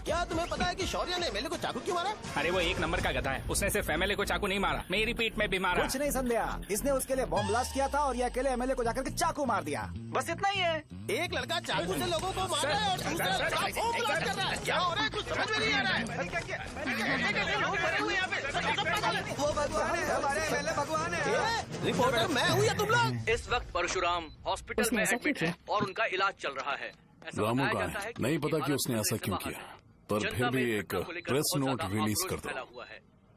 S6: क्या तुम्हें पता है कि शौर्य ने एमएलए को चाकू क्यों मारा?
S3: अरे वो एक नंबर का गधा है, उसने सिर्फ एमएलए को चाकू नहीं मारा, मेरी पीठ में भी मारा।
S2: कुछ नहीं संध्या, इसने उसके लिए बॉम्ब ब्लास्ट किया था और ये अकेले एमएलए को जाकर के चाकू मार दिया। बस इतना ही है।
S6: एक लड़का चाकू से लोगों को मार रहा है और दूसरा लड़का बॉम्ब ब्लास्ट कर रहा है। क्या हो रहा है, कुछ समझ में नहीं आ रहा है। लोग भरे हुए यहाँ पे। वो भगवान है, हमारे एमएलए भगवान है। रिपोर्टर मैं हूँ या तुम लोग?
S20: इस वक्त परशुराम हॉस्पिटल में एडमिट है और उनका इलाज चल रहा है।
S18: रामू का है, नहीं पता कि उसने ऐसा क्यों किया, पर फिर भी एक प्रेस नोट रिलीज कर दो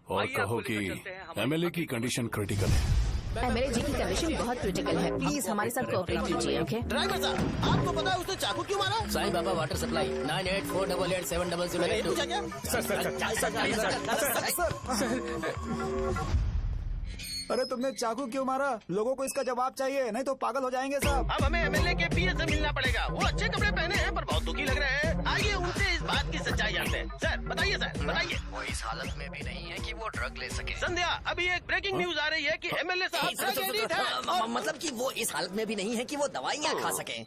S18: और कहो कि एमएलए की कंडीशन क्रिटिकल है।
S5: एमएलए जी की कंडीशन बहुत क्रिटिकल है, प्लीज हमारे साथ कोऑपरेट कीजिए। ओके
S6: ड्राइवर साहब, आपको पता है उसने चाकू क्यों मारा?
S16: Sai Baba water supply 9848870082।
S2: Sir अरे तुमने चाकू क्यों मारा? लोगों को इसका जवाब चाहिए, नहीं तो पागल हो जाएंगे सब।
S6: अब हमें एमएलए के पीए से मिलना पड़ेगा। वो अच्छे कपड़े पहने हैं पर बहुत दुखी लग रहे हैं। आइए उनसे इस बात की सच्चाई जानते हैं। सर बताइए, सर बताइए।
S7: वो इस हालत में भी नहीं है कि वो ड्रग ले सके।
S6: संध्या, अभी एक ब्रेकिंग न्यूज आ रही है कि एमएलए साहब ड्रग एडिक्ट है।
S7: मतलब कि वो इस हालत में भी नहीं है कि वो दवाइयाँ खा सके।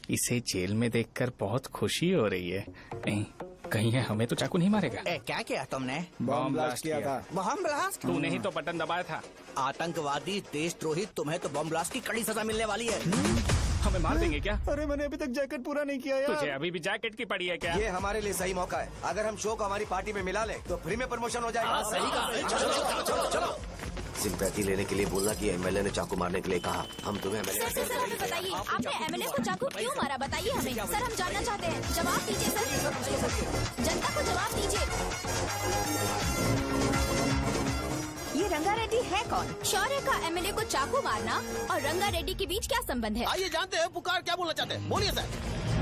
S3: इसे जेल में देखकर बहुत खुशी हो रही है। नहीं, कहीं है हमें तो चाकू नहीं मारेगा।
S11: क्या किया तुमने?
S2: बॉम्ब ब्लास्ट किया था।
S11: Bomb blast?
S3: तूने ही तो बटन दबाया था।
S11: आतंकवादी, देशद्रोही, तुम्हें तो बॉम्ब ब्लास्ट की कड़ी सजा मिलने वाली है।
S3: हमें मार देंगे क्या?
S2: अरे मैंने अभी तक जैकेट पूरा नहीं किया यार।
S3: तुझे अभी भी जैकेट की पड़ी है क्या?
S10: ये हमारे लिए सही मौका है। अगर हम शो को हमारी पार्टी में मिला ले तो फ्री में प्रमोशन हो जाएगा।
S16: सही कहा।
S10: चलो चलो। सिंपैथी लेने के लिए बोलना कि एमएलए ने चाकू मारने के लिए कहा। हम तुम्हें एमएलए।
S13: सर हमें बताइए, आपने एमएलए को चाकू क्यों मारा? बताइए हमें। सर हम जानना चाहते हैं, जवाब दीजिए सर। जनता को जवाब दीजिए।
S5: ये रंगा रेड्डी है कौन?
S13: शौर्य का एमएलए को चाकू मारना और रंगा रेड्डी के बीच क्या संबंध है?
S6: आइए जानते हैं पुकार क्या बोलना चाहते हैं। बोलिए सर।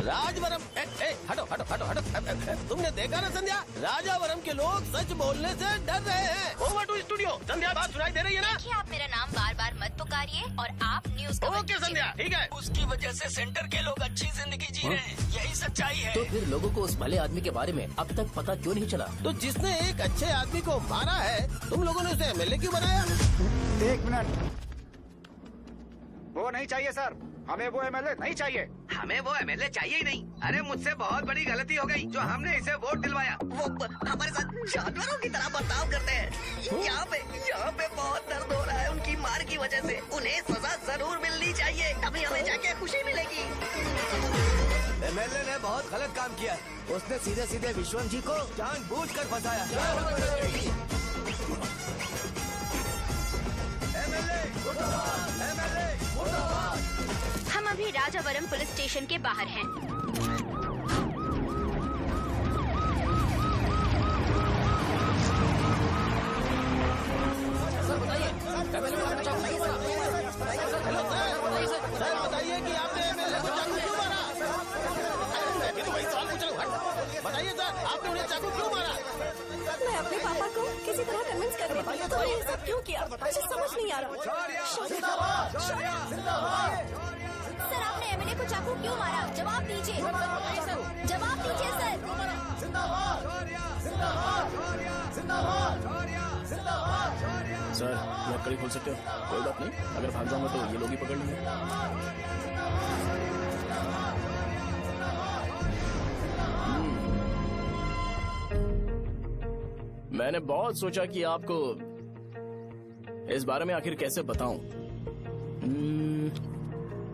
S6: राजवरम हटो हटो हटो हटो। तुमने देखा ना संध्या, राजावरम के लोग सच बोलने से डर रहे हैं। Over to studio. संध्या, बात सुनाई दे रही है ना?
S13: देखिए, आप मेरा नाम बार बार मत पुकारिए और आप न्यूज का
S6: ओके संध्या, ठीक है।
S11: उसकी वजह से सेंटर के लोग अच्छी जिंदगी जी रहे हैं, यही सच्चाई है।
S16: तो फिर लोगों को उस भले आदमी के बारे में अब तक पता क्यों नहीं चला?
S6: तो जिसने एक अच्छे आदमी को मारा है, तुम लोगों ने उसे एमएलए क्यों बनाया?
S2: 1 मिनट। वो नहीं चाहिए सर, हमें वो एमएलए नहीं चाहिए।
S19: हमें वो एमएलए चाहिए ही नहीं। अरे मुझसे बहुत बड़ी गलती हो गई जो हमने इसे वोट दिलवाया। वो हमारे साथ जानवरों की तरह बर्ताव करते हैं। यहाँ पे बहुत दर्द हो रहा है उनकी मार की वजह से। उन्हें सजा जरूर मिलनी चाहिए, तभी हमें जाके खुशी मिलेगी।
S10: एमएलए ने बहुत गलत काम किया है। उसने सीधे सीधे विश्वम जी को जानबूझकर फंसाया।
S13: हम अभी राजावरम पुलिस स्टेशन के बाहर हैं।
S6: सर बताइए कि आपने एमएलए को चाकू क्यों मारा? मैं तो वही सवाल पूछ रहा हूँ। बताइए सर, आपने उन्हें चाकू क्यों मारा?
S12: मैं अपने पापा को किसी तरह कन्विंस कर रही थी। तो ये सब क्यों किया मुझे समझ नहीं आ रहा।
S13: सर आपने एमएलए को चाकू क्यों मारा? जवाब दीजिए, जवाब दीजिए सर।
S1: सर लकड़ी खोल सकते हो? कोई बात नहीं, अगर भाग जाऊंगा तो ये लोग ही पकड़ लेंगे। मैंने बहुत सोचा कि आपको इस बारे में आखिर कैसे बताऊं।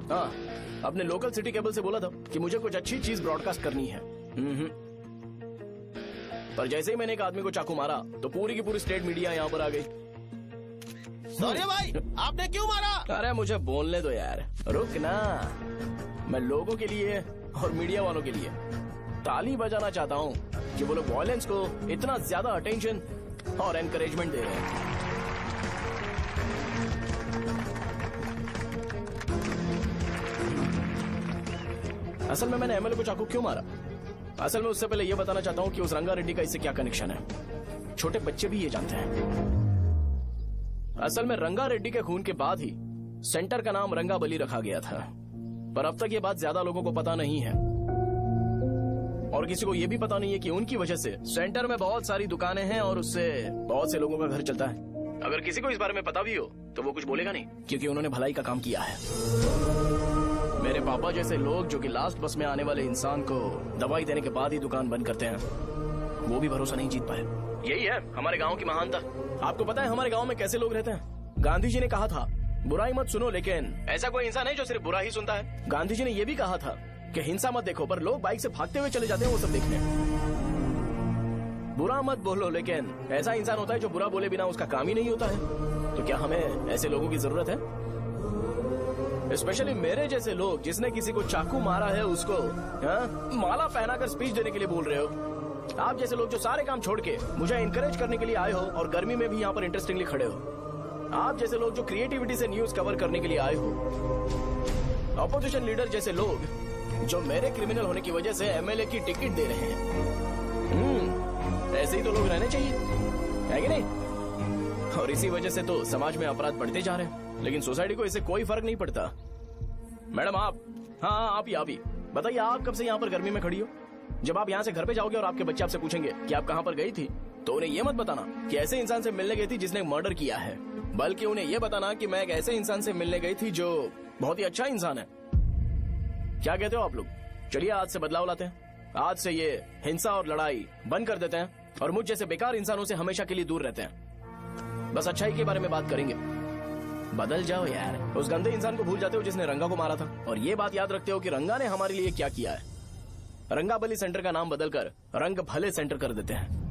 S1: हाँ, अपने लोकल सिटी केबल से बोला था कि मुझे कुछ अच्छी चीज ब्रॉडकास्ट करनी है। पर जैसे ही मैंने एक आदमी को चाकू मारा तो पूरी की पूरी स्टेट मीडिया यहाँ पर आ गई।
S6: सॉरी भाई, आपने क्यों मारा?
S1: अरे मुझे बोलने दो यार, रुक ना। मैं लोगों के लिए और मीडिया वालों के लिए ताली बजाना चाहता हूँ। कि वो लोग वायलेंस को इतना ज्यादा अटेंशन और एनकरेजमेंट दे रहे हैं। असल में मैंने एमएलए को चाकू क्यों मारा? असल में उससे पहले यह बताना चाहता हूं कि उस रंगा रेड्डी का इससे क्या कनेक्शन है। छोटे बच्चे भी ये जानते हैं। असल में रंगा रेड्डी के खून के बाद ही सेंटर का नाम रंगाबली रखा गया था, पर अब तक ये बात ज्यादा लोगों को पता नहीं है और किसी को ये भी पता नहीं है कि उनकी वजह से सेंटर में बहुत सारी दुकानें हैं और उससे बहुत से लोगों का घर चलता है। अगर किसी को इस बारे में पता भी हो तो वो कुछ बोलेगा नहीं, क्योंकि उन्होंने भलाई का काम किया है। मेरे पापा जैसे लोग जो कि लास्ट बस में आने वाले इंसान को दवाई देने के बाद ही दुकान बंद करते हैं, वो भी भरोसा नहीं जीत पाए। यही है हमारे गांव की महानता। आपको पता है हमारे गांव में कैसे लोग रहते हैं? गांधी जी ने कहा था बुराई मत सुनो, लेकिन ऐसा कोई इंसान है जो सिर्फ बुरा ही सुनता है। गांधी जी ने यह भी कहा था कि हिंसा मत देखो, पर लोग बाइक से भागते हुए चले जाते हैं वो सब देखने। बुरा मत बोलो, लेकिन ऐसा इंसान होता है जो बुरा बोले बिना उसका काम ही नहीं होता है। तो क्या हमें ऐसे लोगों की जरूरत है? स्पेशली मेरे जैसे लोग जिसने किसी को चाकू मारा है उसको माला पहनाकर स्पीच देने के लिए बोल रहे हो। आप जैसे लोग जो सारे काम छोड़ के मुझे इंकरेज करने के लिए आए हो और गर्मी में भी यहाँ पर इंटरेस्टिंगली खड़े हो। आप जैसे लोग जो क्रिएटिविटी से न्यूज कवर करने के लिए आए हो। ऑपोजिशन लीडर जैसे लोग जो मेरे क्रिमिनल होने की वजह से एमएलए की टिकट दे रहे हैं। ऐसे ही तो लोग रहने चाहिए, है कि नहीं? और इसी वजह से तो समाज में अपराध बढ़ते जा रहे हैं, लेकिन सोसाइटी को इससे कोई फर्क नहीं पड़ता। मैडम आप, हाँ आप ही बताइए, आप कब से यहाँ पर गर्मी में खड़ी हो? जब आप यहाँ से घर पे जाओगे और आपके बच्चे आपसे पूछेंगे कि आप कहाँ पर गई थी, तो उन्हें ये मत बताना कि ऐसे इंसान से मिलने गई थी जिसने मर्डर किया है, बल्कि उन्हें ये बताना कि मैं एक ऐसे इंसान से मिलने गई थी जो बहुत ही अच्छा इंसान है। क्या कहते हो आप लोग? चलिए आज से बदलाव लाते हैं। आज से ये हिंसा और लड़ाई बंद कर देते हैं और मुझ जैसे बेकार इंसानों से हमेशा के लिए दूर रहते हैं। बस अच्छाई के बारे में बात करेंगे। बदल जाओ यार। उस गंदे इंसान को भूल जाते हो जिसने रंगा को मारा था, और ये बात याद रखते हो कि रंगा ने हमारे लिए क्या किया है। रंगाबली सेंटर का नाम बदलकर रंग भले सेंटर कर देते हैं।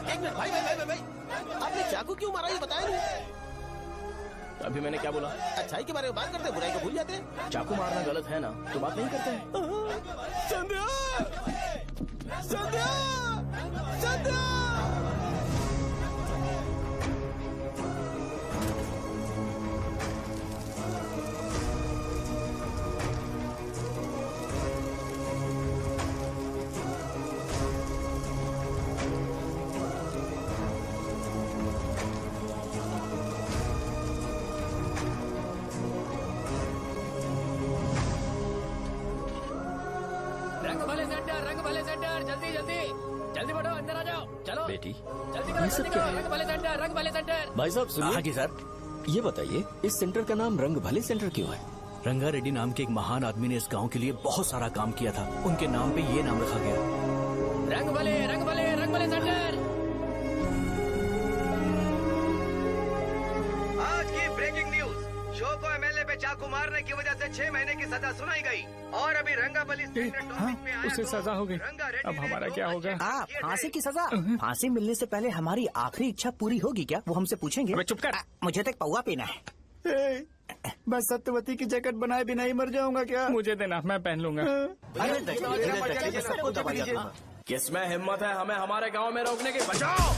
S6: एक मिनट भाई, आपने चाकू क्यों मारा ये बताया नहीं?
S1: अभी मैंने क्या बोला?
S6: अच्छाई के बारे में बात करते हैं, बुराई को भूल जाते हैं।
S1: चाकू मारना गलत है ना, तो बात नहीं करते हैं।
S6: संध्या! संध्या! संध्या!
S3: रंग भले सेंटर, जल्दी जल्दी जल्दी बढ़ो, अंदर आ जाओ। चलो
S15: बेटी,
S3: जल्दी करो, जल्दी करो। रंग भले सेंटर, रंग भले सेंटर।
S15: भाई साहब सुनिए।
S11: हाँ जी सर।
S15: ये बताइए इस सेंटर का नाम रंग भले सेंटर क्यों है?
S11: रंगा रेड्डी नाम के एक महान आदमी ने इस गांव के लिए बहुत सारा काम किया था, उनके नाम पे ये नाम रखा गया।
S3: रंग भले, रंग भले, रंग भले सेंटर।
S19: आज की ब्रेकिंग न्यूज, शो को एमएलए पे चाकू मारने की वजह से 6 महीने की सजा सुनाई गई और अभी रंगाबली
S3: उसे सजा हो गई। अब हमारा क्या होगा?
S11: फांसी की सजा? फांसी मिलने से पहले हमारी आखिरी इच्छा पूरी होगी क्या? वो हमसे पूछेंगे।
S3: अबे चुप कर।
S11: मुझे तो एक पौवा पीना है।
S2: मैं सत्यवती की जैकेट बनाए बिना ही मर जाऊंगा क्या?
S3: मुझे देना, मैं पहन लूंगा।
S11: सबको दबाइए।
S1: किसमें हिम्मत है हमें हमारे गांव में रोकने की? बचाओ!